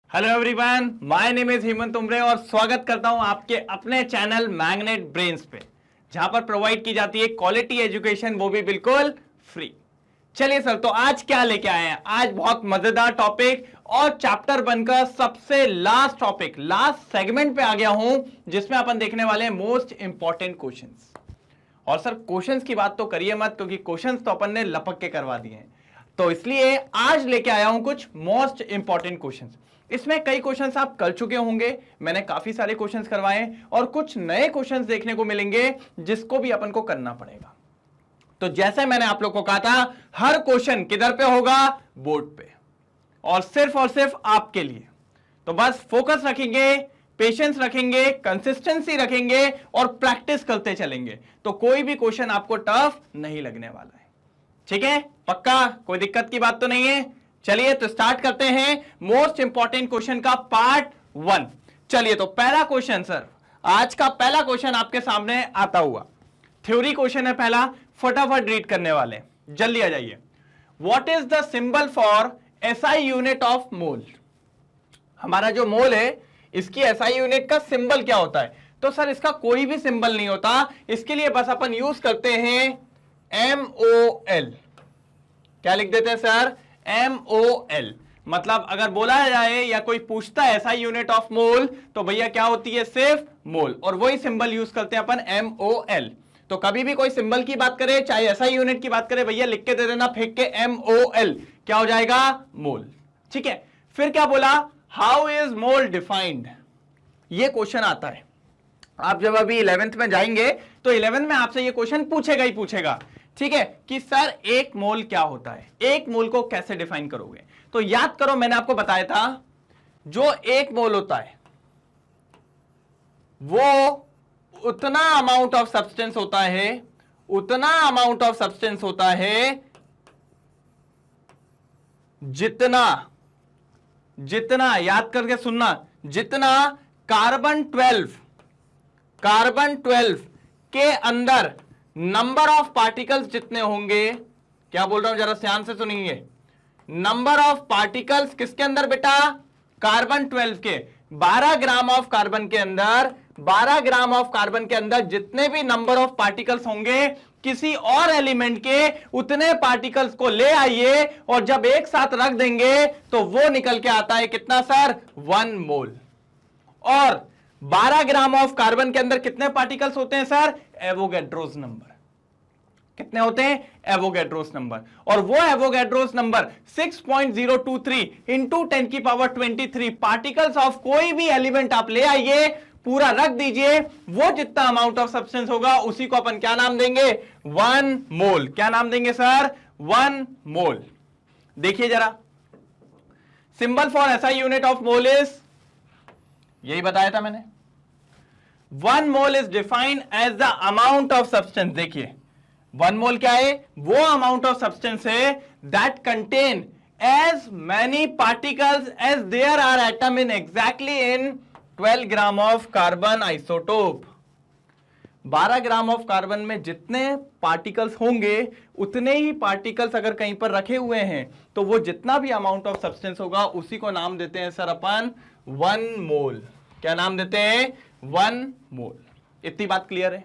Hello everyone, my name is Hemant Umare और स्वागत करता हूं आपके अपने चैनल मैग्नेट ब्रेन्स पे, जहां पर प्रोवाइड की जाती है क्वालिटी एजुकेशन, वो भी बिल्कुल फ्री। चलिए सर, तो आज क्या लेके आए हैं? आज बहुत मजेदार टॉपिक और चैप्टर बनकर सबसे लास्ट टॉपिक, लास्ट सेगमेंट पे आ गया हूं, जिसमें अपन देखने वाले हैं मोस्ट इंपॉर्टेंट क्वेश्चंस। और सर क्वेश्चंस की बात तो करिए मत, क्योंकि क्वेश्चंस तो अपन ने लपक के करवा दिए हैं। तो इसलिए आज लेके आया हूं कुछ मोस्ट इंपॉर्टेंट क्वेश्चंस। इसमें कई क्वेश्चंस आप कर चुके होंगे, मैंने काफी सारे क्वेश्चंस करवाए, और कुछ नए क्वेश्चंस देखने को मिलेंगे जिसको भी अपन को करना पड़ेगा। तो जैसे मैंने आप लोग को कहा था, हर क्वेश्चन किधर पे होगा? बोर्ड पे, और सिर्फ आपके लिए। तो बस फोकस रखेंगे, पेशेंस रखेंगे, कंसिस्टेंसी रखेंगे और प्रैक्टिस करते चलेंगे, तो कोई भी क्वेश्चन आपको टफ नहीं लगने वाला है। ठीक है, पक्का? कोई दिक्कत की बात तो नहीं है? चलिए तो स्टार्ट करते हैं मोस्ट इंपॉर्टेंट क्वेश्चन का पार्ट 1। चलिए, तो पहला क्वेश्चन सर, आज का पहला क्वेश्चन आपके सामने आता हुआ थ्योरी क्वेश्चन है। पहला फटाफट रीड करने वाले, जल्दी आ जाइए। What is the symbol for SI unit of मोल? हमारा जो मोल है, इसकी एसआई यूनिट का सिंबल क्या होता है? तो सर इसका कोई भी सिंबल नहीं होता, इसके लिए बस अपन यूज करते हैं MOL। क्या लिख देते हैं सर? MOL। मतलब अगर बोला जाए या कोई पूछता है एसआई यूनिट ऑफ मोल, तो भैया क्या होती है? सिर्फ मोल, और वही सिंबल यूज करते हैं अपन MOL। तो कभी भी कोई सिंबल की बात करे, चाहे एसआई यूनिट की बात करे, भैया लिख के दे देना फेंक के MOL, क्या हो जाएगा? मोल। ठीक है, फिर क्या बोला? How is mole defined? ये क्वेश्चन आता है। आप जब अभी 11th में जाएंगे तो 11th में आपसे ये क्वेश्चन पूछेगा ही पूछेगा, ठीक है, कि सर एक मोल क्या होता है, एक मोल को कैसे डिफाइन करोगे? तो याद करो, मैंने आपको बताया था, जो एक मोल होता है वो उतना अमाउंट ऑफ सब्सटेंस होता है, उतना अमाउंट ऑफ सब्सटेंस होता है जितना याद करके सुनना, जितना कार्बन 12 के अंदर नंबर ऑफ पार्टिकल्स जितने होंगे, क्या बोल रहा हूं जरा ध्यान से सुनिए, नंबर ऑफ पार्टिकल्स किसके अंदर बेटा? कार्बन 12 के। 12 ग्राम ऑफ कार्बन के अंदर, 12 ग्राम ऑफ कार्बन के अंदर जितने भी नंबर ऑफ पार्टिकल्स होंगे किसी और एलिमेंट के, उतने पार्टिकल्स को ले आइए और जब एक साथ रख देंगे तो वो निकल के आता है कितना सर? 1 मोल। और 12 ग्राम ऑफ कार्बन के अंदर कितने पार्टिकल्स होते हैं सर? Avogadro's number. कितने होते हैं? Avogadro's number. और वो एवोगैड्रोस नंबर 6.023 इंटू 10 की पावर 23 पार्टिकल्स ऑफ कोई भी एलिमेंट आप ले आइए, पूरा रख दीजिए, वो जितना अमाउंट ऑफ सब्सटेंस होगा उसी को अपन क्या नाम देंगे? 1 मोल। क्या नाम देंगे सर? 1 मोल। देखिए जरा, symbol for SI unit of mole is, यही बताया था मैंने, 1 mole is defined as the amount of substance. देखिए 1 मोल क्या है? वो अमाउंट ऑफ सब्सटेंस है that contain as many particles as there are atom in exactly in 12 gram of carbon isotope. 12 gram of carbon में जितने particles होंगे, उतने ही particles अगर कहीं पर रखे हुए हैं, तो वो जितना भी अमाउंट ऑफ सब्सटेंस होगा उसी को नाम देते हैं सर अपन 1 मोल। क्या नाम देते हैं? 1 मोल। इतनी बात क्लियर है?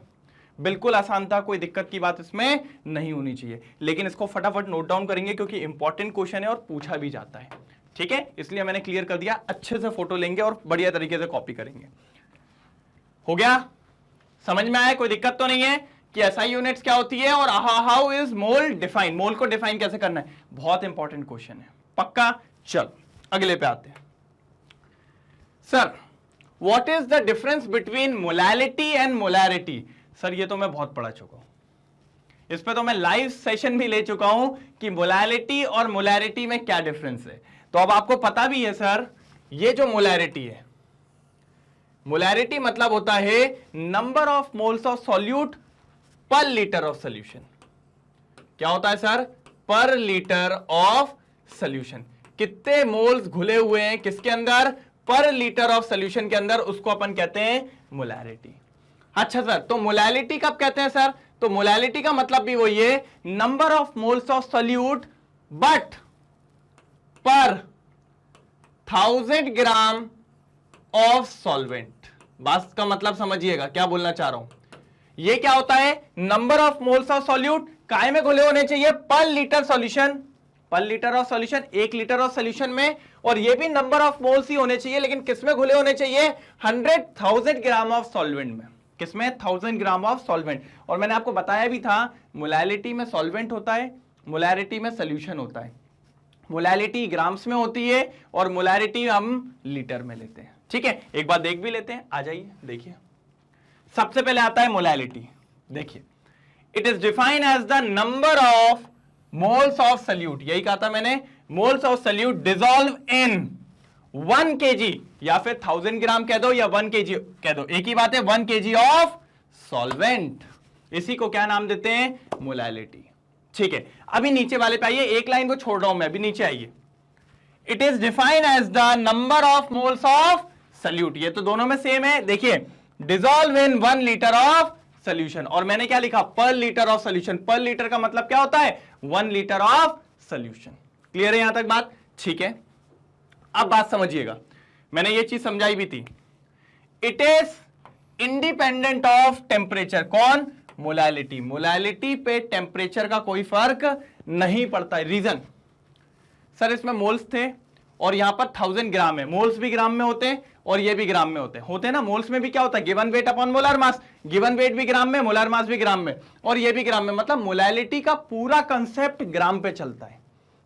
बिल्कुल आसान था, कोई दिक्कत की बात इसमें नहीं होनी चाहिए। लेकिन इसको फटाफट नोट डाउन करेंगे क्योंकि इंपॉर्टेंट क्वेश्चन है और पूछा भी जाता है। ठीक है, इसलिए मैंने क्लियर कर दिया। अच्छे से फोटो लेंगे और बढ़िया तरीके से कॉपी करेंगे। हो गया? समझ में आया? कोई दिक्कत तो नहीं है कि एसआई यूनिट्स क्या होती है और हाउ इज मोल डिफाइन, मोल को डिफाइन कैसे करना है? बहुत इंपॉर्टेंट क्वेश्चन है, पक्का। चल अगले पे आते हैं। Sir what is the difference between molality and molarity? Sir ये तो मैं बहुत पढ़ा चुका हूं, इस पे तो मैं लाइव सेशन भी ले चुका हूं कि मोलैलिटी और मोलैरिटी में क्या डिफरेंस है। तो अब आपको पता भी है सर, ये जो मोलैरिटी है, मोलैरिटी मतलब होता है number of moles of solute पर लीटर ऑफ सॉल्यूशन। क्या होता है सर? पर लीटर ऑफ सॉल्यूशन। कितने मोल्स घुले हुए हैं किसके अंदर? पर लीटर ऑफ सॉल्यूशन के अंदर, उसको अपन कहते हैं मोलैरिटी। अच्छा सर, तो मोलैलिटी कब कहते हैं सर? तो मोलैलिटी का मतलब भी वही है, number of moles of solute but पर 1000 ग्राम ऑफ सॉल्वेंट। बात का मतलब समझिएगा क्या बोलना चाह रहा हूं। ये क्या होता है, number of moles of solute काय में घुले होने चाहिए पर लीटर सॉल्यूशन, पर litre of solution 1 litre of solution में, और ये भी नंबर ऑफ मोल्स ही होने चाहिए, लेकिन किसमें घुले होने चाहिए 100,000 ग्राम ऑफ सॉल्वेंट में। किसमें 1000 ग्राम ऑफ सॉल्वेंट। और मैंने आपको बताया भी था मोलैलिटी में सॉल्वेंट होता है, मोलैरिटी में सोल्यूशन होता है। मोलैलिटी ग्राम्स में होती है और मोलैरिटी हम लीटर में लेते हैं। ठीक है, एक बार देख भी लेते हैं, आ जाइए देखिए। सबसे पहले आता है मोलैलिटी। देखिए, it is defined as the number of moles of solute, यही कहा था मैंने, moles of solute dissolve in 1 kg, या फिर 1000 ग्राम कह दो या 1 kg कह दो, एक ही बात है, 1 kg ऑफ सॉल्वेंट। इसी को क्या नाम देते हैं, मोलैलिटी। ठीक है, अभी नीचे वाले पे आइए, एक लाइन को छोड़ रहा हूं मैं, अभी नीचे आइए। It is defined as the number of moles of solute, ये तो दोनों में सेम है। देखिए, dissolve in 1 litre of solution, और मैंने क्या लिखा, पर लीटर ऑफ सोल्यूशन। पर लीटर का मतलब क्या होता है, 1 लीटर ऑफ सोल्यूशन। क्लियर है यहां तक बात? ठीक है, अब बात समझिएगा, मैंने ये चीज समझाई भी थी। It is independent of temperature. कौन? मोलैलिटी। मोलैलिटी पे टेम्परेचर का कोई फर्क नहीं पड़ता है। रीजन, सर इसमें मोल्स थे और यहां पर 1000 ग्राम है, मोल्स भी ग्राम में होते हैं और ये भी ग्राम में होते हैं ना। मोल्स में भी क्या होता है, given weight upon molar mass, given weight भी ग्राम में, मोलर मास भी ग्राम में, और ये भी ग्राम में। मतलब मोलैलिटी का पूरा कंसेप्ट ग्राम पे चलता है।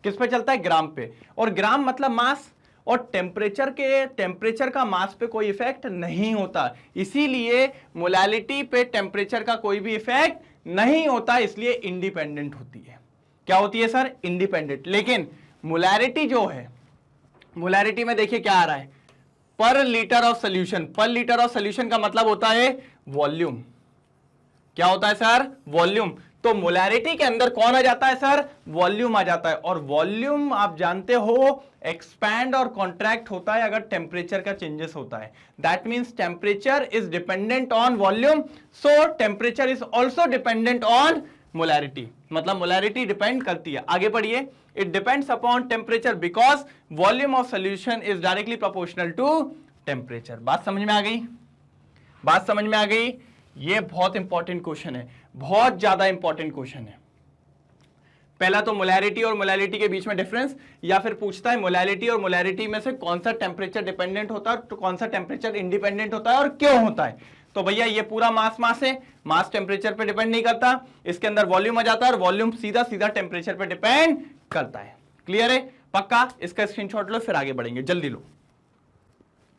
किस पे चलता है, ग्राम पे। और ग्राम मतलब मास, और टेम्परेचर का मास पे कोई इफेक्ट नहीं होता, इसीलिए मोलैलिटी पे टेम्परेचर का कोई भी इफेक्ट नहीं होता, इसलिए इंडिपेंडेंट होती है। क्या होती है सर, इंडिपेंडेंट। लेकिन मोलैरिटी जो है, मोलैरिटी में देखिए क्या आ रहा है, पर लीटर ऑफ सोल्यूशन। पर लीटर ऑफ सोल्यूशन का मतलब होता है वॉल्यूम। क्या होता है सर, वॉल्यूम। तो मोलैरिटी के अंदर कौन आ जाता है सर, वॉल्यूम आ जाता है। और वॉल्यूम आप जानते हो एक्सपैंड और कॉन्ट्रैक्ट होता है अगर टेम्परेचर का चेंजेस होता है। That means temperature is dependent on volume, so temperature is also dependent on molarity. मतलब मोलैरिटी डिपेंड करती है। आगे बढ़िए, it depends upon temperature because volume of solution is directly proportional to temperature. बात समझ में आ गई, बात समझ में आ गई। ये बहुत इंपॉर्टेंट क्वेश्चन है, बहुत ज्यादा इंपॉर्टेंट क्वेश्चन है। पहला तो मोलैरिटी और मोलैलिटी के बीच में डिफरेंस, या फिर पूछता है मोलैलिटी और मोलैरिटी में से कौन सा टेम्परेचर डिपेंडेंट होता है तो कौन सा टेम्परेचर इंडिपेंडेंट होता है और क्यों होता है। तो भैया ये पूरा मास है, मास टेम्परेचर पे डिपेंड नहीं करता, इसके अंदर वॉल्यूम आ जाता है और वॉल्यूम सीधा सीधा टेम्परेचर पे डिपेंड करता है। क्लियर है, पक्का? इसका स्क्रीनशॉट लो, फिर आगे बढ़ेंगे, जल्दी लो।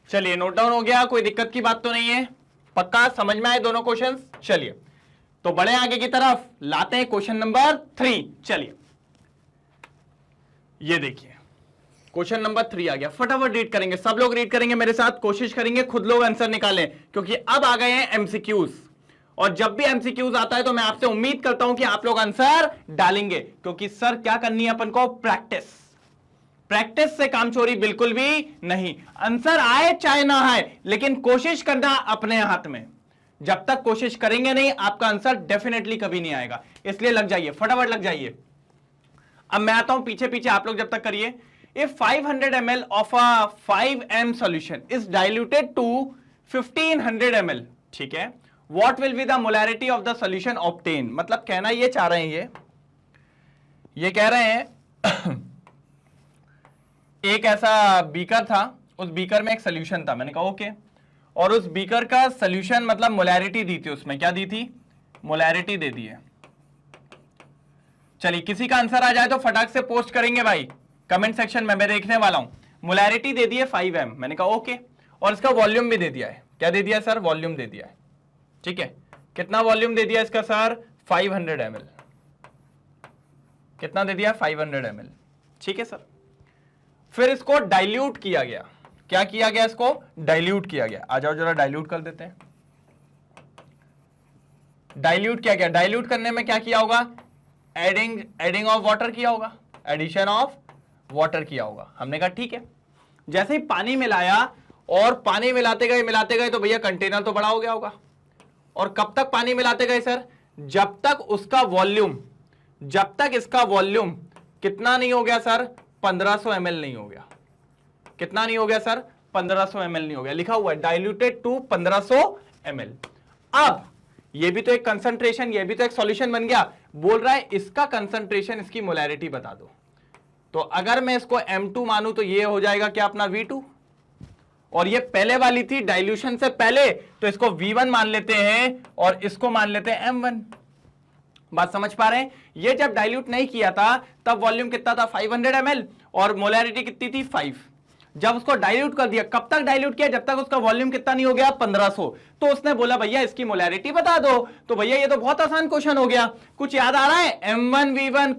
चलिए, नोट डाउन हो गया, कोई दिक्कत की बात तो नहीं है, पक्का समझ में आए दोनों क्वेश्चंस। चलिए तो बड़े आगे की तरफ लाते हैं क्वेश्चन नंबर 3। चलिए ये देखिए क्वेश्चन नंबर 3 आ गया, फटाफट रीड करेंगे, सब लोग रीड करेंगे मेरे साथ, कोशिश करेंगे खुद लोग आंसर निकालें, क्योंकि अब आ गए हैं एमसीक्यूज। और जब भी एमसीक्यूज आता है तो मैं आपसे उम्मीद करता हूं कि आप लोग आंसर डालेंगे, क्योंकि सर क्या करनी है अपन को, प्रैक्टिस। प्रैक्टिस से काम चोरी बिल्कुल भी नहीं, आंसर आए चाहे ना आए, लेकिन कोशिश करना अपने हाथ में। जब तक कोशिश करेंगे नहीं आपका आंसर डेफिनेटली कभी नहीं आएगा, इसलिए लग जाइए, फटाफट लग जाइए। अब मैं आता हूं पीछे पीछे, आप लोग जब तक करिए। If 500 ml of a 5m solution is diluted to 1500 ml, ठीक है, what will be the molarity of the solution obtained? मतलब कहना ये चाह रहे हैं, ये कह रहे हैं एक ऐसा बीकर था, उस बीकर में एक सोल्यूशन था, मैंने कहा ओके, और उस बीकर का सोल्यूशन मतलब मोलैरिटी दी थी, उसमें क्या दी थी, मोलैरिटी दे दी है। चलिए किसी का आंसर आ जाए तो फटाक से पोस्ट करेंगे भाई कमेंट सेक्शन में, मैं देखने वाला हूं। मोलैरिटी दे दी है 5m, मैंने कहा ओके, और इसका वॉल्यूम भी दे दिया है। क्या दे दिया सर, वॉल्यूम दे दिया है। ठीक है, कितना वॉल्यूम दे दिया इसका सर, 500 ml। कितना दे दिया, 500 ml। ठीक है सर, फिर इसको डाइल्यूट किया गया। क्या किया गया, इसको डाइल्यूट किया गया। आ जाओ जरा डाइल्यूट कर देते हैं। डाइल्यूट किया गया, डाइल्यूट करने में क्या किया होगा, एडिंग ऑफ वाटर किया होगा, एडिशन ऑफ वाटर किया होगा। हमने कहा ठीक है, जैसे ही पानी मिलाया और पानी मिलाते गए तो भैया कंटेनर तो बड़ा हो गया होगा। और कब तक पानी मिलाते गए सर, जब तक उसका वॉल्यूम, जब तक इसका वॉल्यूम कितना नहीं हो गया सर, 1500 ml नहीं हो गया। कितना नहीं हो गया सर, 1500 ml नहीं हो गया, लिखा हुआ है डाइल्यूटेड टू 1500 ml। अब ये भी तो एक कंसंट्रेशन, ये भी तो एक सॉल्यूशन बन गया। बोल रहा है इसका कंसंट्रेशन, इसकी मोलैरिटी बता दो। तो अगर मैं इसको M2 मानूं तो ये हो जाएगा क्या अपना V2, और ये पहले वाली थी डाइल्यूशन से पहले, तो इसको V1 मान लेते हैं और इसको मान लेते हैं M1। बात समझ पा रहे हैं? ये जब डाइल्यूट नहीं किया था तब वॉल्यूम कितना था 500 ml और मोलैरिटी कितनी थी 5। जब उसको डाइल्यूट कर दिया, कब तक डाइल्यूट किया, जब तक उसका वॉल्यूम कितना नहीं हो गया 1500। तो उसने बोला भैया इसकी मोलैरिटी बता दो। तो भैया ये तो बहुत आसान क्वेश्चन हो गया। कुछ याद आ रहा है? M1 V1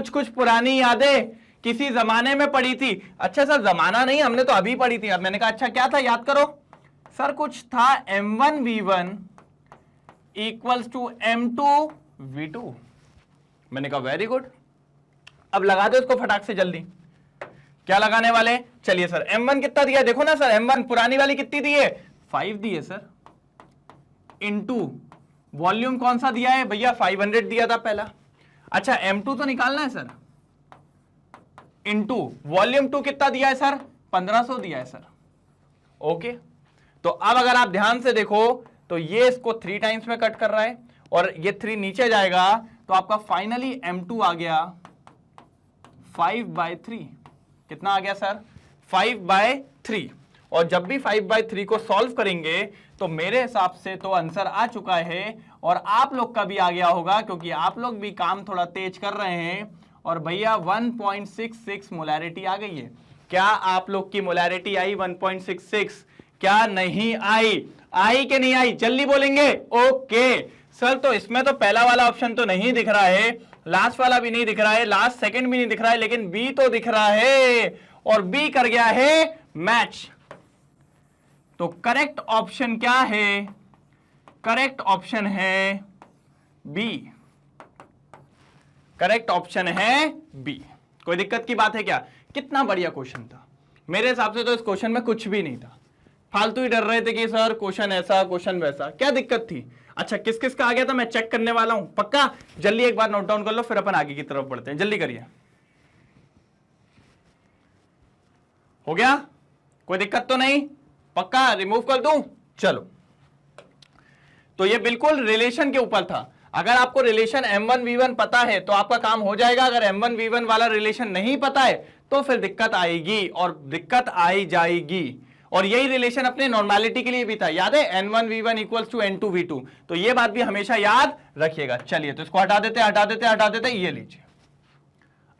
कुछ पुरानी यादें किसी जमाने में पढ़ी थी। अच्छा सर जमाना नहीं, हमने तो अभी पढ़ी थी। अब मैंने कहा अच्छा क्या था, याद करो सर। कुछ था M1 V1 equals to M2 V2। मैंने कहा वेरी गुड। अब लगा दो इसको फटाक से जल्दी। क्या लगाने वाले? चलिए सर M1 कितना दिया देखो ना सर, M1 पुरानी वाली कितनी दी है 5 दी है सर, इनटू वॉल्यूम कौन सा दिया है भैया 500 दिया था पहला। अच्छा M2 तो निकालना है सर, इनटू वॉल्यूम 2 कितना दिया है सर 1500 दिया है सर। ओके, तो अब अगर आप ध्यान से देखो तो ये इसको 3 टाइम्स में कट कर रहा है और ये 3 नीचे जाएगा, तो आपका फाइनली M2 आ गया 5/3। कितना आ गया सर 5/3। और जब भी 5/3 को सॉल्व करेंगे तो मेरे हिसाब से तो आंसर आ चुका है और आप लोग का भी आ गया होगा, क्योंकि आप लोग भी काम थोड़ा तेज कर रहे हैं। और भैया 1.66 मोलैरिटी आ गई है। क्या आप लोग की मोलैरिटी आई 1.66? क्या नहीं आई? आई कि नहीं आई? जल्दी बोलेंगे। ओके सर, तो इसमें तो पहला वाला ऑप्शन तो नहीं दिख रहा है, लास्ट वाला भी नहीं दिख रहा है, लास्ट सेकंड भी नहीं दिख रहा है, लेकिन बी तो दिख रहा है और बी कर गया है मैच। तो करेक्ट ऑप्शन क्या है? करेक्ट ऑप्शन है बी। करेक्ट ऑप्शन है बी। कोई दिक्कत की बात है क्या? कितना बढ़िया क्वेश्चन था। मेरे हिसाब से तो इस क्वेश्चन में कुछ भी नहीं था, फालतू ही डर रहे थे कि सर क्वेश्चन ऐसा क्वेश्चन वैसा, क्या दिक्कत थी? अच्छा किस किस का आ गया था मैं चेक करने वाला हूं, पक्का जल्दी एक बार नोट डाउन कर लो, फिर अपन आगे की तरफ बढ़ते हैं। जल्दी करिए। हो गया? कोई दिक्कत तो नहीं? पक्का रिमूव कर दूं? चलो, तो ये बिल्कुल रिलेशन के ऊपर था। अगर आपको रिलेशन M1 V1 पता है तो आपका काम हो जाएगा। अगर M1 V1 वाला रिलेशन नहीं पता है तो फिर दिक्कत आएगी और दिक्कत आई जाएगी। और यही रिलेशन अपने नॉर्मेलिटी के लिए भी था, याद है N1 V1 equals to N2 V2। तो ये बात भी हमेशा याद रखिएगा। चलिए तो इसको हटा देते हैं, ये लीजिए।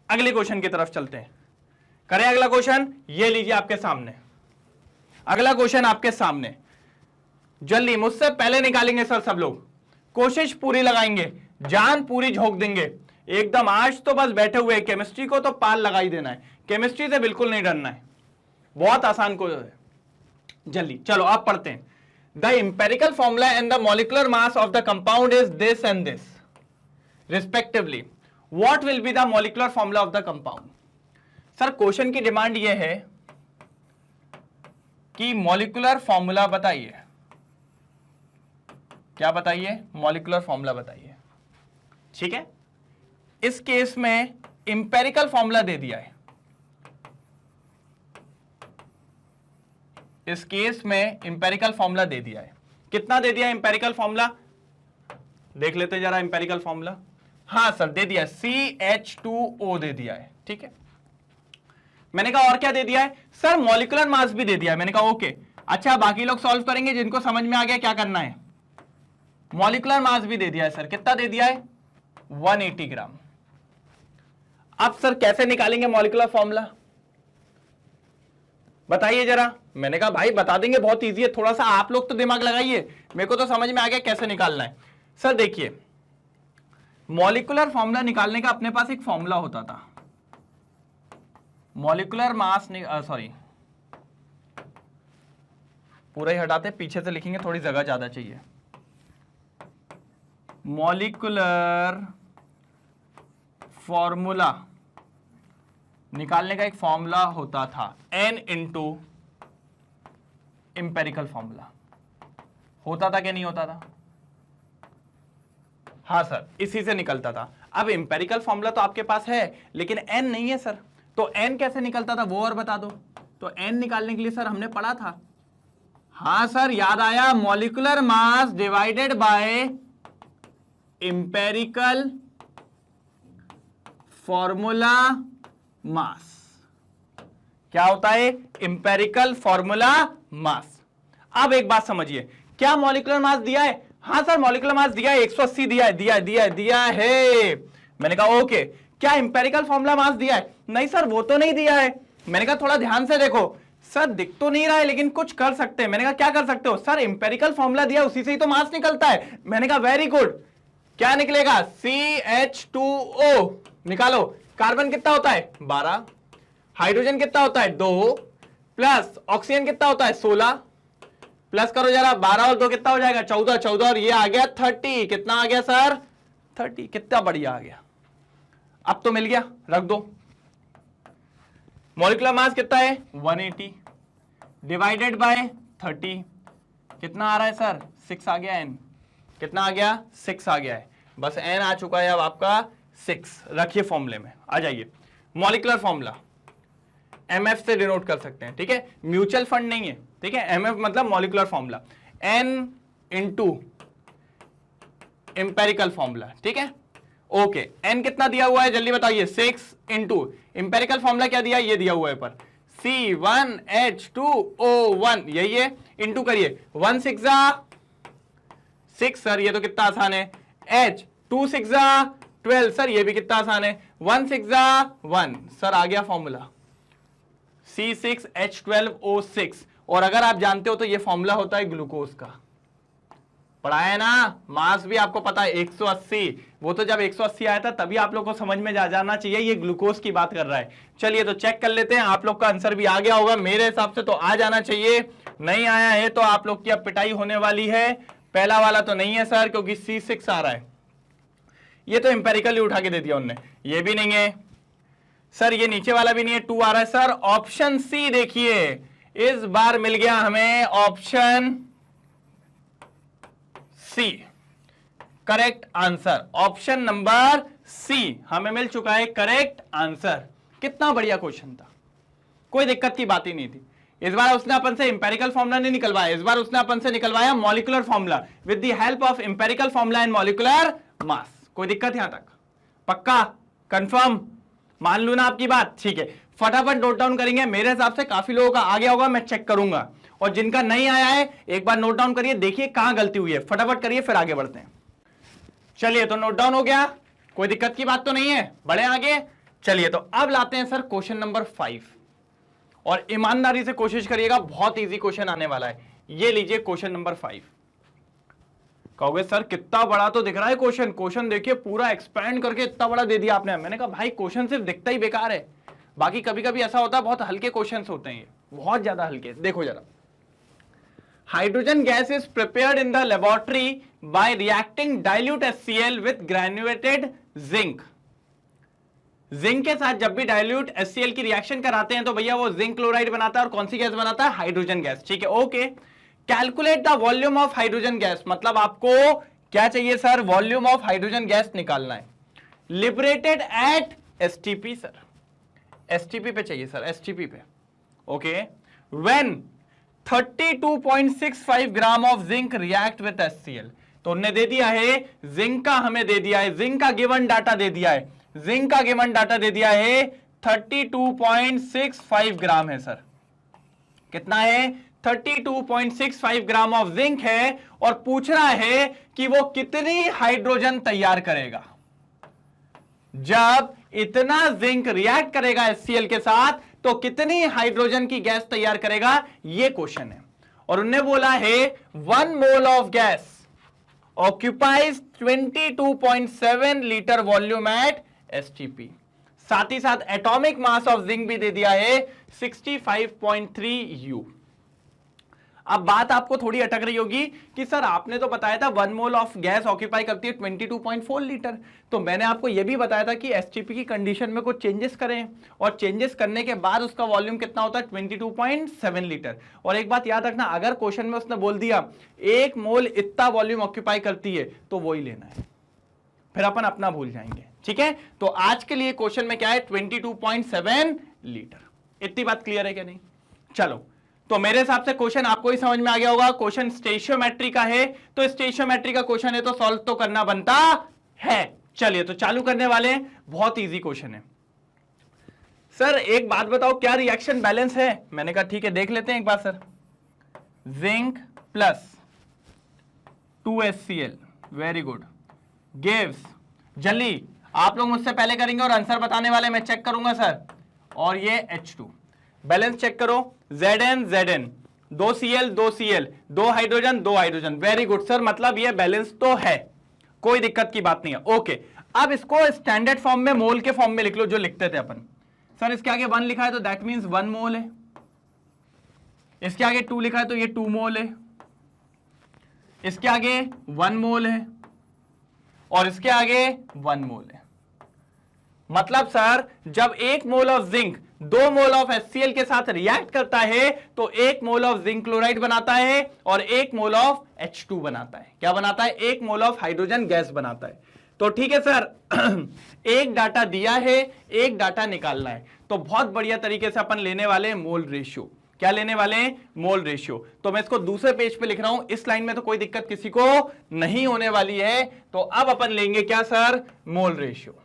अगले क्वेश्चन की तरफ चलते हैं। करें अगला क्वेश्चन, ये लीजिए आपके सामने अगला क्वेश्चन आपके सामने। जल्दी मुझसे पहले निकालेंगे सर सब लोग, कोशिश पूरी लगाएंगे, जान पूरी झोंक देंगे एकदम। आज तो बस बैठे हुए, केमिस्ट्री को तो पाल लगा ही देना है, केमिस्ट्री से बिल्कुल नहीं डरना है, बहुत आसान को है। जल्दी चलो आप पढ़ते हैं। The empirical formula and the molecular mass of the compound is this and this respectively, what will be the molecular formula of the compound. Sir question की डिमांड यह है कि मॉलिक्यूलर फॉर्मूला बताइए। क्या बताइए? मॉलिक्यूलर फॉर्मूला बताइए। ठीक है, इस केस में इंपेरिकल फॉर्मूला दे दिया है। इस केस में इंपेरिकल फॉर्मूला दे दिया है। कितना दे दिया इंपेरिकल फॉर्मूला? देख लेते जरा इंपेरिकल फॉर्मूला। हाँ सर दे दिया, CH2O दे दिया है। ठीक है, मैंने कहा और क्या दे दिया है? सर मॉलिक्यूलर मास भी दे दिया है। मैंने कहा ओके, अच्छा बाकी लोग सॉल्व करेंगे, जिनको समझ में आ गया क्या करना है। मॉलिक्यूलर मास भी दे दिया है सर, कितना दे दिया है? 180 ग्राम। अब सर कैसे निकालेंगे मॉलिक्यूलर फॉर्मूला बताइए जरा। मैंने कहा भाई बता देंगे, बहुत इजी है, थोड़ा सा आप लोग तो दिमाग लगाइए, मेरे को तो समझ में आ गया कैसे निकालना है। सर देखिए, मॉलिक्यूलर फॉर्मूला निकालने का अपने पास एक फॉर्मूला होता था, मॉलिक्यूलर मास सॉरी पूरा ही हटाते, पीछे से लिखेंगे, थोड़ी जगह ज्यादा चाहिए। मॉलिक्यूलर फॉर्मूला निकालने का एक फॉर्मूला होता था, N इंटू इंपेरिकल फॉर्मूला। होता था कि नहीं होता था? हाँ सर, इसी से निकलता था। अब इंपेरिकल फॉर्मूला तो आपके पास है लेकिन N नहीं है सर, तो N कैसे निकलता था वो और बता दो। तो n निकालने के लिए सर हमने पढ़ा था, हाँ सर याद आया, molecular mass divided by empirical formula mass. क्या होता है? Empirical formula mass. अब एक बात समझिए, क्या मॉलिक्यूलर मास दिया है? हाँ सर मॉलिक्यूलर मास दिया है, 180 दिया है। मैंने कहा ओके। क्या इंपेरिकल फॉर्मूला मास दिया है? नहीं सर वो तो नहीं दिया है। मैंने कहा थोड़ा ध्यान से देखो सर, दिख तो नहीं रहा है लेकिन कुछ कर सकते हैं। मैंने कहा क्या कर सकते हो? सर इंपेरिकल फॉर्मूला दिया, उसी से ही तो मास निकलता है। मैंने कहा वेरी गुड। क्या निकलेगा? CH2O निकालो। कार्बन कितना होता है? 12। हाइड्रोजन कितना होता है? 2 प्लस ऑक्सीजन कितना होता है? 16। प्लस करो जरा, 12 और 2 कितना हो जाएगा? 14। 14 और ये आ गया 30। कितना आ गया सर? 30। कितना बढ़िया आ गया। अब तो मिल गया, रख दो। मॉलिक्यूलर मास कितना है? 180 डिवाइडेड बाय 30 कितना आ रहा है सर? 6 आ गया। n कितना आ गया? 6 आ गया है। बस n आ चुका है अब आपका 6। रखिए फॉर्मूले में, आ जाइए। मॉलिक्यूलर फॉर्मूला MF से डिनोट कर सकते हैं, ठीक है, म्यूचुअल फंड नहीं है, ठीक है। MF मतलब molecular formula, N into empirical formula, ठीक है। ओके, N कितना दिया हुआ है जल्दी बताइए? 6 इंटू इंपेरिकल फॉर्मूला क्या दिया? ये दिया हुआ है पर C1H2O1, यही है। इंटू करिए, 1 6 6 सर, ये तो कितना आसान है। H 2 6 12 सर, ये भी कितना आसान है। 1 6 1 सर, आ गया फॉर्मूला C6H12O6। और अगर आप जानते हो तो ये फॉर्मूला होता है ग्लूकोज का, पढ़ाया है ना। मास भी आपको पता है 180, वो तो जब 180 आया था तभी आप लोग को समझ में जाना चाहिए ये ग्लूकोज की बात कर रहा है। चलिए तो चेक कर लेते हैं, आप लोग का आंसर भी आ गया होगा, मेरे हिसाब से तो आ जाना चाहिए। नहीं आया है तो आप लोग की अब पिटाई होने वाली है। पहला वाला तो नहीं है सर, क्योंकि C6 आ रहा है। ये तो इंपेरिकली उठा के दे दिया उनने, ये भी नहीं है सर, ये नीचे वाला भी नहीं है, 2 आ रहा है सर। ऑप्शन सी देखिए, इस बार मिल गया हमें option C correct answer. Option number C हमें मिल चुका है करेक्ट आंसर। कितना बढ़िया क्वेश्चन था, कोई दिक्कत की बात ही नहीं थी। इस बार उसने अपन से इंपेरिकल फॉर्मूला नहीं निकलवाया, इस बार उसने अपन से निकलवाया molecular formula with the help of empirical formula and molecular mass. कोई दिक्कत यहां तक? पक्का? कंफर्म? मान लू ना आपकी बात? ठीक है, फटाफट नोट डाउन करेंगे। मेरे हिसाब से काफी लोगों का आ गया होगा, मैं चेक करूंगा। और जिनका नहीं आया है एक बार नोट डाउन करिए, देखिए कहां गलती हुई है, फटाफट करिए फिर आगे बढ़ते हैं। चलिए तो नोट डाउन हो गया, कोई दिक्कत की बात तो नहीं है, बढ़े आगे। चलिए तो अब लाते हैं सर क्वेश्चन नंबर 5, और ईमानदारी से कोशिश करिएगा, बहुत इजी क्वेश्चन आने वाला है। ये लीजिए क्वेश्चन नंबर 5। कहोगे सर कितना बड़ा तो दिख रहा है क्वेश्चन, क्वेश्चन देखिए पूरा एक्सपैंड करके इतना बड़ा दे दिया आपने। मैंने कहा भाई क्वेश्चन सिर्फ दिखता ही बेकार है, बाकी कभी कभी ऐसा होता है बहुत हल्के क्वेश्चंस होते हैं, ये बहुत ज्यादा हल्के। देखो जरा, hydrogen gas is prepared in the laboratory by reacting dilute HCl with granulated zinc. Zinc के साथ जब भी डाइल्यूट HCl की रिएक्शन कराते हैं तो भैया वो जिंक क्लोराइड बनाता है, और कौन सी गैस बनाता है? हाइड्रोजन गैस, ठीक है। Okay, calculate the volume of hydrogen gas, मतलब आपको क्या चाहिए sir? Volume of hydrogen gas निकालना है, liberated at STP sir, STP पे चाहिए सर, STP पे। Okay, when 32.65 gram of zinc react with HCl, तो उन्होंने दे दिया है जिंक का, हमें दे दिया है जिंक का गिवन डाटा दे दिया है, जिंक का गिवन डाटा दे दिया है 32.65 ग्राम है सर। कितना है? 32.65 ग्राम ऑफ जिंक है, और पूछ रहा है कि वो कितनी हाइड्रोजन तैयार करेगा जब इतना जिंक रिएक्ट करेगा HCl के साथ, तो कितनी हाइड्रोजन की गैस तैयार करेगा, ये क्वेश्चन है। और उन्होंने बोला है 1 mole of gas occupies 22.7 litre volume at STP। साथ ही साथ एटॉमिक मास ऑफ जिंक भी दे दिया है 65.3 U। अब बात आपको थोड़ी अटक रही होगी कि सर आपने तो बताया था 1 मोल ऑफ गैस ऑक्यूपाई करती है 22.4 लीटर, तो मैंने आपको यह भी बताया था कि STP की कंडीशन में कुछ चेंजेस करें, और चेंजेस करने के बाद उसका वॉल्यूम कितना होता है? 22.7 लीटर। और एक बात याद रखना, अगर क्वेश्चन में उसने बोल दिया 1 मोल इतना वॉल्यूम ऑक्यूपाई करती है तो वही लेना है, फिर अपन अपना भूल जाएंगे, ठीक है। तो आज के लिए क्वेश्चन में क्या है? 22.7 लीटर। इतनी बात क्लियर है क्या नहीं? चलो, तो मेरे हिसाब से क्वेश्चन आपको ही समझ में आ गया होगा। क्वेश्चन स्टेशियोमेट्री का है, तो स्टेशियोमेट्री का क्वेश्चन है तो सॉल्व तो करना बनता है। चलिए तो चालू करने वाले हैं, बहुत इजी क्वेश्चन है। सर एक बात बताओ, क्या रिएक्शन बैलेंस है? मैंने कहा ठीक है, देख लेते हैं एक बार sir. Zinc plus 2HCl, very good, gives, जल्दी आप लोग मुझसे पहले करेंगे और आंसर बताने वाले मैं चेक करूंगा सर। और ये H2 बैलेंस चेक करो, Zn Zn, 2Cl 2Cl, 2 hydrogen 2 hydrogen, very good sir, मतलब ये बैलेंस तो है, कोई दिक्कत की बात नहीं है। ओके, अब इसको स्टैंडर्ड फॉर्म में, मोल के फॉर्म में लिख लो जो लिखते थे अपन। सर इसके आगे 1 लिखा है तो दैट मींस 1 मोल है, इसके आगे 2 लिखा है तो ये 2 मोल है, इसके आगे 1 मोल है और इसके आगे 1 मोल है। मतलब सर जब 1 mole of zinc 2 mole of HCl के साथ रिएक्ट करता है तो 1 मोल ऑफ जिंक क्लोराइड बनाता है और 1 मोल ऑफ H2 बनाता है। क्या बनाता है? 1 मोल ऑफ हाइड्रोजन गैस बनाता है। तो ठीक है सर, एक डाटा दिया है, एक डाटा निकालना है, तो बहुत बढ़िया तरीके से अपन लेने वाले हैं मोल रेशियो। क्या लेने वाले हैं? Mole ratio. तो मैं इसको दूसरे पेज पे लिख रहा हूं, इस लाइन में तो कोई दिक्कत किसी को नहीं होने वाली है। तो अब अपन लेंगे क्या सर? Mole ratio.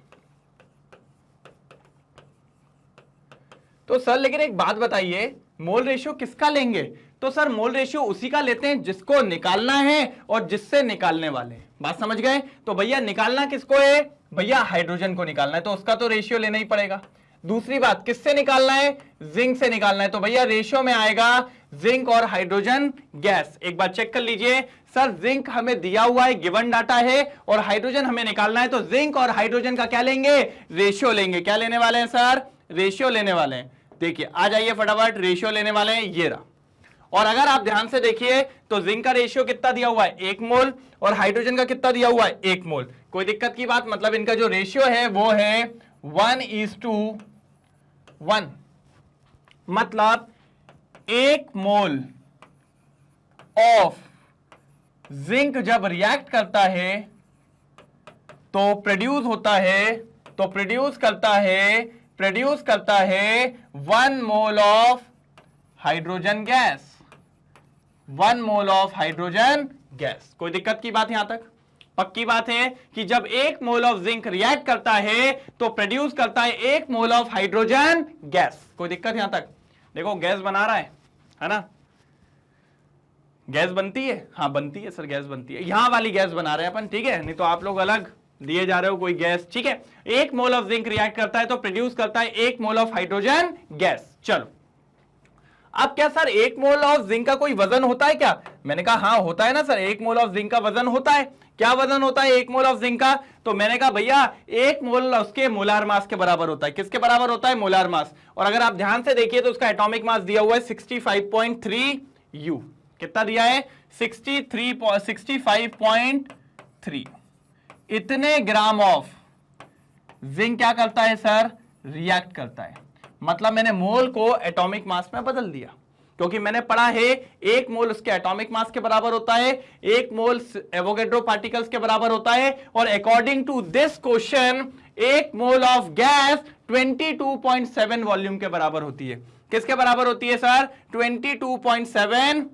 तो सर लेकिन एक बात बताइए, मोल रेशियो किसका लेंगे? तो सर मोल रेशियो उसी का लेते हैं जिसको निकालना है और जिससे निकालने वाले हैं। बात समझ गए? तो भैया निकालना किसको है? भैया हाइड्रोजन को निकालना है, तो उसका तो रेशियो लेना ही पड़ेगा। दूसरी बात, किससे निकालना है? जिंक से निकालना है, तो भैया रेशियो में आएगा जिंक और हाइड्रोजन गैस। एक बार चेक कर लीजिए सर, जिंक हमें दिया हुआ है, गिवन डाटा है, और हाइड्रोजन हमें निकालना है, तो जिंक और हाइड्रोजन का क्या लेंगे? रेशियो लेंगे। क्या लेने वाले हैं सर? रेशियो लेने वाले हैं। देखिए आ जाइए फटाफट, रेशियो लेने वाले हैं, ये रहा। और अगर आप ध्यान से देखिए तो जिंक का रेशियो कितना दिया हुआ है? 1 मोल, और हाइड्रोजन का कितना दिया हुआ है? 1 मोल। कोई दिक्कत की बात, मतलब इनका जो रेशियो है वो है 1:1। मतलब 1 मोल ऑफ जिंक जब रिएक्ट करता है तो प्रोड्यूस होता है, तो प्रोड्यूस करता है 1 mole of hydrogen gas. 1 mole of hydrogen gas. कोई दिक्कत की बात यहां तक? पक्की बात है कि जब 1 मोल ऑफ जिंक रिएक्ट करता है तो प्रोड्यूस करता है 1 मोल ऑफ हाइड्रोजन गैस। कोई दिक्कत यहां तक? देखो गैस बना रहा है ना? गैस बनती है? हाँ बनती है सर, गैस बनती है। यहां वाली गैस बना रहे हैं अपन, ठीक है? नहीं तो आप लोग अलग दिए जा रहे हो कोई गैस, ठीक है? 1 मोल ऑफ जिंक रिएक्ट करता है तो प्रोड्यूस करता है 1 मोल ऑफ हाइड्रोजन गैस। चलो, अब क्या सर 1 मोल ऑफ जिंक का कोई वजन होता है क्या? मैंने कहा हाँ होता है ना सर, 1 मोल ऑफ जिंक का वजन होता है। क्या वजन होता है 1 मोल ऑफ जिंक का? तो मैंने कहा भैया 1 मोल उसके मोलार मास के बराबर होता है। किसके बराबर होता है? Molar mass. और अगर आप ध्यान से देखिए तो उसका एटॉमिक मास दिया हुआ है 65.3 U। कितना दिया है? 65.3। इतने ग्राम ऑफ जिंक क्या करता है सर? रिएक्ट करता है। मतलब मैंने मोल को एटॉमिक मास में बदल दिया, क्योंकि मैंने पढ़ा है 1 मोल उसके एटॉमिक मास के बराबर होता है, 1 मोल एवोगैड्रो पार्टिकल्स के बराबर होता है। और according to this question 1 mole of gas 22.7 volume के बराबर होती है। किसके बराबर होती है सर? 22.7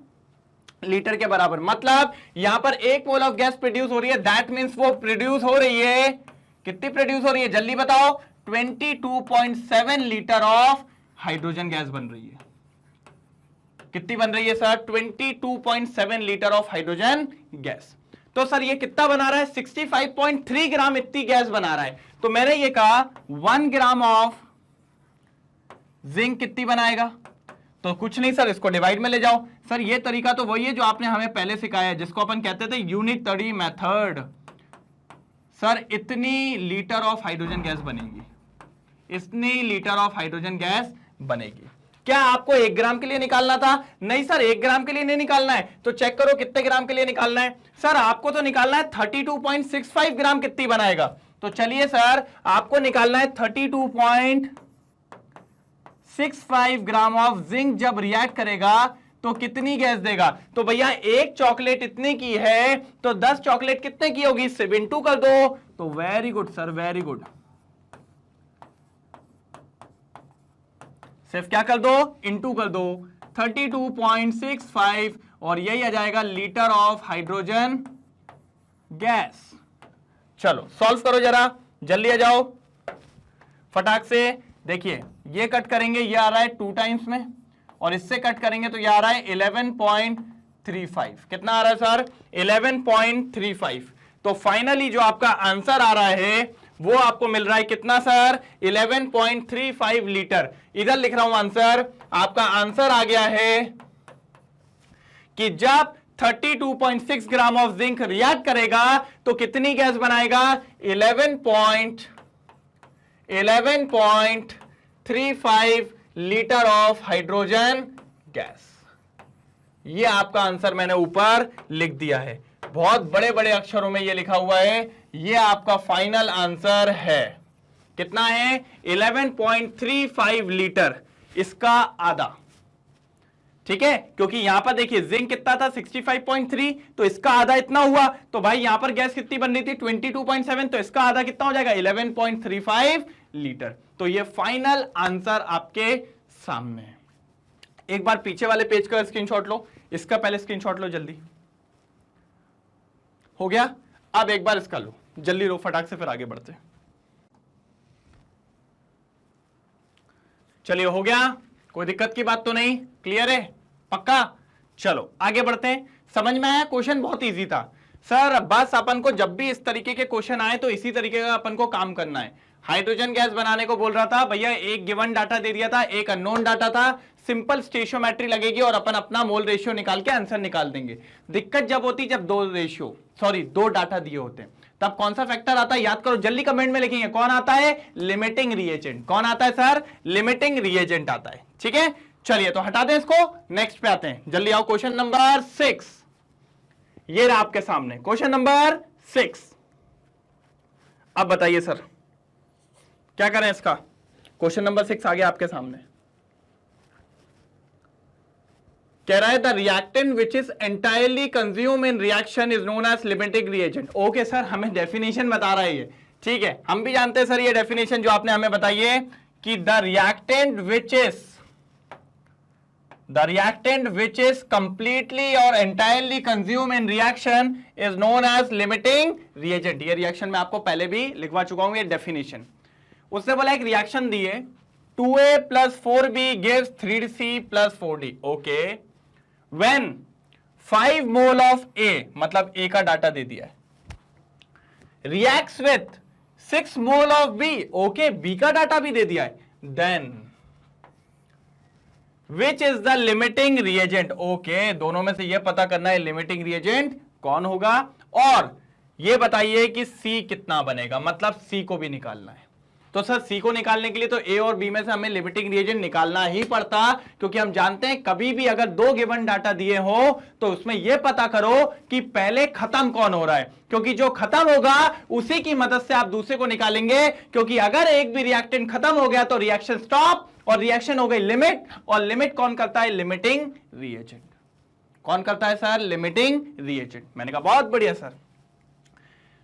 लीटर के बराबर। मतलब यहां पर 1 मोल ऑफ गैस प्रोड्यूस हो रही है, दैट मींस वो प्रोड्यूस हो रही है, कितनी प्रोड्यूस हो रही है जल्दी बताओ? 22.7 लीटर ऑफ हाइड्रोजन गैस बन रही है। कितनी बन रही है sir? 22.7 litre of hydrogen gas. तो सर ये कितना बना रहा है? 65.3 ग्राम इतनी गैस बना रहा है। तो मैंने ये कहा 1 ग्राम ऑफ जिंक कितनी बनाएगा? तो कुछ नहीं सर, इसको डिवाइड में ले जाओ। सर ये तरीका तो वही है जो आपने हमें पहले सिखाया है, जिसको अपन कहते थे यूनिटरी मेथड। सर इतनी लीटर ऑफ हाइड्रोजन गैस बनेगी, इतनी लीटर ऑफ हाइड्रोजन गैस बनेगी। क्या आपको 1 ग्राम के लिए निकालना था? नहीं सर 1 ग्राम के लिए नहीं निकालना है। तो चेक करो कितने ग्राम के लिए निकालना है। सर आपको तो निकालना है 32.65 ग्राम। कितनी बनाएगा? तो चलिए सर आपको निकालना है 32.65 ग्राम ऑफ जिंक जब रिएक्ट करेगा तो कितनी गैस देगा? तो भैया 1 चॉकलेट इतने की है तो 10 चॉकलेट कितने की होगी? 7 कर दो। तो very good sir, very good. सिर्फ क्या कर दो? इनटू कर दो। 32.65 और यही आ जाएगा लीटर ऑफ हाइड्रोजन गैस। चलो सॉल्व करो जरा, जल्दी आ जाओ फटाक से। देखिए ये कट करेंगे, ये आ रहा है 2 टाइम्स में, और इससे कट करेंगे तो ये आ रहा है 11.35। कितना आ रहा है सर? 11.35। तो फाइनली जो आपका आंसर आ रहा है वो आपको मिल रहा है कितना सर? 11.35 लीटर। इधर लिख रहा हूं आंसर, आपका आंसर आ गया है कि जब 32.6 ग्राम ऑफ जिंक रिएक्ट करेगा तो कितनी गैस बनाएगा? 11.35 लीटर ऑफ हाइड्रोजन गैस। ये आपका आंसर मैंने ऊपर लिख दिया है, बहुत बड़े बड़े अक्षरों में ये लिखा हुआ है। ये आपका फाइनल आंसर है। कितना है? 11.35 लीटर, इसका आधा। ठीक है, क्योंकि यहां पर देखिए जिंक कितना था? 65.3, तो इसका आधा इतना हुआ। तो भाई यहां पर गैस कितनी बन रही थी? 22.7, तो इसका आधा कितना हो जाएगा? 11.35 लीटर। तो ये फाइनल आंसर आपके सामने है। एक बार पीछे वाले पेज का स्क्रीनशॉट लो, इसका पहले स्क्रीनशॉट लो जल्दी। हो गया? अब एक बार इसका लो, जल्दी लो फटाक से, फिर आगे बढ़ते हैं। चलिए हो गया, कोई दिक्कत की बात तो नहीं? क्लियर है? पक्का? चलो आगे बढ़ते हैं। समझ में आया? क्वेश्चन बहुत इजी था सर। बस अपन को जब भी इस तरीके के क्वेश्चन आए तो इसी तरीके का अपन को काम करना है। हाइड्रोजन गैस बनाने को बोल रहा था भैया, एक गिवन डाटा दे दिया था, एक अननोन डाटा था, सिंपल स्टेशियोमेट्री लगेगी और अपन अपना मोल रेशियो निकाल के आंसर निकाल देंगे। दिक्कत जब होती जब दो डाटा दिए होते हैं, तब कौन सा फैक्टर आता है? याद करो, जल्दी कमेंट में लिखेंगे। कौन आता है? Limiting reagent. कौन आता है सर? लिमिटिंग रिएजेंट आता है। ठीक है, चलिए तो हटा दें इसको, नेक्स्ट पे आते हैं। जल्दी आओ, क्वेश्चन नंबर 6 ये रहा आपके सामने, क्वेश्चन नंबर 6। अब बताइए सर क्या करें इसका? क्वेश्चन नंबर 6 आ गया आपके सामने। कह रहा है the reactant which is entirely consume in reaction is known as limiting reagent. Okay sir, हमें डेफिनेशन बता रहा है ये। ठीक है, हम भी जानते हैं सर ये डेफिनेशन जो आपने हमें बताई है कि the reactant which is completely और entirely consume in reaction is known as limiting reagent. ये रिएक्शन में आपको पहले भी लिखवा चुका हूं ये डेफिनेशन। उसने बोला एक रिएक्शन दी है 2A + 4B gives 3C + 4D। Okay, when 5 mole of A, मतलब A का डाटा दे दिया है, reacts with 6 mole of B, okay B का डाटा भी दे दिया है, then which is the limiting reagent। Okay, दोनों में से यह पता करना है लिमिटिंग रिएजेंट कौन होगा, और यह बताइए कि C कितना बनेगा, मतलब C को भी निकालना है। तो सर C को निकालने के लिए तो A और B में से हमें लिमिटिंग रिएजेंट निकालना ही पड़ता, क्योंकि हम जानते हैं कभी भी अगर 2 गिवन डाटा दिए हो तो उसमें यह पता करो कि पहले खत्म कौन हो रहा है, क्योंकि जो खत्म होगा उसी की मदद से आप दूसरे को निकालेंगे। क्योंकि अगर एक भी रिएक्टेंट खत्म हो गया तो रिएक्शन स्टॉप, और रिएक्शन हो गई लिमिट, और लिमिट कौन करता है? Limiting reagent. कौन करता है सर? Limiting reagent. मैंने कहा बहुत बढ़िया सर।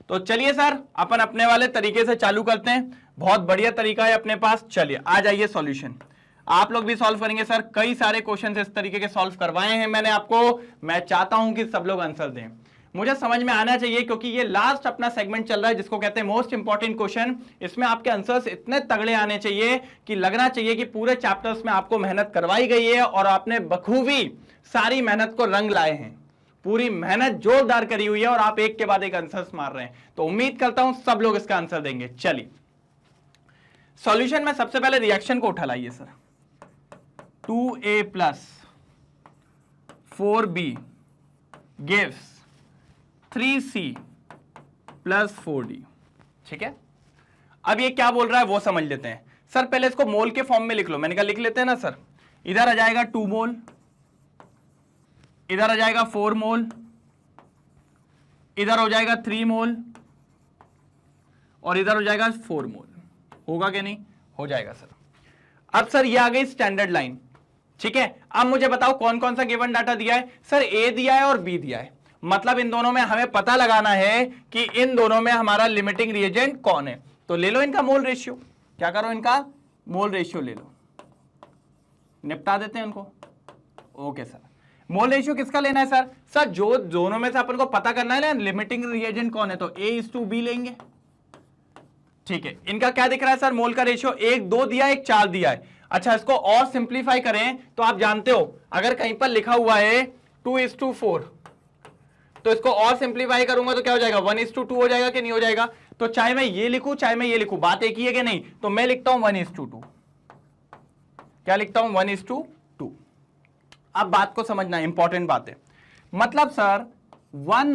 तो चलिए सर अपन अपने वाले तरीके से चालू करते हैं, बहुत बढ़िया तरीका है अपने पास। चलिए आ जाइए सॉल्यूशन, आप लोग भी सॉल्व करेंगे सर। कई सारे क्वेश्चन इस तरीके के सॉल्व करवाए हैं मैंने आपको, मैं चाहता हूं कि सब लोग आंसर दें। मुझे समझ में आना चाहिए, क्योंकि ये लास्ट अपना सेगमेंट चल रहा है जिसको कहते हैं मोस्ट इंपॉर्टेंट क्वेश्चन। इसमें आपके आंसर्स इतने तगड़े आने चाहिए कि लगना चाहिए कि पूरे चैप्टर्स में आपको मेहनत करवाई गई है और आपने बखूबी सारी मेहनत को रंग लाए हैं। पूरी मेहनत जोरदार करी हुई है और आप एक के बाद एक आंसर्स मार रहे हैं। तो उम्मीद करता हूं सब लोग इसका आंसर देंगे। चलिए सॉल्यूशन में सबसे पहले रिएक्शन को उठा लाइए sir. 2A + 4B gives 3C + 4D। ठीक है, अब ये क्या बोल रहा है वो समझ लेते हैं। सर पहले इसको मोल के फॉर्म में लिख लो। मैंने कहा लिख लेते हैं ना सर। इधर आ जाएगा 2 मोल, इधर आ जाएगा 4 मोल, इधर हो जाएगा 3 मोल, और इधर हो जाएगा 4 मोल। होगा कि नहीं? हो जाएगा सर। अब सर ये आ गई स्टैंडर्ड लाइन। ठीक है, अब मुझे बताओ कौन कौन सा गिवन डाटा दिया है? सर A दिया है और B दिया है, मतलब इन दोनों में हमें पता लगाना है कि इन दोनों में हमारा लिमिटिंग रिएजेंट कौन है। तो ले लो इनका मोल रेशियो। क्या करो? इनका मोल रेशियो ले लो, निपटा देते हैं उनको। ओके सर, मोल रेशियो किसका लेना है सर? सर जो दोनों में से अपन को पता करना है ना लिमिटिंग रिएजेंट कौन है, तो A/B लेंगे। ठीक है, इनका क्या दिख रहा है सर? मोल का रेशियो 1 2 दिया है, 1 4 दिया है। अच्छा, इसको और सिंप्लीफाई करें तो आप जानते हो अगर कहीं पर लिखा हुआ है 2:4, तो इसको और सिंप्लीफाई करूंगा तो क्या हो जाएगा? 1:2 हो जाएगा कि नहीं हो जाएगा? तो चाहे मैं ये लिखूं चाहे मैं ये लिखूं, बात एक ही है कि नहीं? तो मैं लिखता हूं 1:2। क्या लिखता हूं? 1:2। अब बात को समझना, इंपॉर्टेंट बात है। मतलब sir 1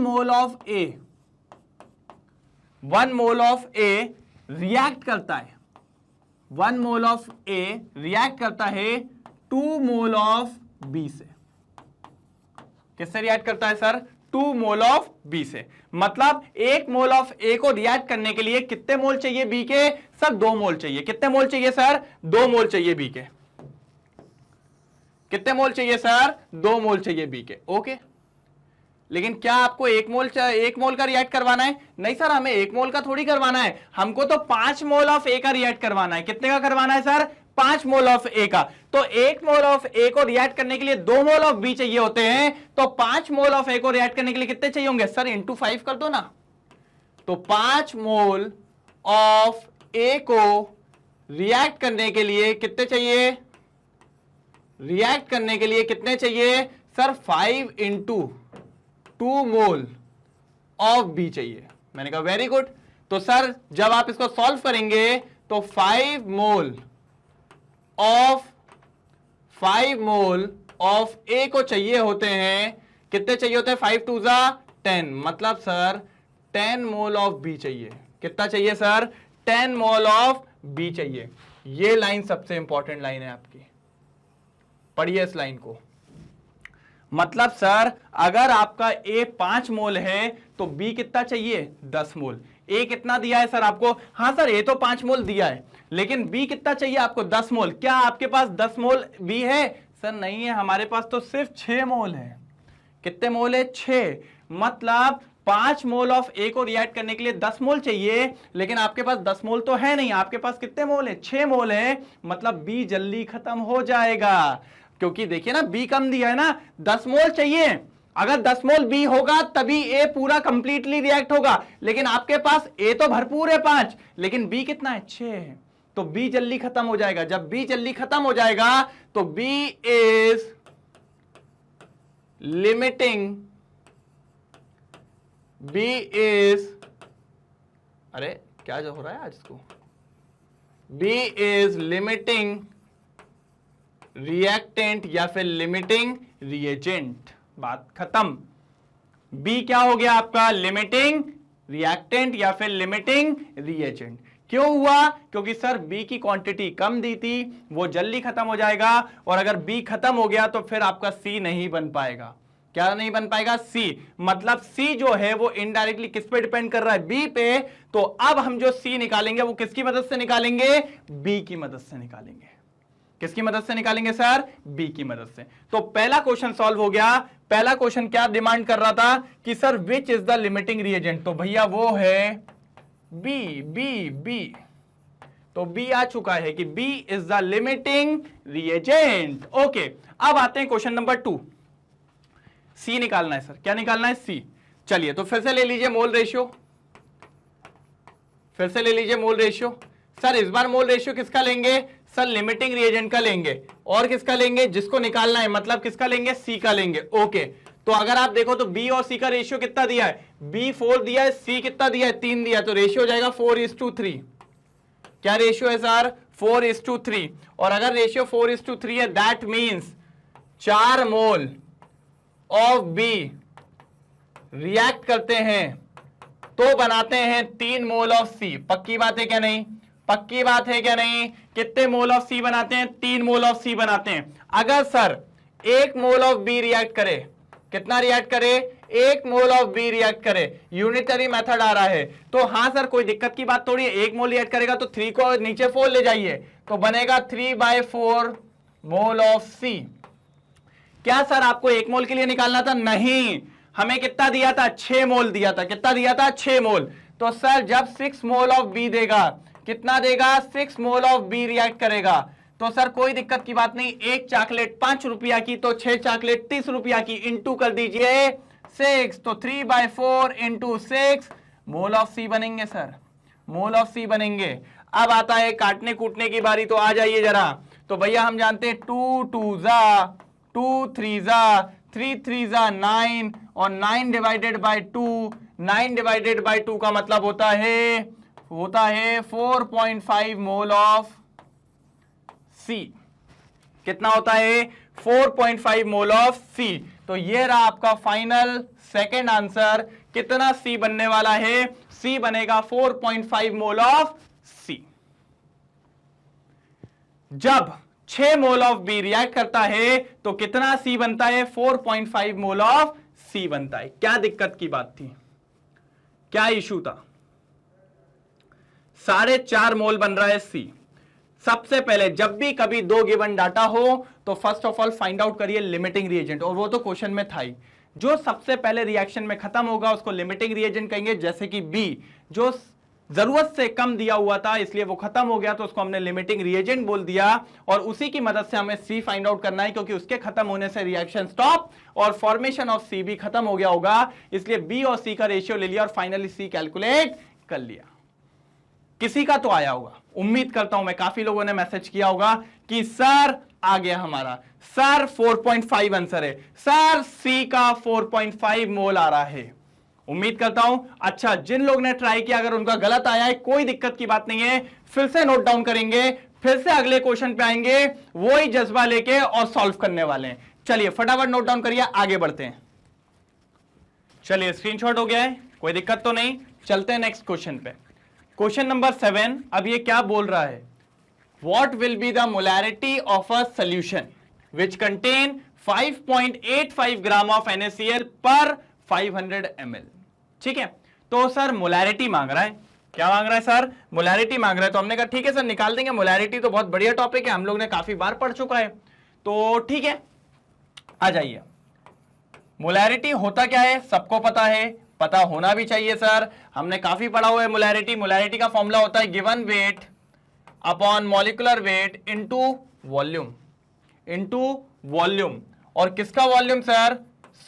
mole of A react करता है, 1 मोल ऑफ ए रिएक्ट करता है 2 मोल ऑफ बी से। किससे रिएक्ट करता है सर? 2 मोल ऑफ बी से। मतलब 1 मोल ऑफ ए को रिएक्ट करने के लिए कितने मोल चाहिए बी के? सर 2 मोल चाहिए। कितने मोल चाहिए सर? 2 मोल चाहिए बी के। कितने मोल चाहिए सर? 2 मोल चाहिए बी के। ओके, लेकिन क्या आपको 1 मोल का रिएक्ट करवाना है? नहीं सर, हमें 1 मोल का थोड़ी करवाना है, हमको तो 5 मोल ऑफ ए का रिएक्ट करवाना है। कितने का करवाना है सर? 5 मोल ऑफ ए का। तो 1 मोल ऑफ ए को रिएक्ट करने के लिए 2 मोल ऑफ बी चाहिए होते हैं, तो 5 मोल ऑफ ए को रिएक्ट करने के लिए कितने चाहिए होंगे सर? इंटू 5 कर दो ना। तो 5 मोल ऑफ ए को रिएक्ट करने के लिए कितने चाहिए? रिएक्ट करने के लिए कितने चाहिए sir? 5 into 2 mole of B चाहिए। मैंने कहा वेरी गुड। तो सर जब आप इसको सॉल्व करेंगे तो 5 मोल ऑफ ए को चाहिए होते हैं, कितने चाहिए होते हैं? 5 2 10। मतलब सर 10 मोल ऑफ बी चाहिए। कितना चाहिए सर? 10 मोल ऑफ बी चाहिए। ये लाइन सबसे इंपॉर्टेंट लाइन है आपकी, पढ़िए इस लाइन को। मतलब सर अगर आपका ए 5 मोल है तो बी कितना चाहिए? 10 मोल। ए कितना दिया है सर आपको? हाँ सर, ए तो 5 मोल दिया है, लेकिन बी कितना चाहिए आपको? 10 मोल। क्या आपके पास 10 मोल बी है? सर नहीं है, हमारे पास तो सिर्फ 6 मोल है। कितने मोल है? 6। मतलब 5 मोल ऑफ ए को रिएक्ट करने के लिए 10 मोल चाहिए, लेकिन आपके पास 10 मोल तो है नहीं, आपके पास कितने मोल है? 6 मोल है। मतलब बी जल्दी खत्म हो जाएगा, क्योंकि देखिए ना बी कम दिया है ना, 10 मोल चाहिए। अगर 10 मोल बी होगा तभी ए पूरा कंप्लीटली रिएक्ट होगा, लेकिन आपके पास ए तो भरपूर है 5, लेकिन बी कितना है? 6 है। तो बी जल्दी खत्म हो जाएगा। जब बी जल्दी खत्म हो जाएगा तो B is limiting, B is, अरे क्या जो हो रहा है आज इसको, बी इज लिमिटिंग रिएक्टेंट या फिर लिमिटिंग रिएजेंट। बात खत्म। बी क्या हो गया आपका? लिमिटिंग रिएक्टेंट या फिर लिमिटिंग रिएजेंट। क्यों हुआ? क्योंकि सर बी की क्वांटिटी कम दी थी, वो जल्दी खत्म हो जाएगा, और अगर बी खत्म हो गया तो फिर आपका सी नहीं बन पाएगा। क्या नहीं बन पाएगा? सी। मतलब सी जो है वो इनडायरेक्टली किस पे डिपेंड कर रहा है? बी पे। तो अब हम जो सी निकालेंगे वो किसकी मदद से निकालेंगे? बी की मदद से निकालेंगे। किसकी मदद से निकालेंगे सर? बी की मदद से। तो पहला क्वेश्चन सॉल्व हो गया। पहला क्वेश्चन क्या डिमांड कर रहा था कि sir which is the limiting reagent, तो भैया वो है बी। बी बी तो बी आ चुका है कि B is the limiting reagent. Okay, अब आते हैं क्वेश्चन नंबर 2। सी निकालना है सर। क्या निकालना है? सी। चलिए तो फिर से ले लीजिए मोल रेशियो, फिर से ले लीजिए मोल रेशियो। सर इस बार मोल रेशियो किसका लेंगे? सर लिमिटिंग रिएजेंट का लेंगे। और किसका लेंगे? जिसको निकालना है, मतलब किसका लेंगे? सी का लेंगे। ओके, तो अगर आप देखो तो बी और सी का रेशियो कितना दिया है? बी 4 दिया है, सी कितना दिया है? 3 दिया है, तो रेशियो हो जाएगा 4:3। क्या रेशियो है सर? 4:3। और अगर रेशियो 4:3 है, that means 4 mole of B react करते हैं तो बनाते हैं 3 मोल ऑफ सी। पक्की बात है क्या नहीं? पक्की बात है क्या नहीं? कितने मोल ऑफ सी बनाते हैं? 3 मोल ऑफ सी बनाते हैं। अगर sir 1 mole of B react करे, कितना रिएक्ट करे? 1 मोल ऑफ बी रिएक्ट करे, यूनिटरी मेथड आ रहा है, तो हाँ सर कोई दिक्कत की बात थोड़ी है। 1 मोल रिएक्ट करेगा तो 3 को नीचे 4 ले जाइए, तो बनेगा 3/4 मोल ऑफ सी। क्या सर आपको 1 मोल के लिए निकालना था? नहीं, हमें कितना दिया था? 6 मोल दिया था। कितना दिया था? 6 मोल। तो सर जब 6 मोल ऑफ बी देगा, कितना देगा? 6 मोल ऑफ बी रिएक्ट करेगा, तो सर कोई दिक्कत की बात नहीं, एक चॉकलेट 5 रुपया की तो 6 चॉकलेट 30 रुपया की, इंटू कर दीजिए 6, तो 3/4 इंटू 6 मोल ऑफ सी बनेंगे सर, मोल ऑफ सी बनेंगे। अब आता है काटने कूटने की बारी, तो आ जाइए जरा। तो भैया हम जानते हैं 2 2 जा 2 3 जा 3 3 जा 9 और 9 डिवाइडेड बाय 2, 9 डिवाइडेड बाय 2 का मतलब होता है 4.5 मोल ऑफ सी। कितना होता है 4.5 मोल ऑफ सी। तो ये रहा आपका फाइनल सेकंड आंसर। कितना सी बनने वाला है, सी बनेगा 4.5 मोल ऑफ सी। जब 6 मोल ऑफ बी रिएक्ट करता है तो कितना सी बनता है, 4.5 मोल ऑफ सी बनता है। क्या दिक्कत की बात थी, क्या इशू था? 4.5 मोल बन रहा है सी। सबसे पहले जब भी कभी दो गिवन डाटा हो तो first of all find out करिए लिमिटिंग रिएजेंट, और वो तो क्वेश्चन में था ही। जो सबसे पहले रिएक्शन में खत्म होगा उसको लिमिटिंग रिएजेंट कहेंगे। जैसे कि बी जो जरूरत से कम दिया हुआ था इसलिए वो खत्म हो गया तो उसको हमने लिमिटिंग रिएजेंट बोल दिया, और उसी की मदद से हमें सी फाइंड आउट करना है क्योंकि उसके खत्म होने से रिएक्शन स्टॉप और फॉर्मेशन ऑफ सी भी खत्म हो गया होगा। इसलिए बी और सी का रेशियो ले लिया और फाइनली सी कैलकुलेट कर लिया। किसी का तो आया होगा, उम्मीद करता हूं मैं, काफी लोगों ने मैसेज किया होगा कि सर आ गया हमारा, सर 4.5 आंसर है, सर सी का 4.5 मोल आ रहा है। उम्मीद करता हूं अच्छा, जिन लोग ने ट्राई किया अगर उनका गलत आया है कोई दिक्कत की बात नहीं है, फिर से नोट डाउन करेंगे, फिर से अगले क्वेश्चन पे आएंगे वही जज्बा लेके और सॉल्व करने वाले हैं। चलिए फटाफट नोट डाउन करिए, आगे बढ़ते हैं। चलिए स्क्रीनशॉट हो गया है, कोई दिक्कत तो नहीं, चलते हैं नेक्स्ट क्वेश्चन पे। Question number 7। अब ये क्या बोल रहा है, what will be the molarity of a solution which contain 5.85 gram of NaCl पर 500 ml। ठीक है, तो सर मोलैरिटी मांग रहा है। क्या मांग रहा है सर, मोलैरिटी मांग रहा है। तो हमने कहा ठीक है सर निकाल देंगे, मोलैरिटी तो बहुत बढ़िया टॉपिक है, हम लोग ने काफी बार पढ़ चुका है, तो ठीक है आ जाइए। मोलैरिटी होता क्या है सबको पता है, पता होना भी चाहिए सर, हमने काफी पढ़ा हुआ है मोलैरिटी। मोलैरिटी का फॉर्मूला होता है given weight upon molecular weight into volume, into volume. और किसका वॉल्यूम सर,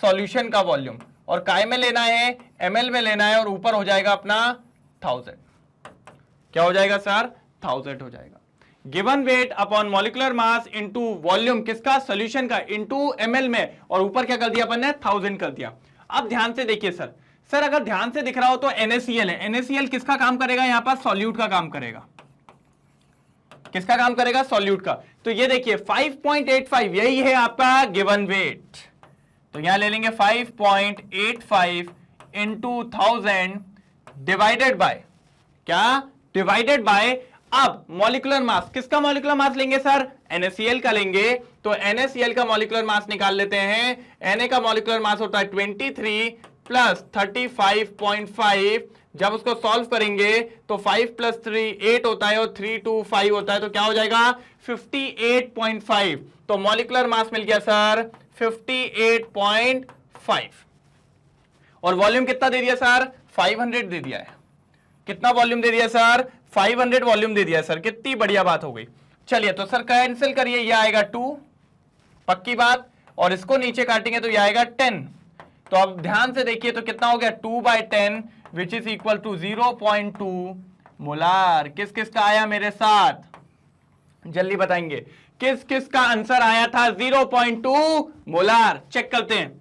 सॉल्यूशन का वॉल्यूम, और काय में लेना है, ml में लेना है, और ऊपर हो जाएगा अपना 1000। क्या हो जाएगा सर, 1000 हो जाएगा। Given weight upon molecular mass into volume किसका, सॉल्यूशन का, इनटू ml में, और ऊपर क्या कर दिया अपन ने, 1000 कर दिया। अब ध्यान से देखिए सर अगर ध्यान से दिख रहा हो तो NaCl है, NaCl किसका काम करेगा, यहां पर सॉल्यूट का काम करेगा। किसका काम करेगा, सॉल्यूट का। तो ये देखिए 5.85 यही है आपका गिवन वेट, तो यहां ले लेंगे 5.85 इंटू 1000 डिवाइडेड बाय क्या, डिवाइडेड बाय। अब मॉलिक्यूलर मास, किसका मॉलिक्यूलर मास लेंगे सर, NaCl का लेंगे, तो NaCl का मॉलिक्यूलर मास निकाल लेते हैं। Na का मॉलिक्यूलर मास होता है 23 प्लस 35.5, जब उसको सॉल्व करेंगे तो 5 प्लस 3 8 होता है और 3 2 5 होता है, तो क्या हो जाएगा 58.5। तो मॉलिक्यूलर मास मिल गया सर 58.5, और वॉल्यूम कितना दे दिया सर, 500 दे दिया है। कितना वॉल्यूम दे दिया सर, 500 वॉल्यूम दे दिया सर, कितनी बढ़िया बात हो गई। चलिए तो सर कैंसिल करिए, ये आएगा 2 पक्की बात, और इसको नीचे काटेंगे तो ये आएगा 10। तो अब ध्यान से देखिए तो कितना हो गया 2/10 which is equal to 0.2 molar. किस किस का आया मेरे साथ, जल्दी बताएंगे किस किस का आंसर आया था 0.2 मोलार। चेक करते हैं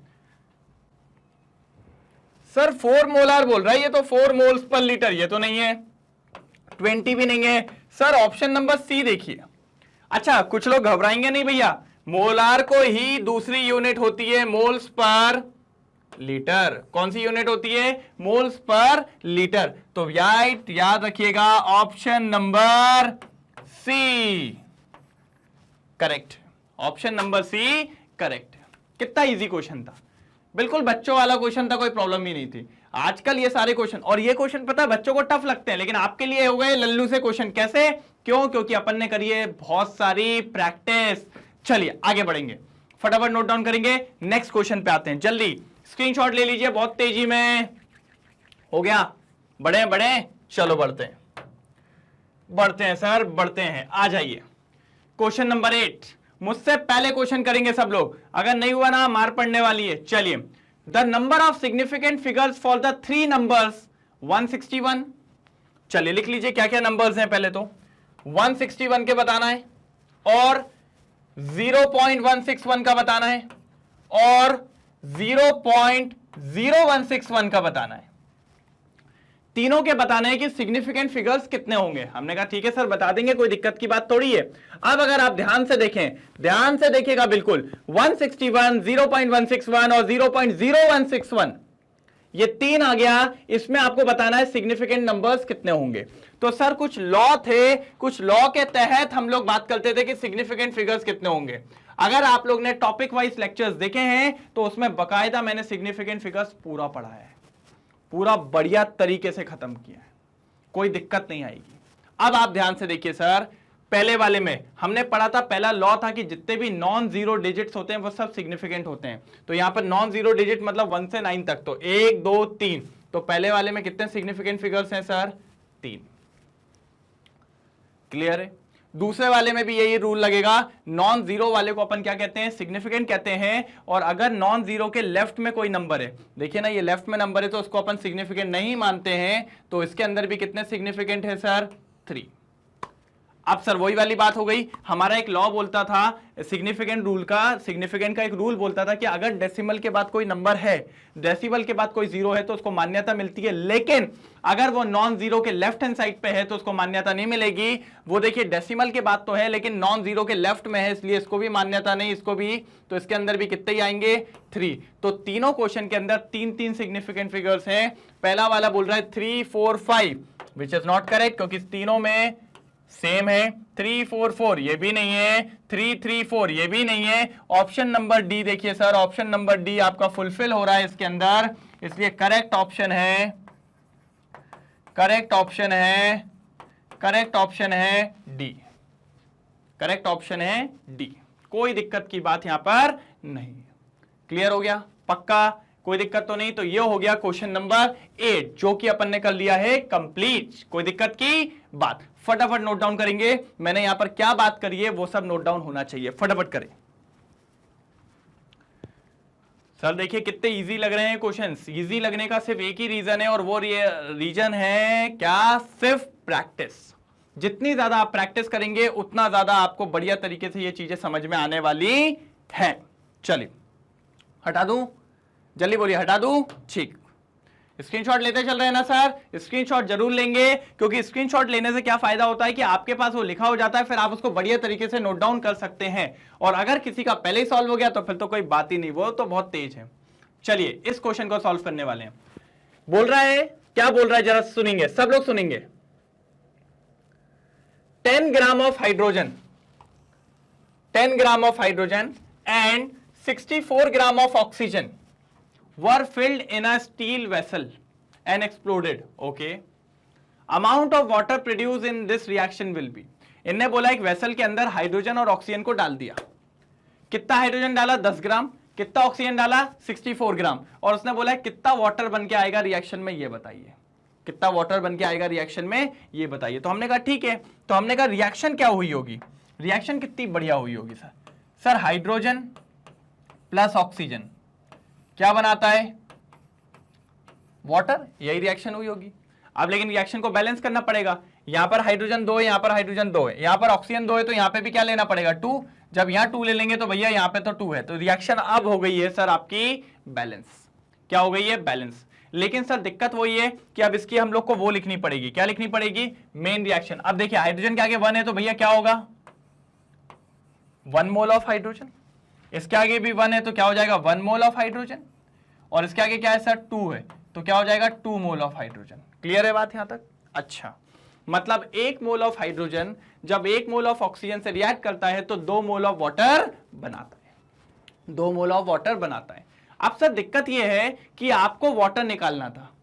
सर 4 मोलार बोल रहा है, ये तो 4 मोल्स पर लीटर, ये तो नहीं है, 20 भी नहीं है सर। ऑप्शन नंबर सी देखिए। अच्छा कुछ लोग घबराएंगे नहीं भैया, मोलार को ही दूसरी यूनिट होती है मोल्स पर लीटर। कौन सी यूनिट होती है, मोल्स पर लीटर। तो याद रखिएगा option number C correct, option number C correct. कितना इजी क्वेश्चन था, बिल्कुल बच्चों वाला क्वेश्चन था, कोई प्रॉब्लम ही नहीं थी। आजकल ये सारे क्वेश्चन, और ये क्वेश्चन पता है बच्चों को टफ लगते हैं, लेकिन आपके लिए हो गए लल्लू से क्वेश्चन। कैसे, क्यों, क्योंकि अपन ने करी है बहुत सारी प्रैक्टिस। चलिए आगे बढ़ेंगे, फटाफट नोट डाउन करेंगे, नेक्स्ट क्वेश्चन पे आते हैं। जल्दी स्क्रीनशॉट ले लीजिए, बहुत तेजी में हो गया, बढ़े चलो बढ़ते हैं सर, बढ़ते हैं, आ जाइए। क्वेश्चन नंबर 8, मुझसे पहले क्वेश्चन करेंगे सब लोग, अगर नहीं हुआ ना मार पड़ने वाली है। चलिए, the number of significant figures for the 3 numbers 161। चलिए लिख लीजिए क्या क्या नंबर्स हैं। पहले तो 161 के बताना है और 0.161 का बताना है और 0.0161 का बताना है। तीनों के बताना है कि सिग्निफिकेंट फिगर्स कितने होंगे। हमने कहा ठीक है सर बता देंगे, कोई दिक्कत की बात थोड़ी है। अब अगर आप ध्यान से देखें, ध्यान से देखिएगा बिल्कुल, 161, 0.161 और 0.0161 ये 3 आ गया। इसमें आपको बताना है सिग्निफिकेंट नंबर्स कितने होंगे। तो सर कुछ लॉ थे, कुछ लॉ के तहत हम लोग बात करते थे कि सिग्निफिकेंट फिगर्स कितने होंगे। अगर आप लोग ने टॉपिक वाइज लेक्चर्स देखे हैं तो उसमें बकायदा मैंने सिग्निफिकेंट फिगर्स पूरा पढ़ा है, पूरा बढ़िया तरीके से खत्म किया है, कोई दिक्कत नहीं आएगी। अब आप ध्यान से देखिए सर, पहले वाले में हमने पढ़ा था, पहला लॉ था कि जितने भी नॉन जीरो डिजिट्स होते हैं वो सब सिग्निफिकेंट होते हैं। तो यहां पर नॉन जीरो डिजिट मतलब 1 से 9 तक, तो 1 2 3, तो पहले वाले में कितने सिग्निफिकेंट फिगर्स हैं सर? 3। क्लियर है? दूसरे वाले में भी यही रूल लगेगा, नॉन जीरो वाले को अपन क्या कहते हैं? सिग्निफिकेंट कहते हैं। और अगर नॉन जीरो के लेफ्ट में कोई नंबर है, देखिए ना ये लेफ्ट में नंबर है तो उसको अपन सिग्निफिकेंट नहीं मानते हैं, तो इसके अंदर भी कितने सिग्निफिकेंट है सर? 3। अब सर वही वाली बात हो गई, हमारा एक लॉ बोलता था सिग्निफिकेंट रूल का, सिग्निफिकेंट का एक रूल बोलता था कि अगर डेसिमल के बाद कोई नंबर है, डेसिमल के बाद कोई जीरो है तो उसको मान्यता मिलती है, लेकिन अगर वो नॉन जीरो के लेफ्ट हैंड साइड पे है तो उसको मान्यता नहीं मिलेगी। वो देखिए डेसिमल के बाद तो है लेकिन नॉन जीरो के लेफ्ट में है, इसलिए इसको भी मान्यता नहीं, इसको भी, तो इसके अंदर भी कितने ही आएंगे? 3। तो तीनों क्वेश्चन के अंदर 3 सिग्निफिकेंट फिगर्स हैं। पहला वाला बोल रहा है 3 4 5, विच इज नॉट करेक्ट क्योंकि तीनों में सेम है। 3 4 4 ये भी नहीं है, 3 3 4 ये भी नहीं है। ऑप्शन नंबर डी देखिए सर, ऑप्शन नंबर डी आपका फुलफिल हो रहा है इसके अंदर, इसलिए करेक्ट ऑप्शन है, करेक्ट ऑप्शन है, करेक्ट ऑप्शन है डी, करेक्ट ऑप्शन है डी। कोई दिक्कत की बात यहां पर नहीं। क्लियर हो गया? पक्का? कोई दिक्कत तो नहीं। तो ये हो गया क्वेश्चन नंबर 8 जो कि अपन ने कर लिया है कंप्लीट। कोई दिक्कत की बात? फटाफट नोट डाउन करेंगे, मैंने यहां पर क्या बात करी है वो सब नोट डाउन होना चाहिए, फटाफट करें। सर देखिए कितने इजी लग रहे हैं क्वेश्चंस। इजी लगने का सिर्फ एक ही रीजन है और वो रीजन है क्या? सिर्फ प्रैक्टिस। जितनी ज्यादा आप प्रैक्टिस करेंगे उतना ज्यादा आपको बढ़िया तरीके से ये चीजें समझ में आने वाली हैं। चलिए हटा दूं, जल्दी बोलिए, हटा दूं? ठीक। स्क्रीनशॉट लेते चल रहे हैं ना सर? स्क्रीनशॉट जरूर लेंगे क्योंकि स्क्रीनशॉट लेने से क्या फायदा होता है कि आपके पास वो लिखा हो जाता है, फिर आप उसको बढ़िया तरीके से नोट डाउन कर सकते हैं। और अगर किसी का पहले ही सॉल्व हो गया तो फिर तो कोई बात ही नहीं, वो तो बहुत तेज है। चलिए इस क्वेश्चन को सॉल्व करने वाले हैं। बोल रहा है, क्या बोल रहा है जरा सुनेंगे, सब लोग सुनेंगे। 10 gram of hydrogen, 10 gram of hydrogen and 64 gram of oxygen were filled in a steel vessel and exploded. Okay. Amount of water produced in this reaction will be. इनने बोला एक वेसल के अंदर हाइड्रोजन और ऑक्सीजन को डाल दिया। कितना हाइड्रोजन डाला? 10 ग्राम। कितना ऑक्सीजन डाला? 64 ग्राम। और उसने बोला कितना वाटर बन के आएगा रिएक्शन में, ये बताइए। कितना वाटर बन के आएगा रिएक्शन में, ये बताइए। तो हमने कहा ठीक है, तो हमने कहा रिएक्शन क्या हुई होगी? रिएक्शन कितनी बढ़िया हुई होगी sir? Sir hydrogen plus oxygen क्या बनाता है? वाटर। यही रिएक्शन हुई होगी। अब लेकिन रिएक्शन को बैलेंस करना पड़ेगा। यहां पर हाइड्रोजन 2 है, यहां पर हाइड्रोजन 2 है, यहां पर ऑक्सीजन 2 है, तो यहां पे भी क्या लेना पड़ेगा? 2। जब यहां 2 ले लेंगे तो भैया यहां पे तो 2 है, तो रिएक्शन अब हो गई है सर आपकी बैलेंस। क्या हो गई है? बैलेंस। लेकिन सर दिक्कत वही है कि अब इसकी हम लोग को वो लिखनी पड़ेगी। क्या लिखनी पड़ेगी? Main reaction. अब देखिए हाइड्रोजन के आगे 1 है तो भैया क्या होगा? 1 मोल ऑफ हाइड्रोजन। इसके आगे भी 1 है तो क्या हो जाएगा? 1 मोल ऑफ हाइड्रोजन। और इसके आगे क्या है सर? 2 है तो क्या हो जाएगा? 2 मोल ऑफ हाइड्रोजन। क्लियर है बात यहां तक? अच्छा, मतलब 1 मोल ऑफ हाइड्रोजन जब 1 मोल ऑफ ऑक्सीजन से रिएक्ट करता है तो 2 मोल ऑफ वाटर बनाता है, 2 मोल ऑफ वाटर बनाता है। अब सर दिक्कत यह है कि आपको वाटर निकालना था,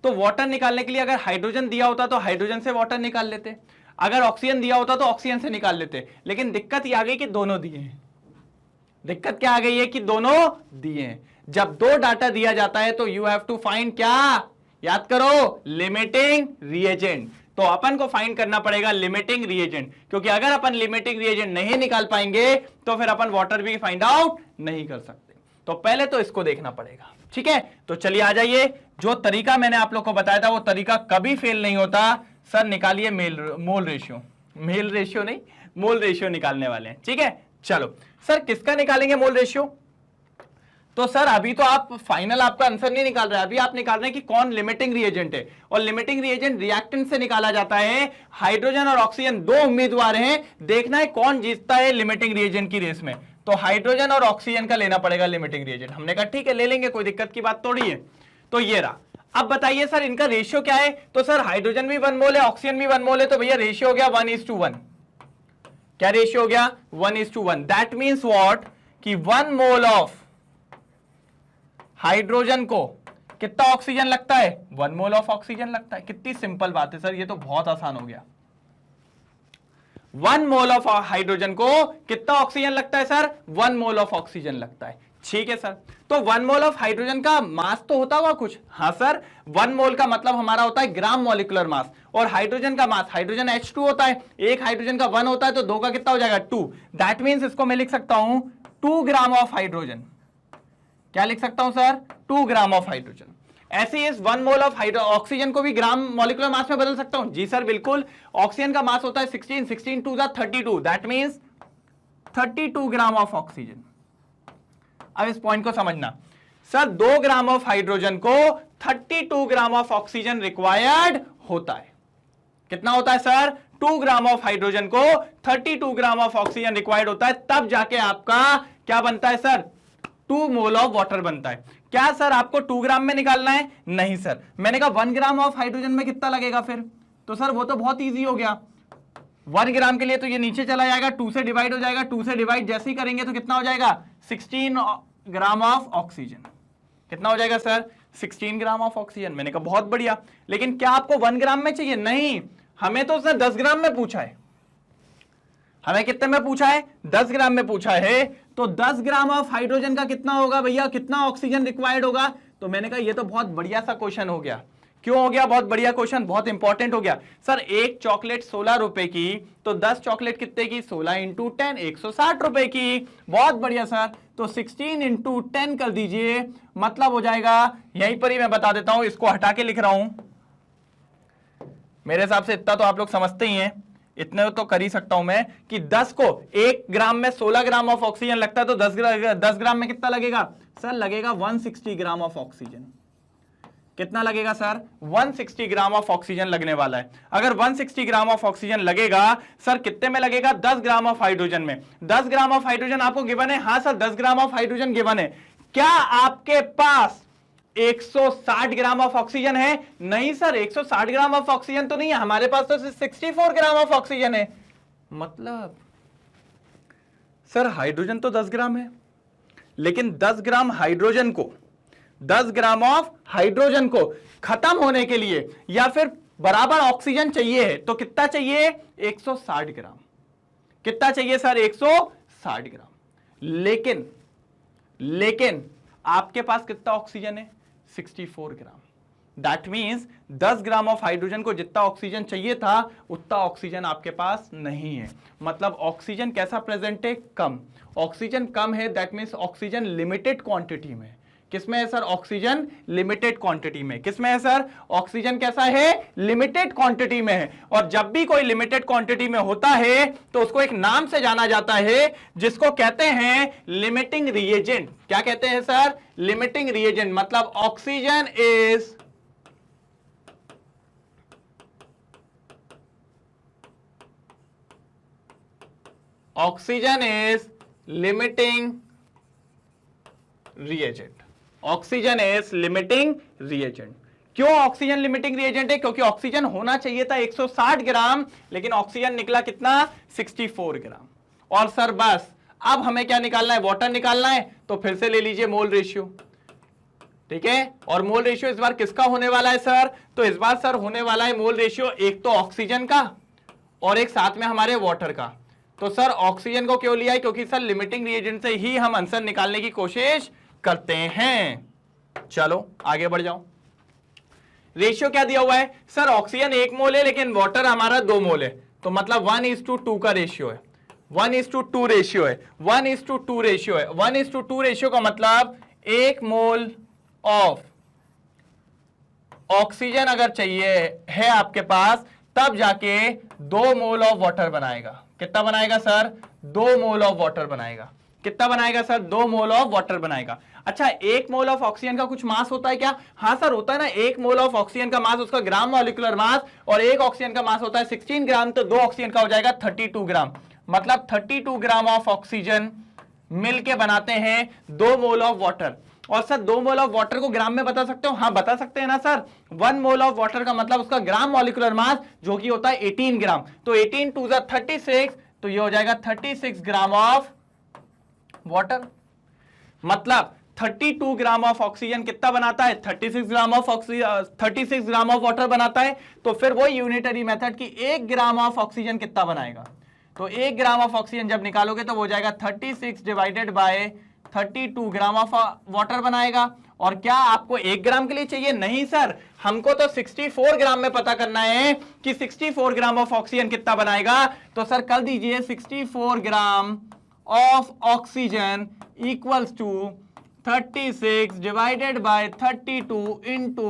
तो वाटर निकालने के लिए अगर हाइड्रोजन दिया होता तो हाइड्रोजन से वाटर निकाल लेते, अगर ऑक्सीजन दिया होता तो ऑक्सीजन से निकाल लेते। लेकिन दिक्कत ये आ गई कि दोनों दिए हैं। दिक्कत क्या आ गई है कि दोनों दिए हैं। जब 2 डाटा दिया जाता है तो यू हैव टू फाइंड क्या? याद करो, लिमिटिंग रिएजेंट। तो अपन को फाइंड करना पड़ेगा लिमिटिंग रिएजेंट, क्योंकि अगर अपन लिमिटिंग रिएजेंट नहीं निकाल पाएंगे तो फिर अपन वाटर भी फाइंड आउट नहीं कर सकते। तो पहले तो इसको देखना पड़ेगा, ठीक है। तो चलिए आ जाइए, जो तरीका मैंने आप लोग को बताया था वो तरीका कभी फेल नहीं होता। सर निकालिए मोल रेशियो, मेल रेशियो नहीं, मोल रेशियो निकालने वाले हैं, ठीक है। चलो सर किसका निकालेंगे मोल रेशियो? तो सर अभी तो आप फाइनल आपका आंसर नहीं निकाल रहे हैं, अभी आप निकाल रहे हैं कि कौन लिमिटिंग रिएजेंट है, और लिमिटिंग रिएजेंट रिएक्टेंट से निकाला जाता है। हाइड्रोजन और ऑक्सीजन दो उम्मीदवार हैं, देखना है कौन जीतता है लिमिटिंग रिएजेंट की रेस में। तो हाइड्रोजन और ऑक्सीजन का लेना पड़ेगा लिमिटिंग रिएजेंट। हमने कहा ठीक है ले लेंगे, कोई दिक्कत की बात थोड़ी है। तो ये रहा। अब बताइए सर इनका रेशियो क्या है? तो सर हाइड्रोजन भी 1 मोल है, ऑक्सीजन भी 1 मोल है, तो भैया रेशियो हो गया 1:1। क्या रेशियो हो गया? 1:1। दैट मीन्स व्हाट कि 1 मोल ऑफ हाइड्रोजन को कितना ऑक्सीजन लगता है? 1 मोल ऑफ ऑक्सीजन लगता है। कितनी सिंपल बात है सर, ये तो बहुत आसान हो गया। 1 मोल ऑफ हाइड्रोजन को कितना ऑक्सीजन लगता है सर? 1 मोल ऑफ ऑक्सीजन लगता है, ठीक है सर। तो 1 मोल ऑफ हाइड्रोजन का मास तो होता होगा कुछ? हाँ सर, 1 मोल का मतलब हमारा होता है ग्राम मॉलिक्यूलर मास, और हाइड्रोजन का मास, हाइड्रोजन H2 होता है, एक हाइड्रोजन का 1 होता है, तो 2 का कितना हो जाएगा? 2। दैट मीन्स इसको मैं लिख सकता हूं 2 ग्राम ऑफ हाइड्रोजन। क्या लिख सकता हूं सर? 2 gram of hydrogen. ऐसे इस 1 मोल ऑफ ऑक्सीजन को भी ग्राम मॉलिक्यूलर मास में बदल सकता हूं? जी सर बिल्कुल। ऑक्सीजन का मास होता है 16, 16 2 32, that means 32 gram of oxygen. अब इस पॉइंट को समझना सर, 2 ग्राम ऑफ हाइड्रोजन को 32 ग्राम ऑफ ऑक्सीजन रिक्वायर्ड होता है। कितना होता है सर? 2 ग्राम ऑफ हाइड्रोजन को 32 ग्राम ऑफ ऑक्सीजन रिक्वायर्ड होता है, तब जाके आपका क्या बनता है सर? 2 मोल ऑफ वाटर बनता है। क्या सर आपको 2 ग्राम में निकालना है? नहीं सर, मैंने कहा 1 ग्राम ऑफ हाइड्रोजन में कितना लगेगा फिर? तो सर वो तो बहुत इजी हो गया। 1 ग्राम के लिए तो ये नीचे चला जाएगा, 2 से डिवाइड हो जाएगा, 2 से डिवाइड जैसे ही करेंगे तो कितना हो जाएगा? 16 ग्राम ऑफ ऑक्सीजन। कितना हो जाएगा सर? 16 gram of oxygen. मैंने कहा बहुत बढ़िया, लेकिन क्या आपको 1 ग्राम में चाहिए? नहीं, हमें तो सर 10 ग्राम में पूछा है। हमें कितने में पूछा है? 10 ग्राम में पूछा है। तो 10 ग्राम ऑफ हाइड्रोजन का कितना होगा भैया? कितना ऑक्सीजन रिक्वायर्ड होगा? तो मैंने कहा ये तो बहुत बढ़िया सा क्वेश्चन हो गया। क्यों हो गया बहुत बढ़िया क्वेश्चन? बहुत इंपॉर्टेंट हो गया सर। एक चॉकलेट 16 रुपए की, तो 10 चॉकलेट कितने की? 16 × 10 160 रुपए की। बहुत बढ़िया सर। तो 16 × 10 कर दीजिए, मतलब हो जाएगा, यहीं पर ही मैं बता देता हूं, इसको हटा के लिख रहा हूं। मेरे हिसाब से इतना तो आप लोग समझते ही हैं, इतने तो कर ही सकता हूं मैं कि 10 को 1 ग्राम में 16 ग्राम ऑफ ऑक्सीजन लगता है, तो 10 ग्राम में कितना लगेगा सर? लगेगा 160 ग्राम ऑफ ऑक्सीजन। कितना लगेगा सर? 160 ग्राम ऑफ ऑक्सीजन लगने वाला है। अगर 160 ग्राम ऑफ ऑक्सीजन लगेगा सर, कितने में लगेगा? 10 ग्राम ऑफ हाइड्रोजन में। 10 ग्राम ऑफ हाइड्रोजन आपको गिवन है? हाँ sir 10 gram of hydrogen given है। क्या आपके पास 160 ग्राम ऑफ ऑक्सीजन है? नहीं सर, 160 ग्राम ऑफ ऑक्सीजन तो नहीं है, हमारे पास तो 64 ग्राम ऑफ ऑक्सीजन है। मतलब सर हाइड्रोजन तो 10 ग्राम है, लेकिन 10 ग्राम हाइड्रोजन को, 10 ग्राम ऑफ हाइड्रोजन को खत्म होने के लिए या फिर बराबर ऑक्सीजन चाहिए है, तो कितना चाहिए? 160 ग्राम। कितना चाहिए सर? 160 ग्राम। लेकिन आपके पास कितना ऑक्सीजन है? 64 gram. That means 10 gram of hydrogen को जितना ऑक्सीजन चाहिए था उतना ऑक्सीजन आपके पास नहीं है। मतलब ऑक्सीजन कैसा प्रेजेंट है? कम। ऑक्सीजन कम है, that means oxygen limited quantity में। किसमें है सर? ऑक्सीजन लिमिटेड क्वांटिटी में। किसमें है सर? ऑक्सीजन कैसा है? लिमिटेड क्वांटिटी में है। और जब भी कोई लिमिटेड क्वांटिटी में होता है तो उसको एक नाम से जाना जाता है, जिसको कहते हैं लिमिटिंग रिएजेंट। क्या कहते हैं सर? Limiting reagent. मतलब oxygen is limiting reagent. Oxygen is limiting reagent. क्यों ऑक्सीजन लिमिटिंग रिएजेंट है? क्योंकि ऑक्सीजन होना चाहिए था 160 ग्राम, लेकिन ऑक्सीजन निकला कितना? 64 ग्राम। और सर बस अब हमें क्या निकालना है? वाटर निकालना है। तो फिर से ले लीजिए मोल रेशियो, ठीक है। और मोल रेशियो इस बार किसका होने वाला है सर? तो इस बार सर होने वाला है मोल रेशियो एक तो ऑक्सीजन का और एक साथ में हमारे वाटर का। तो सर ऑक्सीजन को क्यों लिया है? क्योंकि सर लिमिटिंग रिएजेंट से ही हम आंसर निकालने की कोशिश करते हैं। चलो आगे बढ़ जाओ। रेशियो क्या दिया हुआ है सर, ऑक्सीजन 1 मोल है लेकिन वाटर हमारा 2 मोल है, तो मतलब 1:2 का रेशियो है, 1:2 रेशियो है, 1:2 रेशियो है, 1:2 रेशियो का मतलब 1 मोल ऑफ ऑक्सीजन अगर चाहिए है आपके पास, तब जाके 2 मोल ऑफ वाटर बनाएगा। कितना बनाएगा सर, 2 मोल ऑफ वाटर बनाएगा। कितना बनाएगा सर, 2 मोल ऑफ वाटर बनाएगा। अच्छा, 1 मोल ऑफ ऑक्सीजन का कुछ मास होता है क्या? हाँ सर होता है ना, 1 मोल ऑफ ऑक्सीजन का मास, उसका ग्राम मॉलिक्यूलर मास, और 1 ऑक्सीजन का मास होता है 16 ग्राम, तो 2 ऑक्सीजन का हो जाएगा 32 ग्राम। मतलब 32 ग्राम ऑफ ऑक्सीजन मिलके बनाते हैं 2 मोल ऑफ वाटर। और सर 2 मोल ऑफ वाटर को ग्राम में बता सकते हो? हाँ बता सकते हैं ना सर। 1 मोल ऑफ वाटर का मतलब उसका ग्राम मॉलिक्यूलर मास जो कि होता है 18 ग्राम, तो 18 2 36, तो ये हो जाएगा 36 ग्राम ऑफ वाटर। मतलब 32 ग्राम ऑफ ऑक्सीजन कितना बनाता है, 36 ग्राम of oxygen, 36 gram of water बनाता है। तो फिर वो यूनिटरी मेथड की 1 ग्राम ऑफ ऑक्सीजन कितना बनाएगा, तो 1 ग्राम ऑफ ऑक्सीजन जब निकालोगे तो वो हो जाएगा 36 divided by 32 gram of water बनाएगा। और क्या आपको 1 ग्राम के लिए चाहिए? नहीं सर, हमको तो 64 ग्राम में पता करना है कि 64 ग्राम ऑफ ऑक्सीजन कितना बनाएगा। तो सर कर दीजिए 64 gram of oxygen equals to 36 divided by 32 into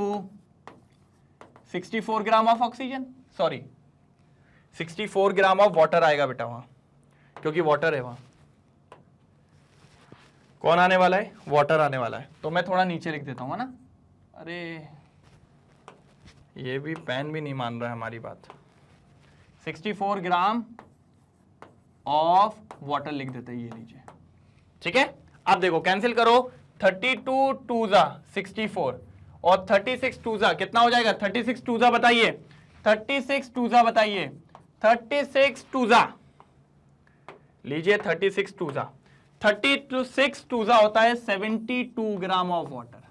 64 gram of oxygen, sorry 64 gram of water आएगा बेटा वहां, क्योंकि वाटर है वहां। कौन आने वाला है? वाटर आने वाला है। तो मैं थोड़ा नीचे लिख देता हूं, है ना। अरे ये भी पेन भी नहीं मान रहा है हमारी बात। 64 ग्राम ऑफ वाटर लिख देते हैं, ये लीजिए, ठीक है। अब देखो कैंसिल करो, 32 2 64 और 36 2 कितना हो जाएगा? 36 2 बताइए, 36 2 बताइए, 36 2 लीजिए, 36 2 36 2 होता है 72 ग्राम ऑफ वाटर।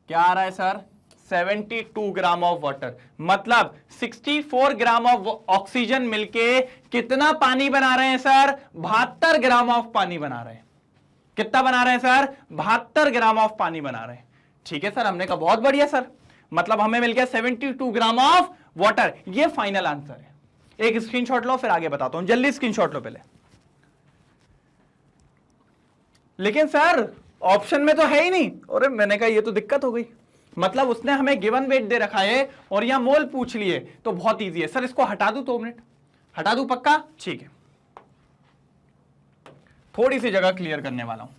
क्या आ रहा है सर? 72 gram of water. मतलब 64 ग्राम ऑफ ऑक्सीजन मिलके कितना पानी बना रहे हैं सर? 72 ग्राम ऑफ पानी बना रहे हैं। कितना बना रहे हैं सर? 72 ग्राम ऑफ पानी बना रहे हैं। ठीक है सर, हमने कहा बहुत बढ़िया सर, मतलब हमें मिल गया 72 ग्राम ऑफ वाटर। ये फाइनल आंसर है। एक स्क्रीनशॉट लो, फिर आगे बताता हूं, जल्दी स्क्रीनशॉट लो पहले। लेकिन सर ऑप्शन में तो है ही नहीं। अरे मैंने कहा ये तो दिक्कत हो गई। मतलब उसने हमें गिवन वेट दे रखा है और यहां मोल पूछ लिए, तो बहुत इजी है सर। इसको हटा दूं 2 मिनट, हटा दूं पक्का? ठीक है, थोड़ी सी जगह क्लियर करने वाला हूं।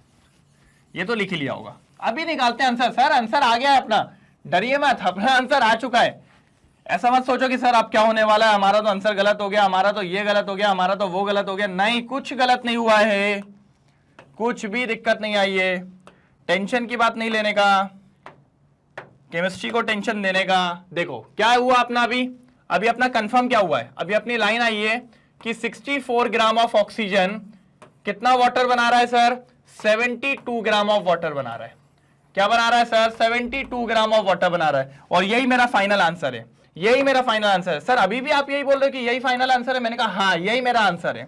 ये तो लिख ही लिया होगा, अभी निकालते हैं आंसर। सर आंसर आ गया है अपना, डरिए मत, अपना आंसर आ चुका है। ऐसा मत सोचो कि सर अब क्या होने वाला है, हमारा तो आंसर गलत हो गया, हमारा तो ये गलत हो गया, हमारा तो वो गलत हो गया। नहीं, कुछ गलत नहीं हुआ है, कुछ भी दिक्कत नहीं आई है। टेंशन की बात नहीं लेने का, केमिस्ट्री को टेंशन देने का। देखो क्या हुआ अपना, अभी अपना कंफर्म क्या हुआ है, अभी अपनी लाइन आई है कि 64 ग्राम ऑफ ऑक्सीजन कितना वाटर बना रहा है सर? 72 ग्राम ऑफ वाटर बना रहा है। क्या बना रहा है सर? 72 ग्राम ऑफ वाटर बना रहा है। और यही मेरा फाइनल आंसर है, यही मेरा फाइनल आंसर है। सर अभी भी आप यही बोल रहे हो कि यही फाइनल आंसर है? मैंने कहा हाँ यही मेरा आंसर है।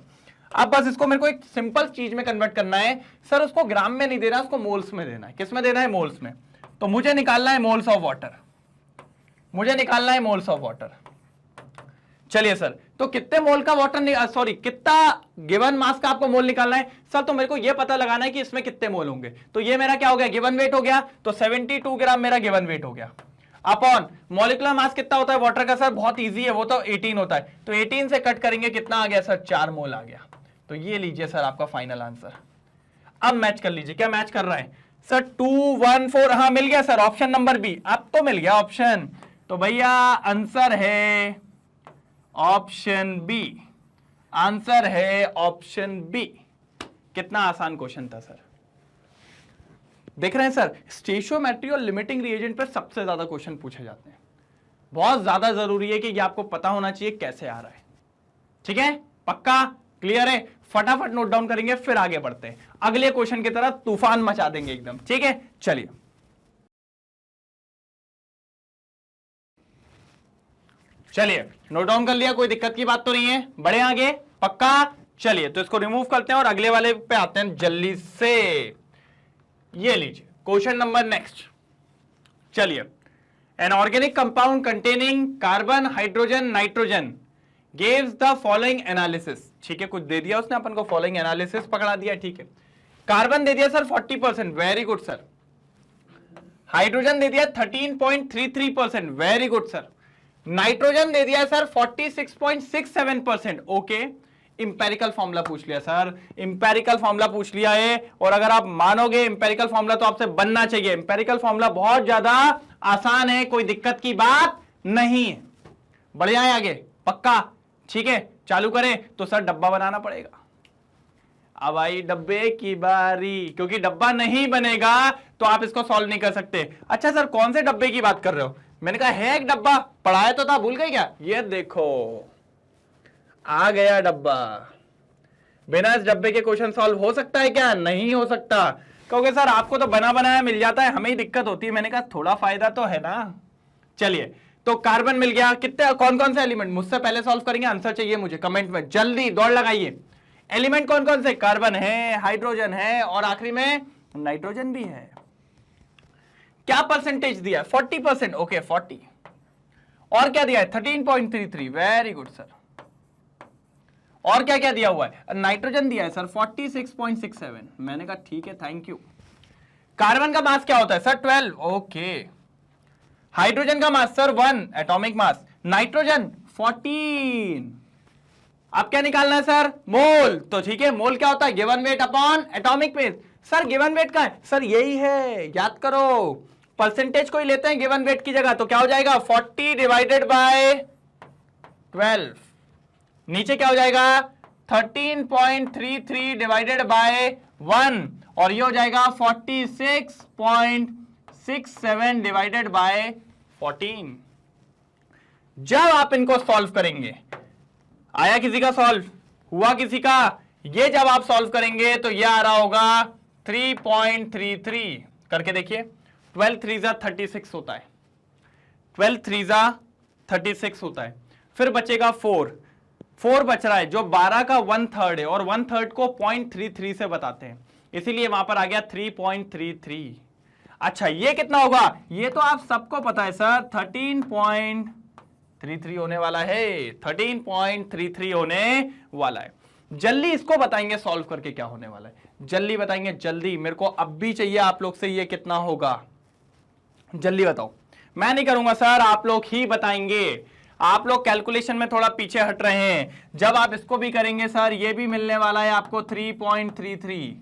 अब बस इसको मेरे को एक सिंपल चीज में कन्वर्ट करना है। सर उसको ग्राम में नहीं देना, उसको मोल्स में देना है। किस में देना है? मोल्स में। तो मुझे निकालना है मोल्स ऑफ वाटर, मुझे निकालना है मोल्स ऑफ वाटर। चलिए सर, तो कितने मोल का वाटर, सॉरी कितना गिवन मास का आपको मोल निकालना है? सर तो मेरे को यह पता लगाना है कि इसमें कितने मोल होंगे। तो ये मेरा क्या हो गया? गिवन वेट हो गया। तो 72 ग्राम मेरा गिवन वेट हो गया। अपॉन मॉलिक्यूलर मास कितना होता है वाटर का सर? बहुत इजी है, वो तो 18 होता है। तो 18 से कट करेंगे, कितना आ गया सर? 4 मोल आ गया। तो ये लीजिए सर आपका फाइनल आंसर। अब मैच कर लीजिए, क्या मैच कर रहा है सर? 2 1 4, हाँ मिल गया सर, ऑप्शन नंबर बी। अब तो मिल गया ऑप्शन। तो भैया आंसर है ऑप्शन बी, आंसर है ऑप्शन बी। कितना आसान क्वेश्चन था सर, देख रहे हैं सर। स्टेशियोमेट्री और लिमिटिंग रिएजेंट पर सबसे ज्यादा क्वेश्चन पूछे जाते हैं। बहुत ज्यादा जरूरी है कि ये आपको पता होना चाहिए कैसे आ रहा है। ठीक है, पक्का क्लियर है? फटाफट नोट डाउन करेंगे, फिर आगे बढ़ते हैं अगले क्वेश्चन की तरफ, तूफान मचा देंगे एकदम। ठीक है, चलिए चलिए नोट डाउन कर लिया, कोई दिक्कत की बात तो नहीं है? बढ़े आगे पक्का? चलिए तो इसको रिमूव करते हैं और अगले वाले पे आते हैं जल्दी से। ये लीजिए क्वेश्चन नंबर नेक्स्ट। चलिए, an organic compound containing carbon, hydrogen, nitrogen gives the following analysis. ठीक है, कुछ दे दिया उसने अपन को, फॉलोइंग एनालिसिस पकड़ा दिया। ठीक है, कार्बन दे दिया sir 40%, very good sir. Hydrogen दे दिया 13.33%, वेरी गुड सर। नाइट्रोजन दे दिया सर 46.67%, ओके। इंपेरिकल फॉर्मूला पूछ लिया सर, इंपेरिकल फॉर्मूला पूछ लिया है, और अगर आप मानोगे इंपेरिकल फॉर्मूला तो आपसे बनना चाहिए। इंपेरिकल फॉर्मूला बहुत ज्यादा आसान है, कोई दिक्कत की बात नहीं है। बढ़िया है, आगे पक्का। ठीक है, चालू करें तो सर डब्बा बनाना पड़ेगा। अब आई डब्बे की बारी, क्योंकि डब्बा नहीं बनेगा तो आप इसको सॉल्व नहीं कर सकते। अच्छा सर, कौन से डब्बे की बात कर रहे हो? मैंने कहा है एक डब्बा, पढ़ाया तो था, भूल गए क्या? ये देखो आ गया डब्बा। बिना इस डब्बे के क्वेश्चन सॉल्व हो सकता है क्या? नहीं हो सकता। कहोगे सर आपको तो बना बनाया मिल जाता है, हमें ही दिक्कत होती है। मैंने कहा थोड़ा फायदा तो है ना। चलिए, तो कार्बन मिल गया। कितने, कौन कौन से एलिमेंट? मुझसे पहले सॉल्व करेंगे, आंसर चाहिए मुझे कमेंट में, जल्दी दौड़ लगाइए। एलिमेंट कौन कौन से? कार्बन है, हाइड्रोजन है, और आखिरी में नाइट्रोजन भी है। क्या परसेंटेज दिया? 40%, ओके 40। और क्या दिया है? 13.33, वेरी गुड सर। और क्या क्या दिया हुआ है? नाइट्रोजन दिया है सर 46.67, मैंने कहा ठीक है, थैंक यू। कार्बन का मास क्या होता है सर? 12, ओके। हाइड्रोजन का मास सर 1 एटॉमिक मास, नाइट्रोजन 14। अब क्या निकालना है सर? मोल। तो ठीक है, मोल क्या होता है? Given weight upon atomic mass. Sir given weight का है सर, यही है, याद करो। परसेंटेज को ही लेते हैं गिवन वेट की जगह, तो क्या हो जाएगा? 40 डिवाइडेड बाय 12। नीचे क्या हो जाएगा? 13.33 डिवाइडेड बाय 1, और ये हो जाएगा 46.67 डिवाइडेड बाय 14। जब आप इनको सॉल्व करेंगे, आया किसी का सॉल्व? हुआ किसी का? ये जब आप सॉल्व करेंगे तो ये आ रहा होगा 3.33। करके देखिए, 12 3 36 होता है, 12 3 36 होता है। फिर बचेगा 4 बच रहा है, जो 12 का 1/3 है, और 1/3 को 0.33 से बताते हैं, इसीलिए वहां पर आ गया 3.33। अच्छा, ये कितना होगा? ये तो आप सबको पता है सर, 13.33 होने वाला है, 13.33 होने वाला है। जल्दी इसको बताएंगे सॉल्व करके क्या होने वाला है, जल्दी बताएंगे, जल्दी। मेरे को अब भी चाहिए आप लोग से ये कितना होगा, जल्दी बताओ। मैं नहीं करूंगा सर, आप लोग ही बताएंगे। आप लोग कैलकुलेशन में थोड़ा पीछे हट रहे हैं। जब आप इसको भी करेंगे सर, ये भी मिलने वाला है आपको 3.33।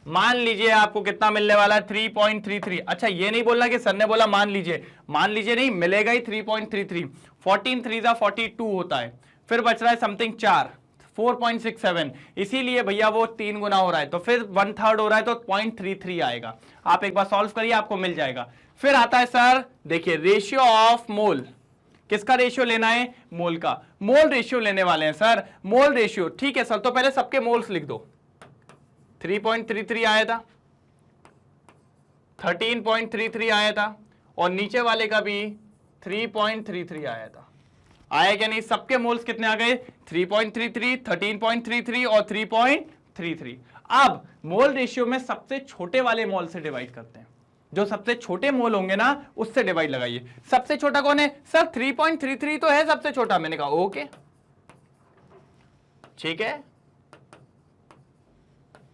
मान लीजिए आपको कितना मिलने वाला है? 3.33। अच्छा, ये नहीं बोलना कि सर ने बोला मान लीजिए, मान लीजिए नहीं, मिलेगा ही 3.33। 14 3 42 होता है। फिर बच रहा है समथिंग 4.67, इसीलिए भैया वो 3 गुना हो रहा है, तो फिर 1/3 हो रहा है, तो 0.33 आएगा। आप एक बार सॉल्व करिए, आपको मिल जाएगा। फिर आता है सर, देखिए, रेशियो ऑफ मोल। किसका रेशियो लेना है? मोल का। मोल रेशियो लेने वाले हैं सर, मोल रेशियो। ठीक है सर, तो पहले सबके मोल्स लिख दो। 3.33 आया था, 13.33 आया था, और नीचे वाले का भी 3.33 आया था। आया क्या नहीं? सबके मोल्स कितने आ गए? 3.33, 13.33 और 3.33। अब मोल रेशियो में सबसे छोटे वाले मोल से डिवाइड करते हैं, जो सबसे छोटे मोल होंगे ना, उससे डिवाइड लगाइए। सबसे छोटा कौन है सर? 3.33 तो है सबसे छोटा। मैंने कहा ओके, ठीक है,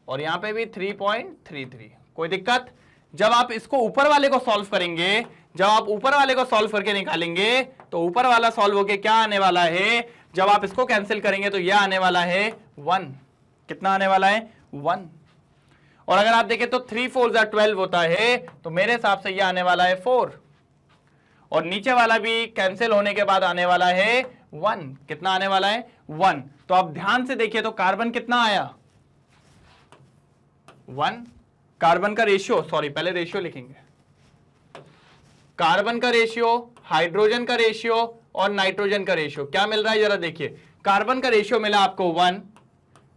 और यहां पे भी 3.33, कोई दिक्कत? जब आप इसको ऊपर वाले को सॉल्व करेंगे, जब आप ऊपर वाले को सॉल्व करके निकालेंगे, तो ऊपर वाला सॉल्व होके क्या आने वाला है? जब आप इसको कैंसिल करेंगे तो यह आने वाला है 1। कितना आने वाला है? 1। और अगर आप देखें तो 3 4 12 होता है, तो मेरे हिसाब से यह आने वाला है 4, और नीचे वाला भी कैंसिल होने के बाद आने वाला है 1। कितना आने वाला है? 1। तो आप ध्यान से देखिए, तो कार्बन कितना आया? 1। कार्बन का रेशियो, सॉरी पहले रेशियो लिखेंगे, कार्बन का रेशियो, हाइड्रोजन का रेशियो और नाइट्रोजन का रेशियो क्या मिल रहा है जरा देखिए। कार्बन का रेशियो मिला आपको 1,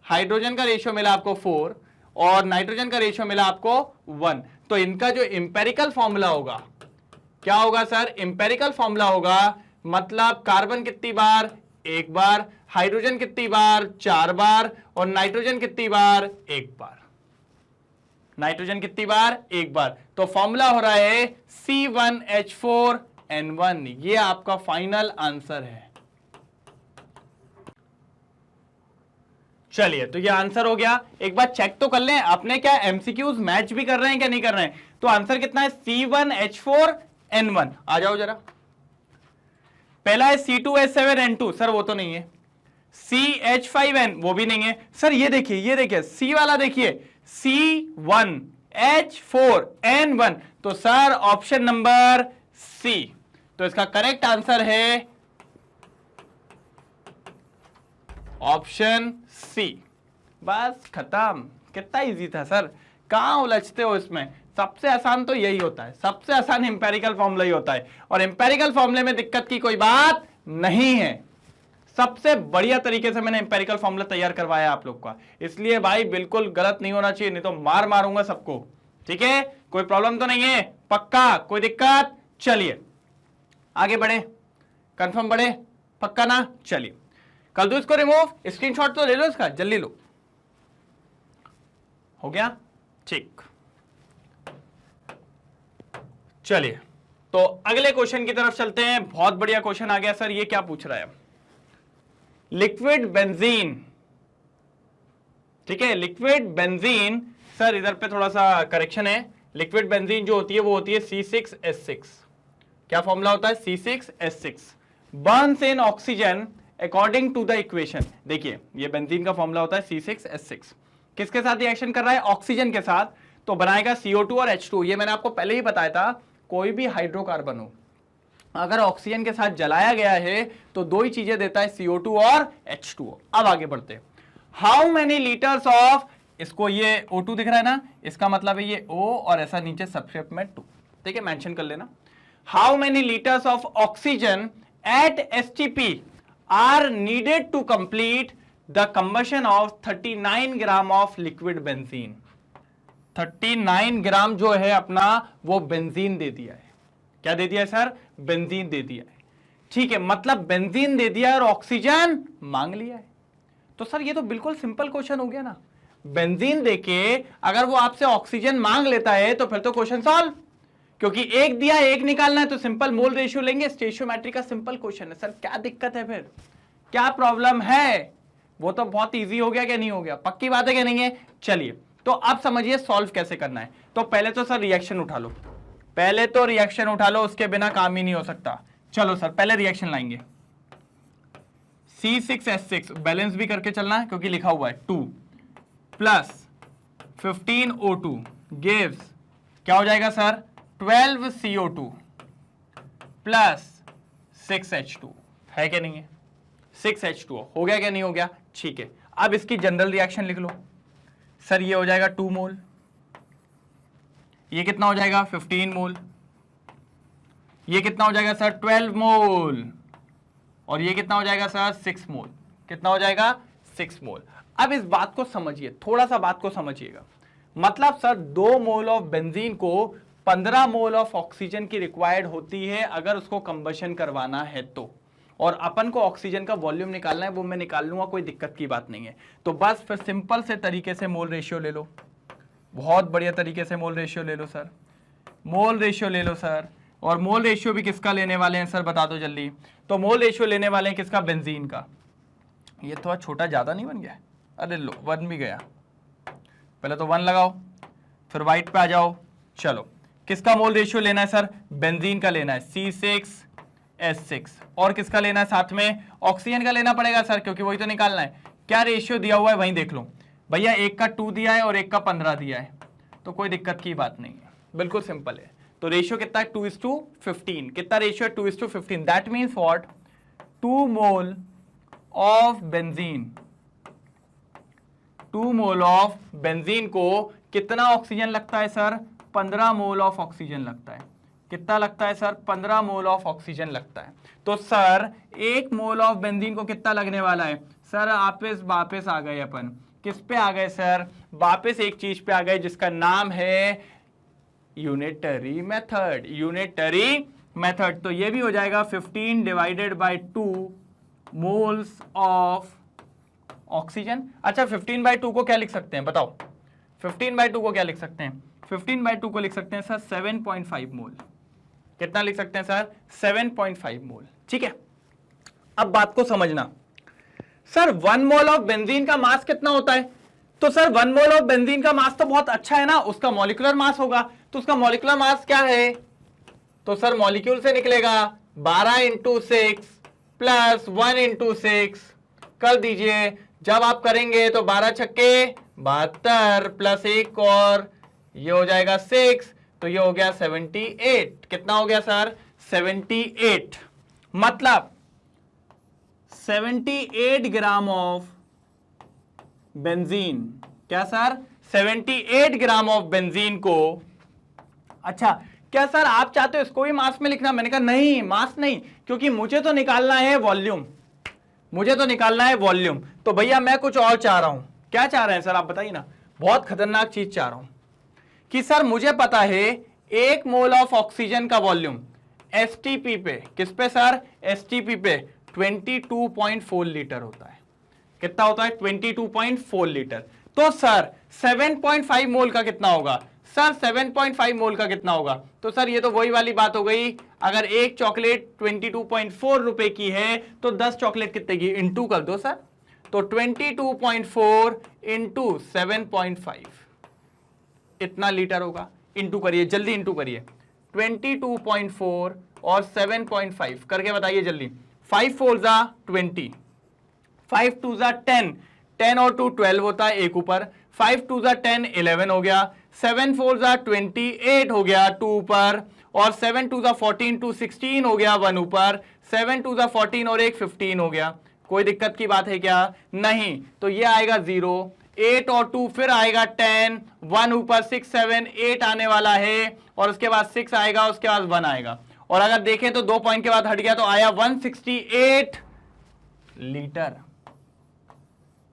हाइड्रोजन का रेशियो मिला आपको 4, और नाइट्रोजन का रेशियो मिला आपको 1। तो इनका जो इंपेरिकल फॉर्मूला होगा, क्या होगा सर? इंपेरिकल फॉर्मूला होगा, मतलब कार्बन कितनी बार? 1 बार, हाइड्रोजन कितनी बार? 4 बार, और नाइट्रोजन कितनी बार? 1 बार। नाइट्रोजन कितनी बार, एक बार। तो फॉर्मूला हो रहा है C1H4N1। ये आपका फाइनल आंसर है। चलिए, तो ये आंसर हो गया। एक बार चेक तो कर लें आपने क्या एमसीक्यूज मैच भी कर रहे हैं क्या नहीं कर रहे हैं। तो आंसर कितना है, C1H4N1। आ जाओ जरा। पहला है C2H7N2, सर वो तो नहीं है। CH5N, वो भी नहीं है सर। ये देखिए C वाला देखिए, C1H4N1। तो सर ऑप्शन नंबर C। तो इसका करेक्ट आंसर है ऑप्शन सी। बस खत्म। कितना इजी था सर, कहां उलझते हो इसमें। सबसे आसान तो यही होता है, सबसे आसान इंपेरिकल फॉर्मूला ही होता है। और इंपेरिकल फॉर्मूले में दिक्कत की कोई बात नहीं है। सबसे बढ़िया तरीके से मैंने इंपेरिकल फॉर्मूला तैयार करवाया आप लोग का, इसलिए भाई बिल्कुल गलत नहीं होना चाहिए, नहीं तो मार मारूंगा सबको। ठीक है, कोई प्रॉब्लम तो नहीं है, पक्का, कोई दिक्कत। चलिए आगे बढ़े, कंफर्म बढ़े, पक्का ना। चलिए कर दो इसको रिमूव, स्क्रीनशॉट तो ले लो इसका, जल्दी लो। हो गया, ठीक। चलिए तो अगले क्वेश्चन की तरफ चलते हैं। बहुत बढ़िया क्वेश्चन आ गया सर। ये क्या पूछ रहा है, लिक्विड बेंजीन। ठीक है, लिक्विड बेंजीन। सर इधर पे थोड़ा सा करेक्शन है। लिक्विड बेंजीन जो होती है वो होती है C6H6। क्या फॉर्मूला होता है, C6H6 burns in oxygen according to the equation. देखिए ये बेंजीन का फॉर्मूला होता है C6H6। किसके साथ रिएक्शन कर रहा है, ऑक्सीजन के साथ। तो बनाएगा CO2 और H2। ये मैंने आपको पहले ही बताया था, कोई भी हाइड्रोकार्बन हो अगर ऑक्सीजन के साथ जलाया गया है तो दो ही चीजें देता है, CO2 और H2O। अब आगे बढ़ते हैं। हाउ मेनी लीटर्स ऑफ, इसको ये O2 दिख रहा है ना, इसका मतलब है ये O और ऐसा नीचे सबस्क्रिप्ट में 2। ठीक है, मेंशन कर लेना। How many litres of oxygen at STP are needed to complete the combustion of 39 gram of liquid benzene. 39 gram जो है अपना वो बेंजीन दे दिया है। क्या दे दिया है सर, बेंजीन दे दिया है। ठीक है, मतलब बेंजीन दे दिया और ऑक्सीजन मांग लिया है। तो सर ये तो बिल्कुल सिंपल क्वेश्चन हो गया ना। बेंजीन देके अगर वो आपसे ऑक्सीजन मांग लेता है तो फिर तो क्वेश्चन सॉल्व, क्योंकि एक दिया एक निकालना है तो सिंपल मोल रेशियो लेंगे। स्टेशियोमेट्री का सिंपल क्वेश्चन है सर, क्या दिक्कत है, फिर क्या प्रॉब्लम है। वो तो बहुत इजी हो गया क्या नहीं हो गया, पक्की बात है क्या नहीं है। चलिए तो अब समझिए सॉल्व कैसे करना है। तो पहले तो सर रिएक्शन उठा लो, पहले तो रिएक्शन उठा लो, उसके बिना काम ही नहीं हो सकता। चलो सर पहले रिएक्शन लाएंगे। C6H6 बैलेंस भी करके चलना है क्योंकि लिखा हुआ है 2 प्लस 15O2 गिव्स, क्या हो जाएगा सर, 12 CO2 प्लस 6H2। है क्या नहीं है, 6H2O हो गया क्या नहीं हो गया। ठीक है, अब इसकी जनरल रिएक्शन लिख लो सर। ये हो जाएगा 2 मोल, ये कितना हो जाएगा 15 मोल, ये कितना हो जाएगा सर 12 मोल, और ये कितना हो जाएगा सर 6 मोल। कितना हो जाएगा 6 मोल। अब इस बात को समझिए, थोड़ा सा बात को समझिएगा। मतलब सर 2 मोल ऑफ बेंजीन को 15 मोल ऑफ ऑक्सीजन की रिक्वायर्ड होती है अगर उसको कंबशन करवाना है तो। और अपन को ऑक्सीजन का वॉल्यूम निकालना है, वो मैं निकाल लूंगा, कोई दिक्कत की बात नहीं है। तो बस फिर सिंपल से तरीके से मोल रेशियो ले लो, बहुत बढ़िया तरीके से मोल रेशियो ले लो सर, मोल रेशियो ले लो सर। और मोल रेशियो भी किसका लेने वाले हैं सर, बता दो जल्दी। तो मोल रेशियो लेने वाले हैं किसका, बेंजीन का। ये थोड़ा छोटा ज्यादा नहीं बन गया, अरे लो 1 भी गया। पहले तो 1 लगाओ, फिर वाइट पे आ जाओ। चलो किसका मोल रेशियो लेना है सर, बेंजीन का लेना है C6H6। और किसका लेना है साथ में, ऑक्सीजन का लेना पड़ेगा सर, क्योंकि वही तो निकालना है। क्या रेशियो दिया हुआ है वहीं देख लो भैया, एक का 2 दिया है और एक का 15 दिया है, तो कोई दिक्कत की बात नहीं है, बिल्कुल सिंपल है। तो रेशियो कितना है 2:15। कितना रेशियो है 2:15। That means what, 2 mole of benzene, 2 mole of benzene को कितना ऑक्सीजन लगता है सर, 15 मोल ऑफ ऑक्सीजन लगता है। कितना लगता है सर, 15 मोल ऑफ ऑक्सीजन लगता है। तो सर 1 मोल ऑफ बेंजीन को कितना लगने वाला है सर, वापस आ गए अपन, किस पे आ गए सर, वापस एक चीज पे आ गए जिसका नाम है यूनिटरी मेथड। यूनिटरी मेथड, तो ये भी हो जाएगा 15 divided by 2 moles of oxygen. अच्छा 15/2 को क्या लिख सकते हैं बताओ, 15/2 को क्या लिख सकते हैं? 15/2 को लिख सकते हैं सर 7.5 मोल। कितना लिख सकते हैं सर? 7.5 मोल। ठीक है, अब बात को समझना। सर 1 मोल ऑफ बेंजीन का मास कितना होता है? तो सर 1 मोल ऑफ बेंजीन का मास तो बहुत अच्छा है ना, उसका मॉलिक्यूलर मास होगा। तो उसका मॉलिक्यूलर मास क्या है? तो सर मॉलिक्यूल से निकलेगा 12 × 6 प्लस 1 × 6 कर दीजिए। जब आप करेंगे तो 12 छक्के 72 प्लस 1 और ये हो जाएगा 6, तो ये हो गया 78। कितना हो गया सर? 78। मतलब 78 ग्राम ऑफ बेंजीन। क्या सर? 78 ग्राम ऑफ बेंजीन को। अच्छा, क्या सर आप चाहते हो इसको भी मास में लिखना? मैंने कहा नहीं, मास नहीं, क्योंकि मुझे तो निकालना है वॉल्यूम। मुझे तो निकालना है वॉल्यूम। तो भैया मैं कुछ और चाह रहा हूं। क्या चाह रहे हैं सर आप बताइए ना? बहुत खतरनाक चीज चाह रहा हूं कि सर मुझे पता है 1 मोल ऑफ ऑक्सीजन का वॉल्यूम एसटीपी पे, किस पे सर? एसटीपी पे 22.4 लीटर होता है। कितना होता है? 22.4 लीटर। तो सर 7.5 मोल का कितना होगा? सर 7.5 मोल का कितना होगा? तो सर ये तो वही वाली बात हो गई, अगर एक चॉकलेट 22.4 रुपए की है तो 10 चॉकलेट कितने की? इंटू कर दो सर। तो 22.4 × 7.5 इतना लीटर होगा। इंटू करिए, जल्दी इंटू करिए। 22.4 और 7.5 करके बताइए जल्दी। 5 4 ज़ा 20, 5 2 ज़ा 10, 10 और 2 12 होता है, एक ऊपर। 5 2 ज़ा 10 11 हो गया। 7 4 ज़ा 28 हो गया 2 ऊपर, और 7 2 ज़ा 14 2 16 हो गया 1 ऊपर। 7 2 ज़ा 14 और 1 15 हो गया। कोई दिक्कत की बात है क्या? नहीं। तो ये आएगा 0, 8 और 2 फिर आएगा 10, 1 ऊपर 6 7 8 आने वाला है, और उसके बाद 6 आएगा, उसके बाद 1 आएगा। और अगर देखें तो 2 पॉइंट के बाद हट गया तो आया 168 लीटर।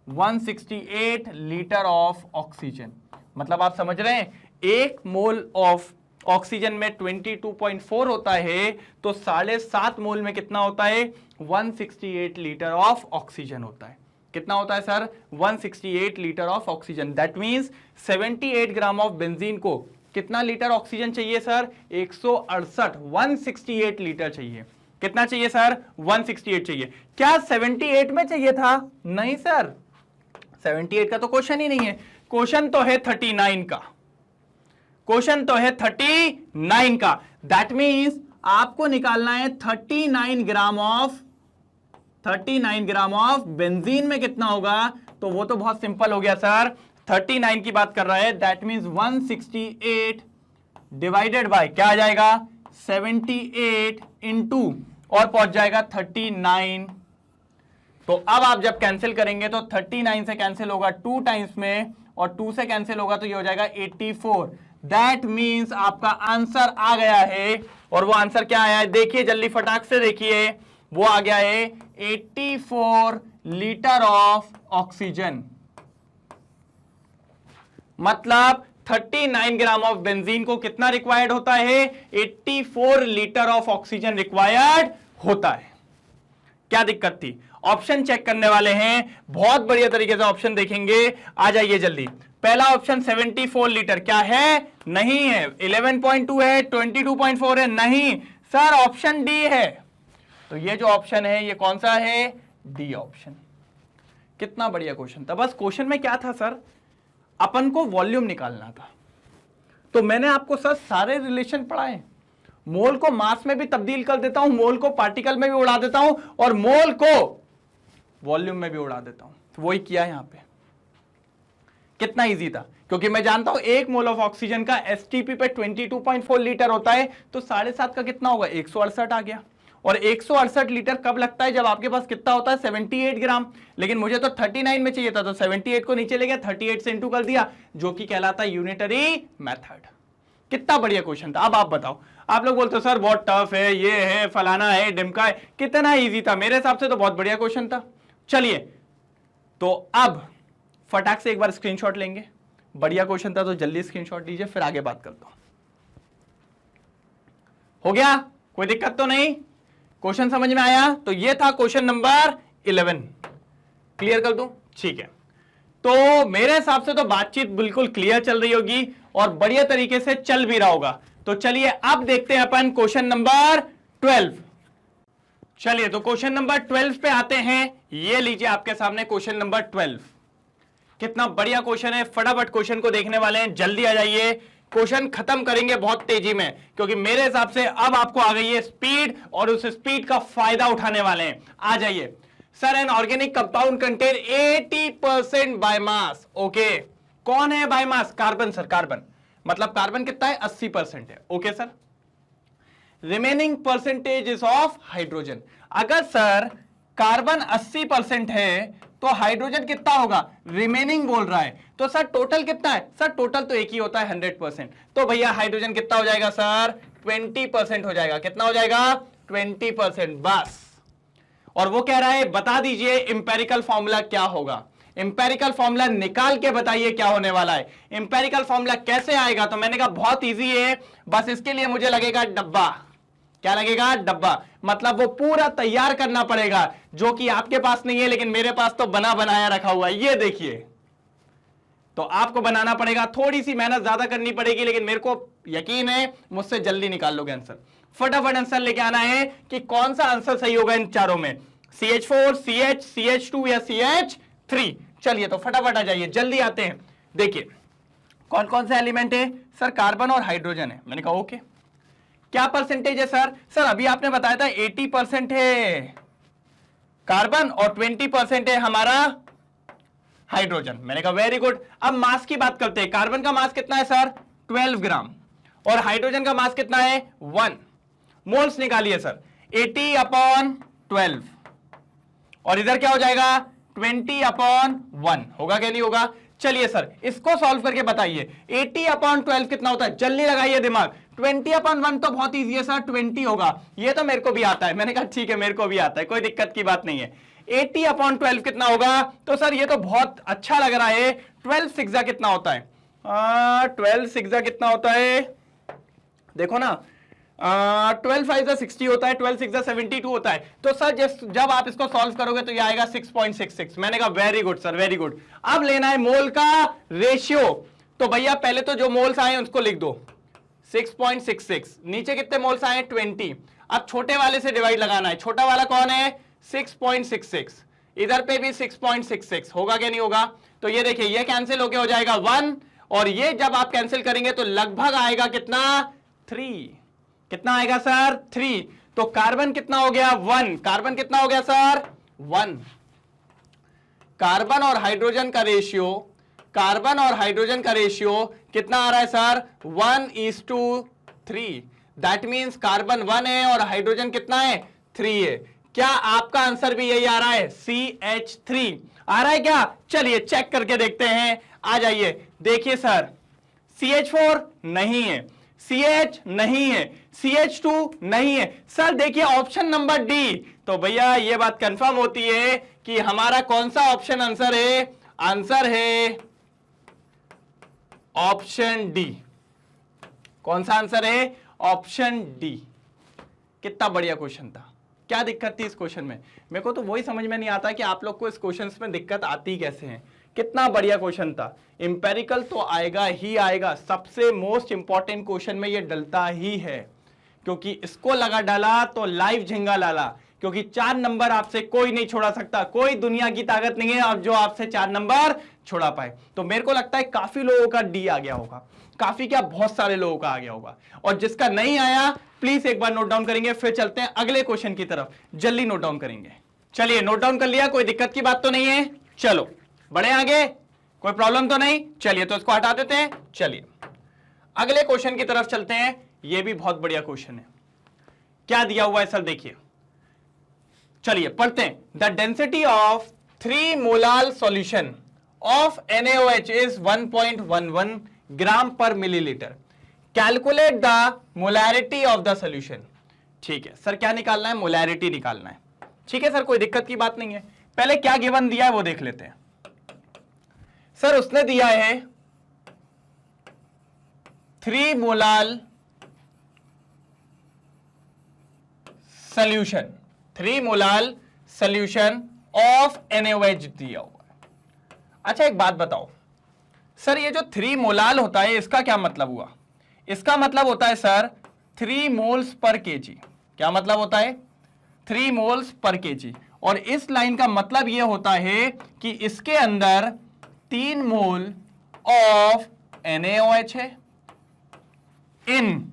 168 litre of oxygen. मतलब आप समझ रहे हैं, 1 मोल ऑफ ऑक्सीजन में 22.4 होता है, तो 7.5 मोल में कितना होता है? 168 लीटर ऑफ ऑक्सीजन होता है। कितना होता है sir? 168 litre of oxygen. That means 78 gram of benzene को कितना लीटर ऑक्सीजन चाहिए सर? 168, 168 लीटर चाहिए। कितना चाहिए सर? 168 चाहिए। क्या 78 में चाहिए था? नहीं सर, 78 का तो क्वेश्चन ही नहीं है। क्वेश्चन तो है 39 का। क्वेश्चन तो है 39 का। दैट मींस आपको निकालना है 39 ग्राम ऑफ बेंजीन में कितना होगा? तो वो तो बहुत सिंपल हो गया सर, 39 की बात कर रहा है। दैट मींस 168 डिवाइडेड बाय क्या आ जाएगा? 78 इंटू और पहुंच जाएगा 39। तो अब आप जब कैंसिल करेंगे तो 39 से कैंसिल होगा 2 टाइम्स में, और 2 से कैंसिल होगा तो ये हो जाएगा 84। दैट मींस आपका आंसर आ गया है। और वो आंसर क्या आया है? देखिए जल्दी, फटाक से देखिए। वो आ गया है 84 लीटर ऑफ ऑक्सीजन। मतलब 39 ग्राम ऑफ बेंजीन को कितना रिक्वायर्ड होता है? 84 लीटर ऑफ ऑक्सीजन रिक्वायर्ड होता है। क्या दिक्कत थी? ऑप्शन चेक करने वाले हैं, बहुत बढ़िया तरीके से ऑप्शन देखेंगे। आ जाइए जल्दी। पहला ऑप्शन 74 लीटर क्या है? नहीं है। 11.2 है, 22.4 है, नहीं सर, ऑप्शन डी है। तो ये जो ऑप्शन है ये कौन सा है? D option. कितना बढ़िया क्वेश्चन था। बस क्वेश्चन में क्या था सर? अपन को वॉल्यूम निकालना था। तो मैंने आपको सर सारे रिलेशन पढ़ाए। मोल को मास में भी तब्दील कर देता हूं, मोल को पार्टिकल में भी उड़ा देता हूं, और मोल को वॉल्यूम में भी उड़ा देता हूं। तो वही किया यहां पे। कितना इजी था, क्योंकि मैं जानता हूं 1 मोल ऑफ ऑक्सीजन का एसटीपी पे 22.4 लीटर होता है, तो 7.5 का कितना होगा? 168 आ गया। और 168 लीटर कब लगता है? जब आपके पास कितना होता है? 78 ग्राम। लेकिन मुझे तो 39 में चाहिए था, तो 78 को नीचे ले गया, 38 से इंटू कर दिया, जो कि कहलाता है यूनिटरी मेथड। कितना बढ़िया क्वेश्चन था। अब आप बताओ, आप लोग बोलते हो सर बहुत टफ है, ये है, फलाना है, डिमका है। कितना इजी था? मेरे हिसाब से तो बहुत बढ़िया क्वेश्चन था। चलिए, तो अब फटाक से एक बार स्क्रीनशॉट लेंगे। बढ़िया क्वेश्चन था तो जल्दी स्क्रीनशॉट लीजिए, फिर आगे बात करता हूं। हो गया? कोई दिक्कत तो नहीं? क्वेश्चन समझ में आया? तो ये था क्वेश्चन नंबर 11। क्लियर कर दूं? ठीक है। तो मेरे हिसाब से तो बातचीत बिल्कुल क्लियर चल रही होगी और बढ़िया तरीके से चल भी रहा होगा। तो चलिए अब देखते हैं अपन क्वेश्चन नंबर 12। चलिए तो क्वेश्चन नंबर 12 पे आते हैं। ये लीजिए आपके सामने क्वेश्चन नंबर 12। कितना बढ़िया क्वेश्चन है, फटाफट क्वेश्चन को देखने वाले हैं, जल्दी आ जाइए। क्वेश्चन खत्म करेंगे बहुत तेजी में, क्योंकि मेरे हिसाब से अब आपको आ गई है स्पीड और उस स्पीड का फायदा उठाने वाले हैं। आ जाइए। Sir an organic compound contain 80% biomass. Okay, कौन है बायोमास? Carbon sir, carbon. मतलब कार्बन कितना है? 80% है। Okay sir. Remaining percentage is of hydrogen. अगर सर कार्बन 80% है तो हाइड्रोजन कितना होगा? रिमेनिंग बोल रहा है, तो सर टोटल कितना है? सर टोटल तो एक ही होता है 100%। तो भैया हाइड्रोजन कितना हो जाएगा सर? 20% हो जाएगा। कितना हो जाएगा? 20%। बस। और वो कह रहा है बता दीजिए इंपेरिकल फॉर्मूला क्या होगा। इंपेरिकल फॉर्मूला निकाल के बताइए क्या होने वाला है। इंपेरिकल फॉर्मूला कैसे आएगा? तो मैंने कहा बहुत इजी है, बस इसके लिए मुझे लगेगा डब्बा। क्या लगेगा? डब्बा। मतलब वो पूरा तैयार करना पड़ेगा, जो कि आपके पास नहीं है, लेकिन मेरे पास तो बना बनाया रखा हुआ है। ये देखिए, तो आपको बनाना पड़ेगा, थोड़ी सी मेहनत ज्यादा करनी पड़ेगी, लेकिन मेरे को यकीन है मुझसे जल्दी निकाल लोगे आंसर। फटाफट आंसर लेके आना है कि कौन सा आंसर सही होगा इन चारों में, CH4, CH, CH2 या CH3। चलिए तो फटाफट आ जाइए, जल्दी आते हैं। देखिए कौन कौन से एलिमेंट है सर? कार्बन और हाइड्रोजन है। मैंने कहा ओके। क्या परसेंटेज है सर? सर अभी आपने बताया था 80% है कार्बन और 20% है हमारा हाइड्रोजन। मैंने कहा वेरी गुड। अब मास की बात करते हैं। कार्बन का मास कितना है सर? 12 ग्राम। और हाइड्रोजन का मास कितना है? 1 मोल्स। निकालिए सर। 80/12 और इधर क्या हो जाएगा? 20/1 होगा क्या? नहीं होगा। चलिए सर इसको सॉल्व करके बताइए। 80/12 कितना होता है? जल्दी लगाइए दिमाग। 20/1 तो बहुत इजी है सर, 20 होगा। ये तो मेरे को भी आता है। मैंने कहा ठीक है, मेरे को भी आता है, कोई दिक्कत की बात नहीं है। 80/12 कितना होगा? तो सर ये तो बहुत अच्छा लग रहा है। 12 सिक्सा कितना होता है? 12 सिक्सा कितना होता है? देखो ना, 12 5 60 होता है, 12 6 72 होता है। तो सर जब आप इसको सॉल्व करोगे तो ये आएगा 6.66। मैंने कहा very good sir, very good. अब लेना है मोल का रेशियो। तो भैया पहले तो जो मोल्स आए उसको लिख दो, 6.66। नीचे कितने मोल्स आए? 20। अब छोटे वाले से डिवाइड लगाना है। छोटा वाला कौन है? 6.66। इधर पे भी 6.66 होगा क्या? नहीं होगा। तो ये देखिए ये कैंसिल होके हो जाएगा 1, और ये जब आप कैंसिल करेंगे तो लगभग आएगा कितना? 3। कितना आएगा सर? 3। तो कार्बन कितना हो गया? 1। कार्बन कितना हो गया सर? 1। कार्बन और हाइड्रोजन का रेशियो, कार्बन और हाइड्रोजन का रेशियो कितना आ रहा है सर? 1:3। दैट मींस कार्बन 1 है और हाइड्रोजन कितना है? 3 है। क्या आपका आंसर भी यही आ रहा है? CH3 आ रहा है क्या? चलिए चेक करके देखते हैं। आ जाइए। देखिए सर CH4 नहीं है, CH नहीं है, CH2 नहीं है। सर देखिए ऑप्शन नंबर डी। तो भैया ये बात कंफर्म होती है कि हमारा कौन सा ऑप्शन आंसर है? आंसर है ऑप्शन डी। कौन सा आंसर है? Option D. कितना बढ़िया क्वेश्चन था। क्या दिक्कत थी इस क्वेश्चन में? मेरे को तो वही समझ में नहीं आता कि आप लोग को इस क्वेश्चन में दिक्कत आती कैसे है। कितना बढ़िया क्वेश्चन था। इंपेरिकल तो आएगा ही आएगा, सबसे मोस्ट इंपॉर्टेंट क्वेश्चन में ये डलता ही है, क्योंकि इसको लगा डाला तो लाइव झिंगा लाला। क्योंकि 4 नंबर आपसे कोई नहीं छोड़ा सकता, कोई दुनिया की ताकत नहीं है अब जो आपसे 4 नंबर छोड़ा पाए। तो मेरे को लगता है काफी लोगों का डी आ गया होगा, काफी क्या बहुत सारे लोगों का आ गया होगा। और जिसका नहीं आया प्लीज एक बार नोट डाउन करेंगे, फिर चलते हैं अगले क्वेश्चन की तरफ। जल्दी नोट डाउन करेंगे। चलिए नोट डाउन कर लिया, कोई दिक्कत की बात तो नहीं है। चलो बढ़े आगे, कोई प्रॉब्लम तो नहीं। चलिए तो इसको हटा देते हैं। चलिए अगले क्वेश्चन की तरफ चलते हैं। यह भी बहुत बढ़िया क्वेश्चन है। क्या दिया हुआ है सर? देखिए चलिए पढ़ते हैं। The density of 3 molar solution of NaOH is 1.11 ग्राम पर millilitre. Calculate the molarity of the solution. ठीक है सर, क्या निकालना है? मोलैरिटी निकालना है। ठीक है सर, कोई दिक्कत की बात नहीं है। पहले क्या गिवन दिया है वो देख लेते हैं। सर उसने दिया है 3 molar solution, 3 molar solution of NaOH दिया हुआ है। अच्छा एक बात बताओ सर, ये जो 3 मोलाल होता है इसका क्या मतलब हुआ? इसका मतलब होता है सर 3 मोल्स पर केजी। क्या मतलब होता है? 3 मोल्स पर केजी। और इस लाइन का मतलब यह होता है कि इसके अंदर 3 मोल ऑफ NaOH है इन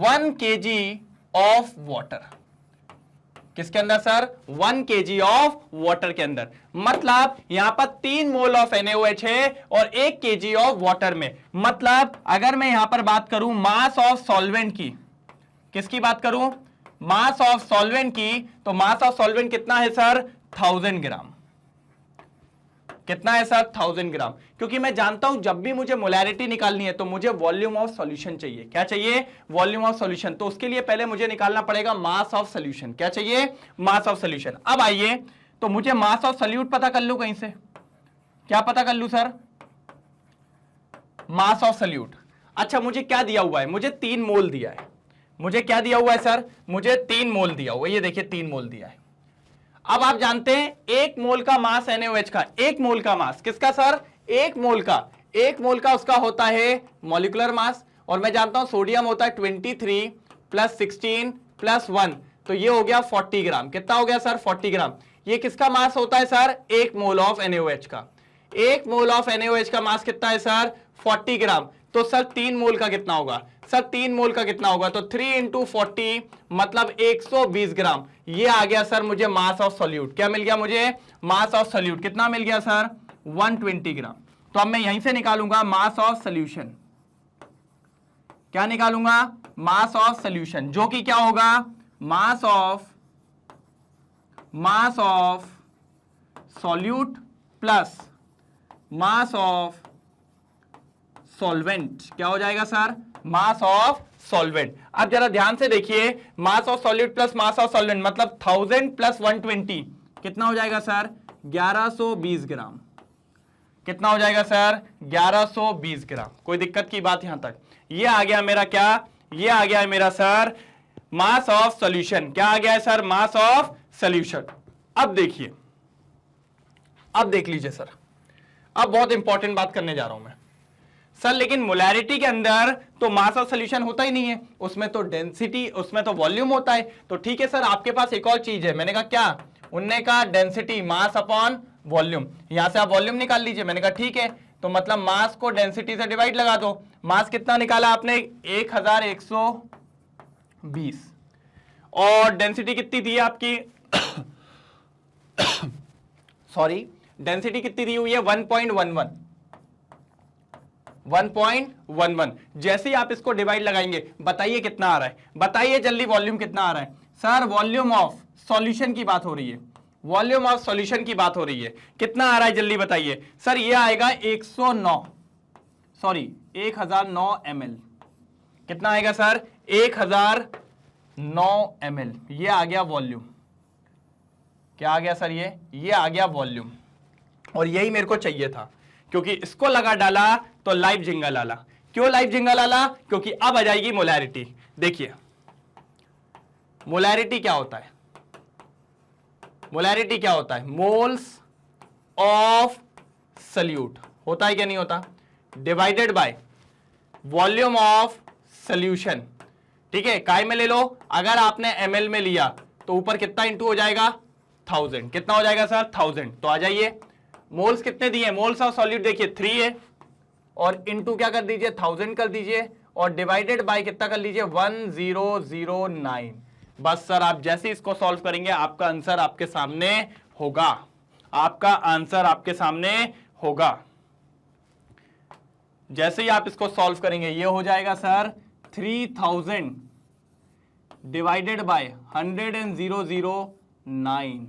1 kg ऑफ वाटर। किसके अंदर सर? 1 kg ऑफ वाटर के अंदर। मतलब यहां पर 3 मोल ऑफ NaOH है और 1 kg ऑफ वाटर में। मतलब अगर मैं यहां पर बात करूं मास ऑफ सॉल्वेंट की, किसकी बात करूं? मास ऑफ सॉल्वेंट की, तो मास ऑफ सॉल्वेंट कितना है सर? 1000 ग्राम। कितना है सर? 1000 ग्राम। क्योंकि मैं जानता हूं जब भी मुझे मोलैरिटी निकालनी है तो मुझे वॉल्यूम ऑफ सॉल्यूशन चाहिए। क्या चाहिए? Volume of solution. तो उसके लिए पहले मुझे निकालना पड़ेगा मास ऑफ सॉल्यूशन। क्या चाहिए? Mass of solution. अब आइए तो मुझे मास ऑफ सॉल्यूट पता कर लूं कहीं से। क्या पता कर लूं सर? Mass of solute. अच्छा मुझे क्या दिया हुआ है? मुझे 3 मोल दिया है। मुझे क्या दिया हुआ है सर? मुझे 3 मोल दिया हुआ है। ये देखिए 3 मोल दिया है। अब आप जानते हैं 1 मोल का मास NaOH का, 1 मोल का मास किसका सर? 1 मोल का उसका होता है मॉलिक्यूलर मास। और मैं जानता हूं सोडियम होता है 23 + 16 + 1, तो ये हो गया 40 ग्राम। कितना हो गया सर? 40 ग्राम। ये किसका मास होता है सर? 1 मोल ऑफ NaOH का। 1 मोल ऑफ NaOH का मास कितना है सर? 40 ग्राम। तो सर 3 मोल का कितना होगा? सर 3 मोल का कितना होगा? तो 3 × 40 मतलब 120 ग्राम। ये आ गया सर मुझे मास ऑफ सॉल्यूट। क्या मिल गया मुझे? Mass of solute. कितना मिल गया सर? 120 ग्राम। तो अब मैं यहीं से निकालूंगा मास ऑफ सॉल्यूशन। क्या निकालूंगा? मास ऑफ सॉल्यूशन, जो कि क्या होगा? Mass of solute plus mass of solvent. क्या हो जाएगा सर? Mass of solvent. अब जरा ध्यान से देखिए, mass of solute plus mass of solvent मतलब 1000 + 120 कितना हो जाएगा सर? 1120 ग्राम। कितना हो जाएगा सर? 1120 ग्राम। कोई दिक्कत की बात यहां तक? ये आ गया मेरा क्या? ये आ गया है मेरा सर मास ऑफ सॉल्यूशन। क्या आ गया है सर? Mass of solution. अब देखिए, अब देख लीजिए सर, अब बहुत इंपॉर्टेंट बात करने जा रहा हूं मैं सर। लेकिन मोलैरिटी के अंदर तो मास ऑफ सॉल्यूशन होता ही नहीं है, उसमें तो डेंसिटी, उसमें तो वॉल्यूम होता है। तो ठीक है सर, आपके पास एक और चीज है। मैंने कहा क्या? उनने कहा डेंसिटी, मास अपॉन वॉल्यूम। यहां से आप वॉल्यूम निकाल लीजिए। मैंने कहा ठीक है, तो मतलब मास को डेंसिटी से डिवाइड लगा दो। मास कितना निकाला आपने? 1120। और डेंसिटी कितनी थी आपकी? सॉरी, डेंसिटी कितनी दी हुई है? 1.11। 1.11। जैसे ही आप इसको डिवाइड लगाएंगे, बताइए कितना आ रहा है? बताइए जल्दी, वॉल्यूम कितना आ रहा है? सर वॉल्यूम ऑफ सॉल्यूशन की बात हो रही है। वॉल्यूम ऑफ सॉल्यूशन की बात हो रही है। कितना आ रहा है जल्दी बताइए? सर ये आएगा 1009 ml। कितना आएगा सर? 1009 ml। ये आ गया वॉल्यूम। क्या आ गया सर? ये आ गया वॉल्यूम। और यही मेरे को चाहिए था, क्योंकि इसको लगा डाला तो लाइव जिंगल आला। क्यों लाइव जिंगल आला? क्योंकि अब आ जाएगी मोलैरिटी। देखिए मोलैरिटी क्या होता है? मोलैरिटी क्या होता है? मोल्स ऑफ सॉल्यूट होता है क्या नहीं होता? Divided by volume of solution. ठीक है, काय में ले लो। अगर आपने ml में लिया तो ऊपर कितना इंटू हो जाएगा? 1000। कितना हो जाएगा सर? 1000। तो आ जाइए, मोल्स कितने दिए? मोल्स ऑफ सॉल्यूट देखिए 3 है, और इंटू क्या कर दीजिए? 1000 कर दीजिए, और डिवाइडेड बाय कितना कर लीजिए? 1009। बस सर, आप जैसे इसको सॉल्व करेंगे आपका आंसर आपके सामने होगा। आपका आंसर आपके सामने होगा। जैसे ही आप इसको सॉल्व करेंगे ये हो जाएगा सर 3000 डिवाइडेड बाय 100,009।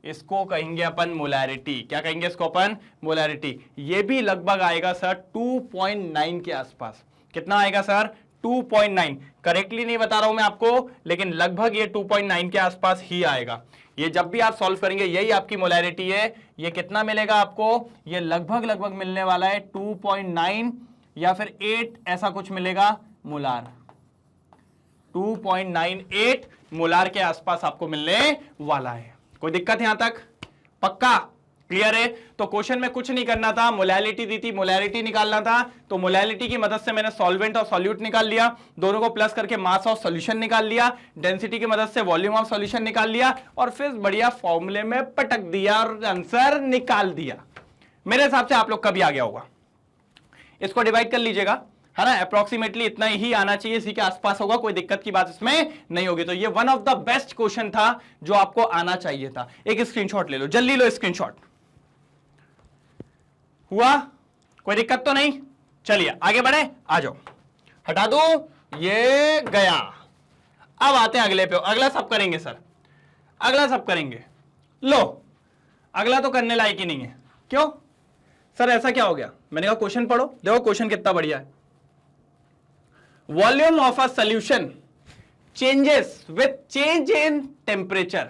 इसको कहेंगे अपन मोलैरिटी। क्या कहेंगे इसको अपन? मोलैरिटी। ये भी लगभग आएगा सर 2.9 के आसपास। कितना आएगा सर? 2.9। करेक्टली नहीं बता रहा हूं मैं आपको, लेकिन लगभग ये 2.9 के आसपास ही आएगा। ये जब भी आप सॉल्व करेंगे यही आपकी मोलैरिटी है। ये कितना मिलेगा आपको? ये लगभग मिलने वाला है 2.9 या फिर 8 ऐसा कुछ मिलेगा मोलार। 2.98 मोलार के आसपास आपको मिलने वाला है। कोई दिक्कत यहां तक? पक्का? क्लियर है? तो क्वेश्चन में कुछ नहीं करना था, मोलैलिटी दी थी, मोलैलिटी निकालना था, तो मोलैलिटी की मदद से मैंने सॉल्वेंट और सॉल्यूट निकाल लिया, दोनों को प्लस करके मास ऑफ सॉल्यूशन निकाल लिया, डेंसिटी की मदद से वॉल्यूम ऑफ सॉल्यूशन निकाल लिया और फिर बढ़िया फॉर्मूले में पटक दिया और आंसर निकाल दिया। मेरे हिसाब से आप लोग का भी आ गया होगा। इसको डिवाइड कर लीजिएगा, है ना, अप्रोक्सीमेटली इतना ही आना चाहिए, इसी के आसपास होगा, कोई दिक्कत की बात इसमें नहीं होगी। तो ये one of the best question था जो आपको आना चाहिए था। एक स्क्रीनशॉट ले लो, जल्दी लो स्क्रीनशॉट। हुआ? कोई दिक्कत तो नहीं? चलिए आगे बढ़े, आ जाओ, हटा दो, ये गया। अब आते हैं अगले पे। अगला सब करेंगे सर, अगला सब करेंगे। लो, अगला तो करने लायक ही नहीं है। क्यों सर, ऐसा क्या हो गया? मैंने कहा क्वेश्चन पढ़ो, देखो क्वेश्चन कितना बढ़िया है। Volume of a solution changes with change in temperature,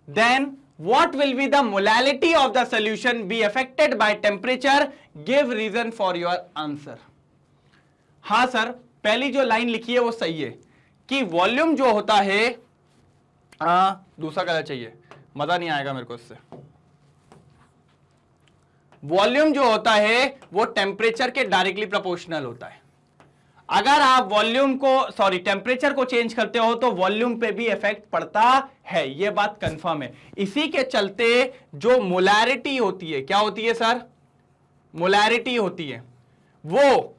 then what will be the molality of the solution be affected by temperature? Give reason for your answer. हां सर, पहली जो लाइन लिखी है वो सही है कि वॉल्यूम जो होता है, दूसरा कलर चाहिए, मजा नहीं आएगा मेरे को इससे। वॉल्यूम जो होता है वो टेम्परेचर के डायरेक्टली प्रोपोर्शनल होता है। अगर आप वॉल्यूम को टेम्परेचर को चेंज करते हो तो वॉल्यूम पे भी इफेक्ट पड़ता है, ये बात कंफर्म है। इसी के चलते जो मोलैरिटी होती है, क्या होती है सर? मोलैरिटी होती है वो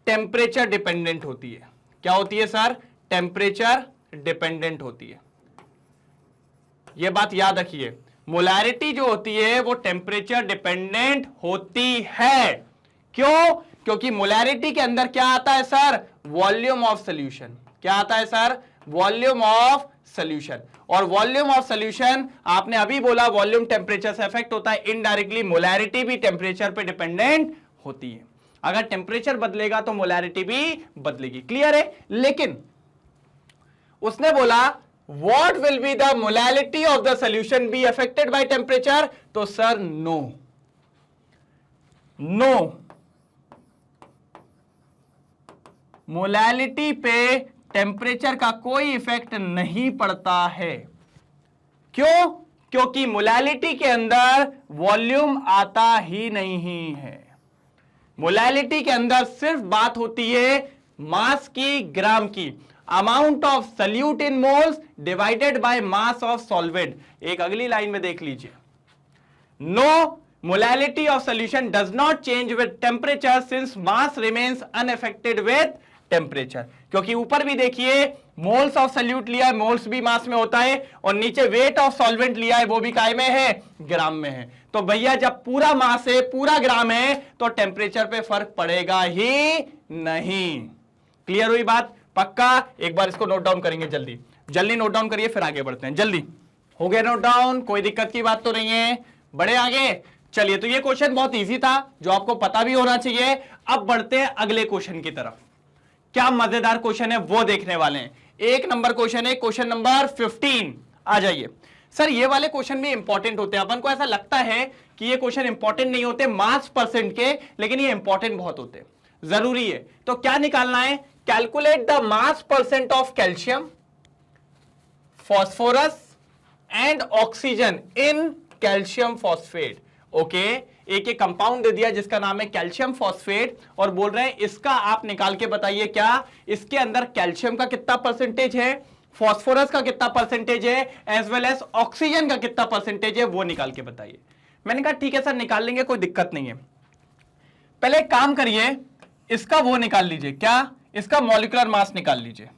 टेम्परेचर डिपेंडेंट होती है। क्या होती है सर? टेम्परेचर डिपेंडेंट होती है। ये बात याद रखिए, मोलैरिटी जो होती है वो टेम्परेचर डिपेंडेंट होती है। क्यों? क्योंकि मोलैरिटी के अंदर क्या आता है सर? Volume of solution. क्या आता है सर? Volume of solution. और वॉल्यूम ऑफ सॉल्यूशन आपने अभी बोला वॉल्यूम टेम्परेचर से अफेक्ट होता है, इनडायरेक्टली मोलैरिटी भी टेम्परेचर पे डिपेंडेंट होती है। अगर टेम्परेचर बदलेगा तो मोलैरिटी भी बदलेगी। क्लियर है? लेकिन उसने बोला what will be the molality of the solution be affected by temperature? तो सर नो, नो, मोलैलिटी पे टेम्परेचर का कोई इफेक्ट नहीं पड़ता है। क्यों? क्योंकि मोलैलिटी के अंदर वॉल्यूम आता ही नहीं है। मोलैलिटी के अंदर सिर्फ बात होती है मास की, ग्राम की, amount of solute in moles divided by mass of solvent. एक अगली लाइन में देख लीजिए, no molality of solution does not change with temperature since mass remains unaffected with temperature. क्योंकि ऊपर भी देखिए मोल्स ऑफ सॉल्यूट लिया है, मोल्स भी मास में होता है, और नीचे वेट ऑफ सॉल्वेंट लिया है, वो भी काय में है? ग्राम में है। तो भैया जब पूरा मास है, पूरा ग्राम है, तो टेम्परेचर पे फर्क पड़ेगा ही नहीं। क्लियर हुई बात? पक्का? एक बार इसको नोट डाउन करेंगे, जल्दी जल्दी नोट डाउन करिए, फिर आगे बढ़ते हैं। जल्दी हो गया नोट डाउन? कोई दिक्कत की बात तो नहीं है? बड़े आगे चलिए। तो ये क्वेश्चन बहुत इजी था, जो आपको पता भी होना चाहिए। अब बढ़ते हैं अगले क्वेश्चन की तरफ। क्या मजेदार क्वेश्चन है वो देखने वाले हैं। एक नंबर क्वेश्चन है, क्वेश्चन नंबर 15। आ जाइए सर, ये वाले क्वेश्चन भी इंपॉर्टेंट होते हैं। अपन को ऐसा लगता है कि ये क्वेश्चन इंपॉर्टेंट नहीं होते मास परसेंट के, लेकिन ये इंपॉर्टेंट बहुत होते हैं, जरूरी है। तो क्या निकालना है? Calculate the mass percent of calcium, phosphorus and oxygen in calcium phosphate. Okay, एक कंपाउंड दे दिया जिसका नाम है कैल्शियम फॉस्फेट, और बोल रहे हैं इसका आप निकाल के बताइए क्या इसके अंदर कैल्शियम का कितना परसेंटेज है, फॉस्फोरस का कितना परसेंटेज है, एज वेल एज ऑक्सीजन का कितना परसेंटेज है, वो निकाल के बताइए। मैंने कहा ठीक है सर, निकाल लेंगे, कोई दिक्कत नहीं है। पहले एक काम करिए, इसका वो निकाल लीजिए, क्या? इसका मॉलिक्यूलर मास निकाल लीजिए।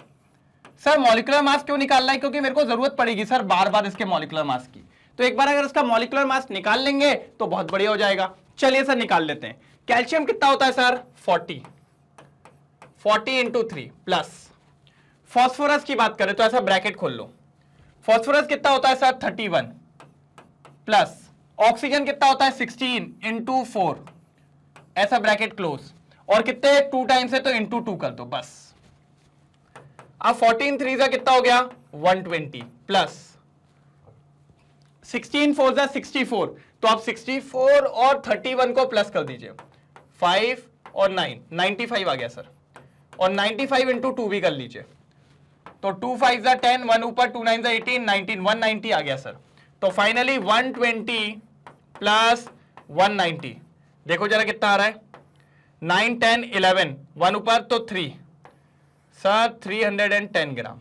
सर मॉलिक्यूलर मास क्यों निकालना है? क्योंकि मेरे को जरूरत पड़ेगी सर बार बार इसके मॉलिक्यूलर मास की। तो एक बार अगर इसका मॉलिक्यूलर मास निकाल लेंगे तो बहुत बढ़िया हो जाएगा। चलिए सर निकाल लेते हैं। कैल्शियम कितना होता है सर? 40 into 3 plus. फॉस्फोरस की बात करें तो ऐसा ब्रैकेट खोल लो, फॉस्फोरस कितना होता है सर? 31 प्लस। ऑक्सीजन कितना होता है? 16 इंटू 4, ऐसा ब्रैकेट क्लोज। और कितने 2 टाइम्स है तो इंटू 2 कर दो बस। अब 14 3 का कितना हो गया? 120 प्लस 16 4 जा 64, तो आप 64 और 31 को प्लस कर दीजिए, 5 और 9 95 आ गया सर। और 95 इंटू 2 भी कर लीजिए, तो 2 5 जा 10, 1 ऊपर 2 9 जा 18, 19 190 आ गया सर। तो फाइनली 120 प्लस 190, देखो जरा कितना आ रहा है, 9 10 11, 1 ऊपर तो 3, सर 310 ग्राम।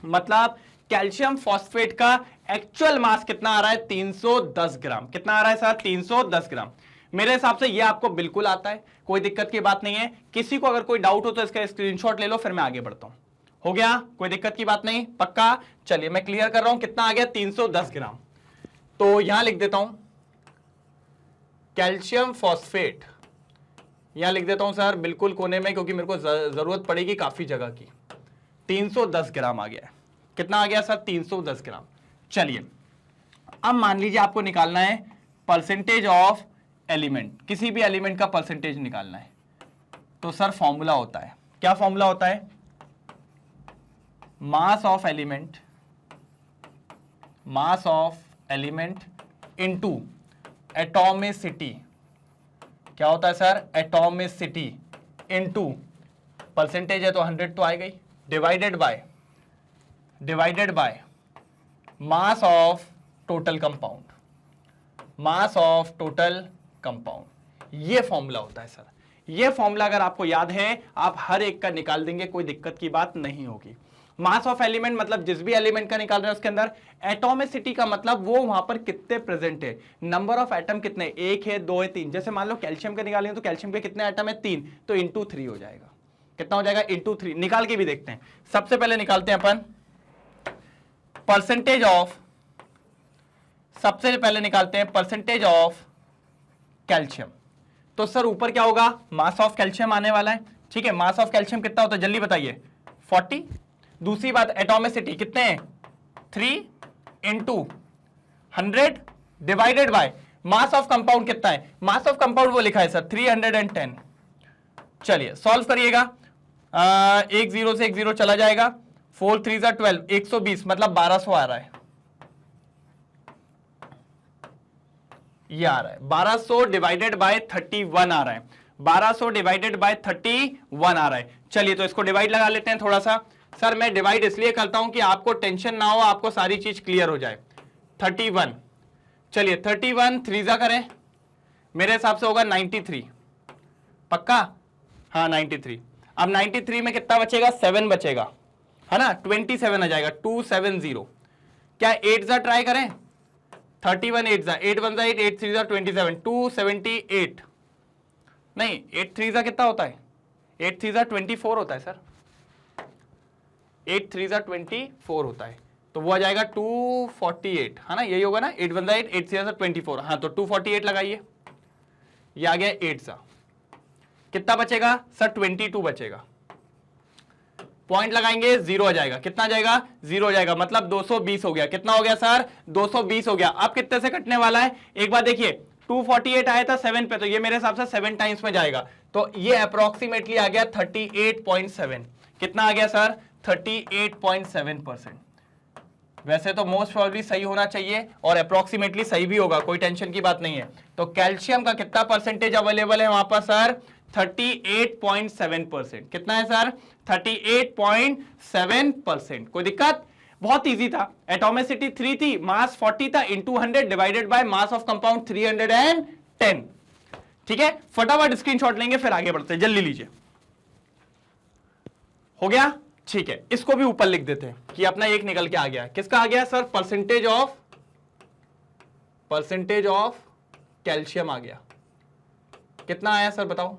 मतलब कैल्शियम फॉस्फेट का एक्चुअल मास कितना आ रहा है, 310 ग्राम। कितना आ रहा है सर, 310 ग्राम। मेरे हिसाब से ये आपको बिल्कुल आता है, कोई दिक्कत की बात नहीं है। किसी को अगर कोई डाउट हो तो इसका स्क्रीनशॉट ले लो, फिर मैं आगे बढ़ता हूं। हो गया, कोई दिक्कत की बात नहीं, पक्का। चलिए मैं क्लियर कर रहा हूं, कितना आ गया, 310 ग्राम। तो यहां लिख देता हूं कैल्शियम फॉस्फेट, यहां लिख देता हूं सर बिल्कुल कोने में, क्योंकि मेरे को जरूरत पड़ेगी काफी जगह की। 310 ग्राम आ गया है। कितना आ गया सर, 310 ग्राम। चलिए अब मान लीजिए आपको निकालना है परसेंटेज ऑफ एलिमेंट, किसी भी एलिमेंट का परसेंटेज निकालना है। तो सर फॉर्मूला होता है, क्या फॉर्मूला होता है, mass of element, mass of element into atomicity. क्या होता है सर, एटॉमिसिटी इनटू परसेंटेज है तो 100 तो आएगा ही, divided by mass of total compound, mass of total compound. ये फॉर्मूला होता है सर। ये फॉर्मूला अगर आपको याद है, आप हर एक का निकाल देंगे, कोई दिक्कत की बात नहीं होगी। मास ऑफ एलिमेंट मतलब जिस भी एलिमेंट का निकाल रहे हैं उसके अंदर, एटॉमिसिटी का मतलब वो वहां पर कितने प्रेजेंट है, नंबर ऑफ एटम कितने, 1 है 2 है 3। जैसे मान लो कैल्शियम के निकालेंगे तो कैल्शियम के कितने एटम है, 3, तो इंटू 3 हो जाएगा। कितना हो जाएगा, इंटू 3। निकाल के भी देखते हैं। सबसे पहले निकालते हैं अपन परसेंटेज ऑफ, सबसे पहले निकालते हैं परसेंटेज ऑफ कैल्शियम। तो सर ऊपर क्या होगा, मास ऑफ कैल्शियम आने वाला है। ठीक है, मास ऑफ कैल्शियम कितना होता है जल्दी बताइए, 40। दूसरी बात एटॉमिसिटी कितने हैं, 3 into 100 divided by mass of compound कितना है, मास ऑफ कंपाउंड वो लिखा है सर 310। चलिए सॉल्व करिएगा, एक जीरो से एक जीरो चला जाएगा, 4 3 12, 120 मतलब 1200 आ रहा है। ये आ रहा है 1200 डिवाइडेड बाय 31 आ रहा है, 1200 डिवाइडेड बाय 31 आ रहा है। चलिए तो इसको डिवाइड लगा लेते हैं थोड़ा सा। सर मैं डिवाइड इसलिए करता हूं कि आपको टेंशन ना हो, आपको सारी चीज क्लियर हो जाए। 31, चलिए 31 3 करें, मेरे हिसाब से होगा 93, पक्का, हाँ 93। अब 93 में कितना बचेगा, 7 बचेगा, है ना, 27 आ जाएगा, 270। क्या 8 ट्राई करें, 31 8 8 1 8 8 3 27, 278। नहीं 8 3 कितना होता है, 8 3 24 होता है सर, 8 3 24 होता है, तो वो आ जाएगा 248, है ना, यही होगा ना, 8 1 8 8 3 24, हाँ तो 248 लगाइए, ये आ गया 8 कितना बचेगा सर, 22 बचेगा। पॉइंट लगाएंगे, 0 आ जाएगा, कितना आ जाएगा, 0 हो जाएगा, मतलब 220 हो गया। कितना हो गया सर, 220 हो गया। अब कितने से कटने वाला है, एक बार देखिए, 248 आया था 7 पे, तो ये मेरे हिसाब से 7 टाइम्स में जाएगा, तो ये अप्रोक्सीमेटली आ गया 38.7। कितना आ गया सर, 38.7%। वैसे तो मोस्ट प्रोबेबली सही होना चाहिए और अप्रोक्सीमेटली सही भी होगा, कोई टेंशन की बात नहीं है। तो कैल्शियम का कितना परसेंटेज अवेलेबल है वहां पर सर, 38.7%। कितना है सर, 38.7%। कोई दिक्कत, बहुत इजी था। एटॉमिसिटी 3 थी, मास 40 था, into 100 divided by mass of compound 310। ठीक है, फटाफट स्क्रीनशॉट लेंगे फिर आगे बढ़ते हैं, जल्दी लीजिए। हो गया, ठीक है, इसको भी ऊपर लिख देते हैं कि अपना एक निकल के आ गया। किसका आ गया सर, परसेंटेज ऑफ कैल्शियम आ गया। कितना आया सर बताओ,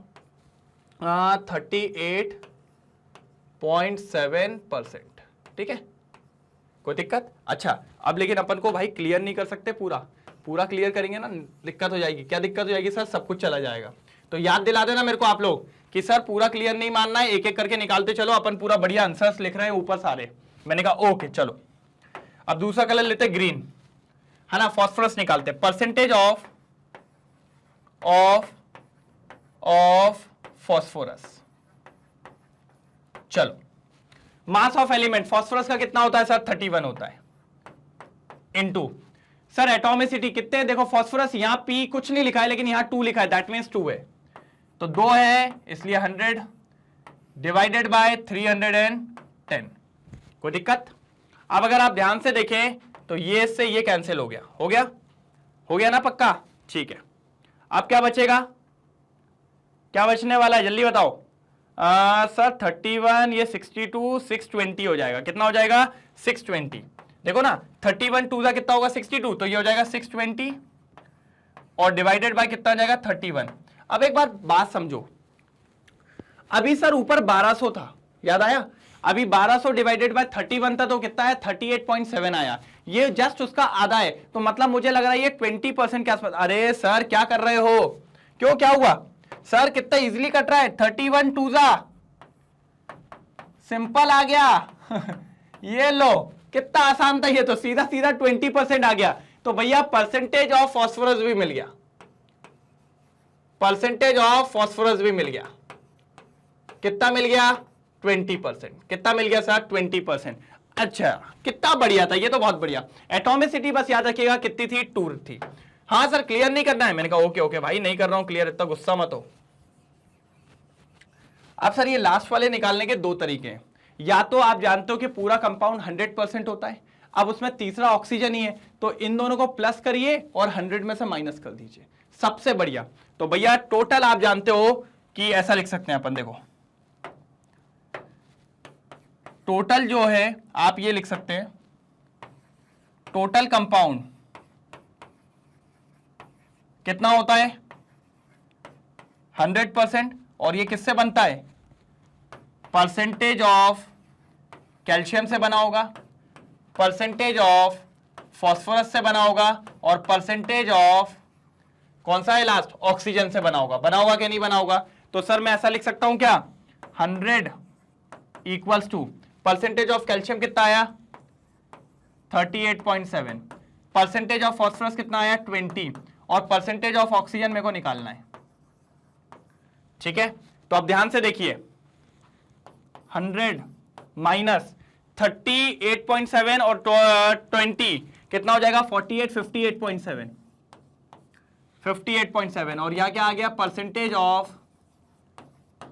38.7%। ठीक है, कोई दिक्कत। अच्छा अब लेकिन अपन को भाई क्लियर नहीं कर सकते, पूरा क्लियर करेंगे ना दिक्कत हो जाएगी। क्या दिक्कत हो जाएगी सर, सब कुछ चला जाएगा। तो याद दिला देना मेरे को आप लोग कि सर पूरा क्लियर नहीं मानना है, एक एक करके निकालते चलो। अपन पूरा बढ़िया आंसर्स लिख रहे हैं ऊपर सारे। मैंने कहा ओके चलो। अब दूसरा कलर लेते ग्रीन, है ना, फॉस्फोरस निकालते। Percentage of phosphorus. चलो, मास ऑफ एलिमेंट फॉस्फोरस का कितना होता है सर, 31 होता है, इनटू सर एटॉमिसिटी कितने, देखो फॉस्फोरस यहां P कुछ नहीं लिखा है लेकिन यहां 2 लिखा है, दैट मींस 2 है, तो 2 है इसलिए 100 डिवाइडेड बाय 310। कोई दिक्कत। अब अगर आप ध्यान से देखें तो ये इससे ये कैंसिल हो गया, हो गया ना पक्का? ठीक है, अब क्या बचेगा, क्या बचने वाला है जल्दी बताओ। सर 31, ये 62, 620 हो जाएगा। कितना हो जाएगा? 620। देखो ना 31 टू का कितना होगा 62, तो ये हो जाएगा 620 और डिवाइडेड बाय कितना हो जाएगा 31। अब एक बात समझो, अभी सर ऊपर 1200 था, याद आया? अभी 1200 डिवाइडेड बाय 31 था तो कितना है 38.7 आया। ये जस्ट उसका आधा है, तो मतलब मुझे लग रहा है ये 20% के आसपास। अरे सर क्या कर रहे हो, क्यों, क्या हुआ सर? कितना इजीली कट रहा है, 31 टू जा, सिंपल आ गया ये लो, कितना आसान था ये, तो सीधा सीधा 20% आ गया। तो भैया परसेंटेज ऑफ फास्फोरस भी मिल गया, परसेंटेज ऑफ फास्फोरस भी मिल गया। कितना मिल गया? 20%। कितना मिल गया सर? 20%। अच्छा, कितना बढ़िया था ये, तो बहुत बढ़िया। एटॉमिसिटी बस याद रखिएगा कितनी थी? 2 थी। हाँ सर क्लियर नहीं करना है? मैंने कहा ओके ओके भाई, नहीं कर रहा हूं क्लियर, इतना गुस्सा मत हो। अब सर ये लास्ट वाले निकालने के 2 तरीके हैं। या तो आप जानते हो कि पूरा कंपाउंड 100% होता है, अब उसमें तीसरा ऑक्सीजन ही है, तो इन दोनों को प्लस करिए और 100 में से माइनस कर दीजिए, सबसे बढ़िया। तो भैया टोटल आप जानते हो कि ऐसा लिख सकते हैं अपन, देखो टोटल जो है आप ये लिख सकते हैं, टोटल कंपाउंड कितना होता है 100%, और ये किससे बनता है? परसेंटेज ऑफ कैल्शियम से बना होगा, परसेंटेज ऑफ फास्फोरस से बना होगा, और परसेंटेज ऑफ कौन सा है लास्ट? ऑक्सीजन से बना होगा। बना होगा कि नहीं बना होगा? तो सर मैं ऐसा लिख सकता हूं क्या, 100 equals to percentage of calcium कितना आया 38.7, परसेंटेज ऑफ फास्फोरस कितना आया 20, और परसेंटेज ऑफ ऑक्सीजन मेरे को निकालना है। ठीक है, तो अब ध्यान से देखिए, 100 माइनस 38.7 और 20 कितना हो जाएगा 48, 58.7, 58.7, और यहां क्या आ गया? Percentage of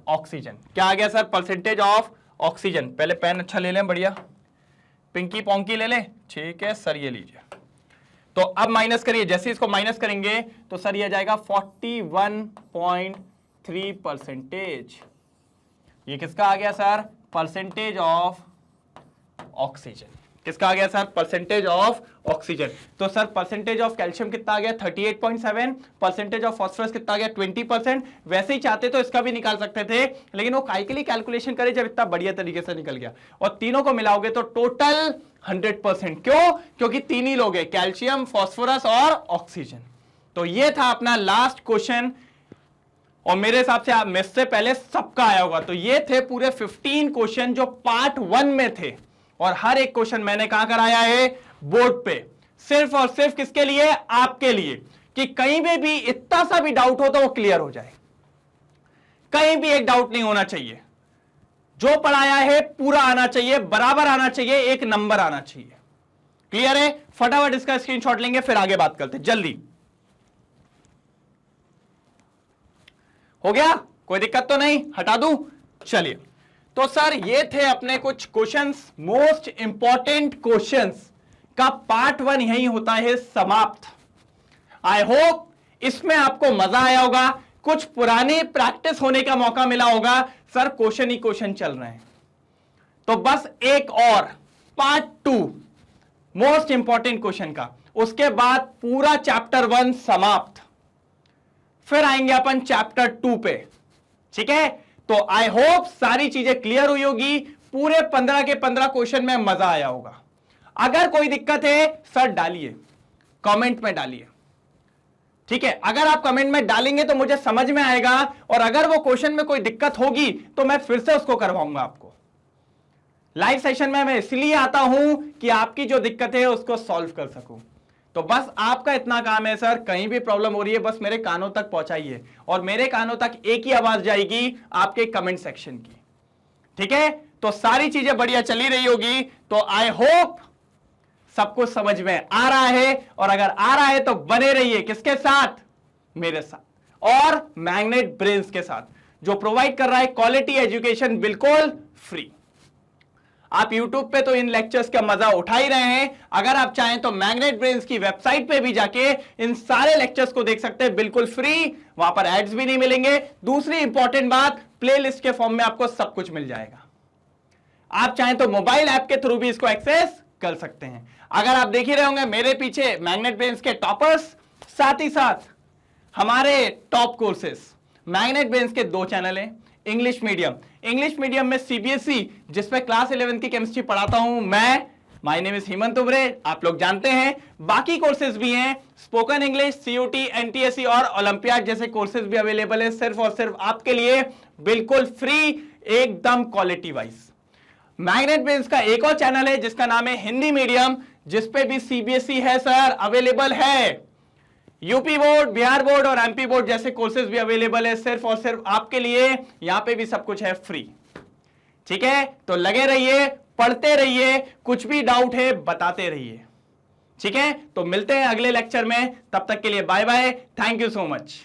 oxygen. क्या आ गया सर? Percentage of oxygen. पहले पेन अच्छा ले लें, बढ़िया पिंकी पोंकी ले लें। ठीक है सर, ये लीजिए। तो अब माइनस करिए, जैसे इसको माइनस करेंगे तो सर ये आ जाएगा 41.3%। ये किसका आ गया सर? Percentage of oxygen. किसका आ गया सर? Percentage of oxygen. तो सर परसेंटेज ऑफ कैल्शियम कितना आ गया 38.7, परसेंटेज ऑफ फास्फोरस कितना आ गया 20%। वैसे ही चाहते तो इसका भी निकाल सकते थे, लेकिन वो काहे के लिए कैलकुलेशन करे जब इतना बढ़िया तरीके से निकल गया। और तीनों को मिलाओगे तो टोटल 100%। क्यों? क्योंकि 3 ही लोग हैं, कैल्शियम, फास्फोरस और ऑक्सीजन। तो ये था अपना लास्ट क्वेश्चन, और मेरे हिसाब से आप मिस से पहले सबका आया होगा। तो ये थे पूरे 15 क्वेश्चन जो पार्ट 1 में थे, और हर एक क्वेश्चन मैंने कहां कराया है? बोर्ड पे, सिर्फ और सिर्फ किसके लिए? आपके लिए, कि कहीं में भी इतना सा भी डाउट हो तो वो क्लियर हो जाए। कहीं भी एक डाउट नहीं होना चाहिए, जो पढ़ाया है पूरा आना चाहिए, बराबर आना चाहिए, एक नंबर आना चाहिए। क्लियर है? फटाफट इसका स्क्रीनशॉट लेंगे, फिर आगे बात करते हैं जल्दी। हो गया? कोई दिक्कत तो नहीं? हटा दूं? चलिए, तो सर ये थे अपने कुछ क्वेश्चंस, मोस्ट इंपॉर्टेंट क्वेश्चंस का पार्ट 1 यही होता है समाप्त। आई होप इसमें आपको मजा आया होगा, कुछ पुरानी प्रैक्टिस होने का मौका मिला होगा। सर क्वेश्चन ही क्वेश्चन चल रहे हैं, तो बस एक और पार्ट 2 मोस्ट इंपॉर्टेंट क्वेश्चन का, उसके बाद पूरा चैप्टर 1 समाप्त। फिर आएंगे अपन चैप्टर 2 पे। ठीक है, तो आई होप सारी चीजें क्लियर हुई होगी, पूरे 15 के 15 क्वेश्चन में मजा आया होगा। अगर कोई दिक्कत है सर डालिए, कमेंट में डालिए। ठीक है, अगर आप कमेंट में डालेंगे तो मुझे समझ में आएगा, और अगर वो क्वेश्चन में कोई दिक्कत होगी तो मैं फिर से उसको करवाऊंगा आपको। लाइव सेशन में मैं इसलिए आता हूं कि आपकी जो दिक्कत है उसको सॉल्व कर सकूं। तो बस आपका इतना काम है सर, कहीं भी प्रॉब्लम हो रही है बस मेरे कानों तक पहुंचाइए, और मेरे कानों तक एक ही आवाज जाएगी, आपके कमेंट सेक्शन की। ठीक है, तो सारी चीजें बढ़िया चली रही होगी। तो आई होप सब कुछ समझ में आ रहा है, और अगर आ रहा है तो बने रहिए किसके साथ? मेरे साथ और मैग्नेट ब्रेन्स के साथ, जो प्रोवाइड कर रहा है क्वालिटी एजुकेशन बिल्कुल फ्री। आप YouTube पे तो इन लेक्चर्स का मजा उठा ही रहे हैं, अगर आप चाहें तो मैग्नेट ब्रेन्स की वेबसाइट पे भी जाके इन सारे लेक्चर्स को देख सकते हैं बिल्कुल फ्री, वहां पर एड्स भी नहीं मिलेंगे। दूसरी इंपॉर्टेंट बात, प्लेलिस्ट के फॉर्म में आपको सब कुछ मिल जाएगा। आप चाहें तो मोबाइल ऐप के थ्रू भी इसको एक्सेस कर सकते हैं। अगर आप देख ही रहे होंगे मेरे पीछे मैग्नेट ब्रेन्स के टॉपर्स, साथ ही साथ हमारे टॉप कोर्सेस। मैग्नेट ब्रेन्स के 2 चैनल हैं, इंग्लिश मीडियम में सीबीएसई जिसपे क्लास 11 की केमिस्ट्री पढ़ाता हूं मैं, माय नेम इज हेमंत उबरे, आप लोग जानते हैं। बाकी कोर्सेज भी हैं, स्पोकन इंग्लिश, सीयूटी, एनटीएससी और ओलंपियाड जैसे कोर्सेज भी अवेलेबल है, सिर्फ और सिर्फ आपके लिए बिल्कुल फ्री, एकदम क्वालिटी वाइज। मैग्नेट ब्रेन्स का एक और चैनल है जिसका नाम है हिंदी मीडियम, जिसपे भी सीबीएसई है सर, अवेलेबल है। यूपी बोर्ड, बिहार बोर्ड और एमपी बोर्ड जैसे कोर्सेज भी अवेलेबल है, सिर्फ और सिर्फ आपके लिए। यहां पे भी सब कुछ है फ्री, ठीक है? तो लगे रहिए, पढ़ते रहिए, कुछ भी डाउट है बताते रहिए, ठीक है? तो मिलते हैं अगले लेक्चर में, तब तक के लिए bye bye, thank you so much.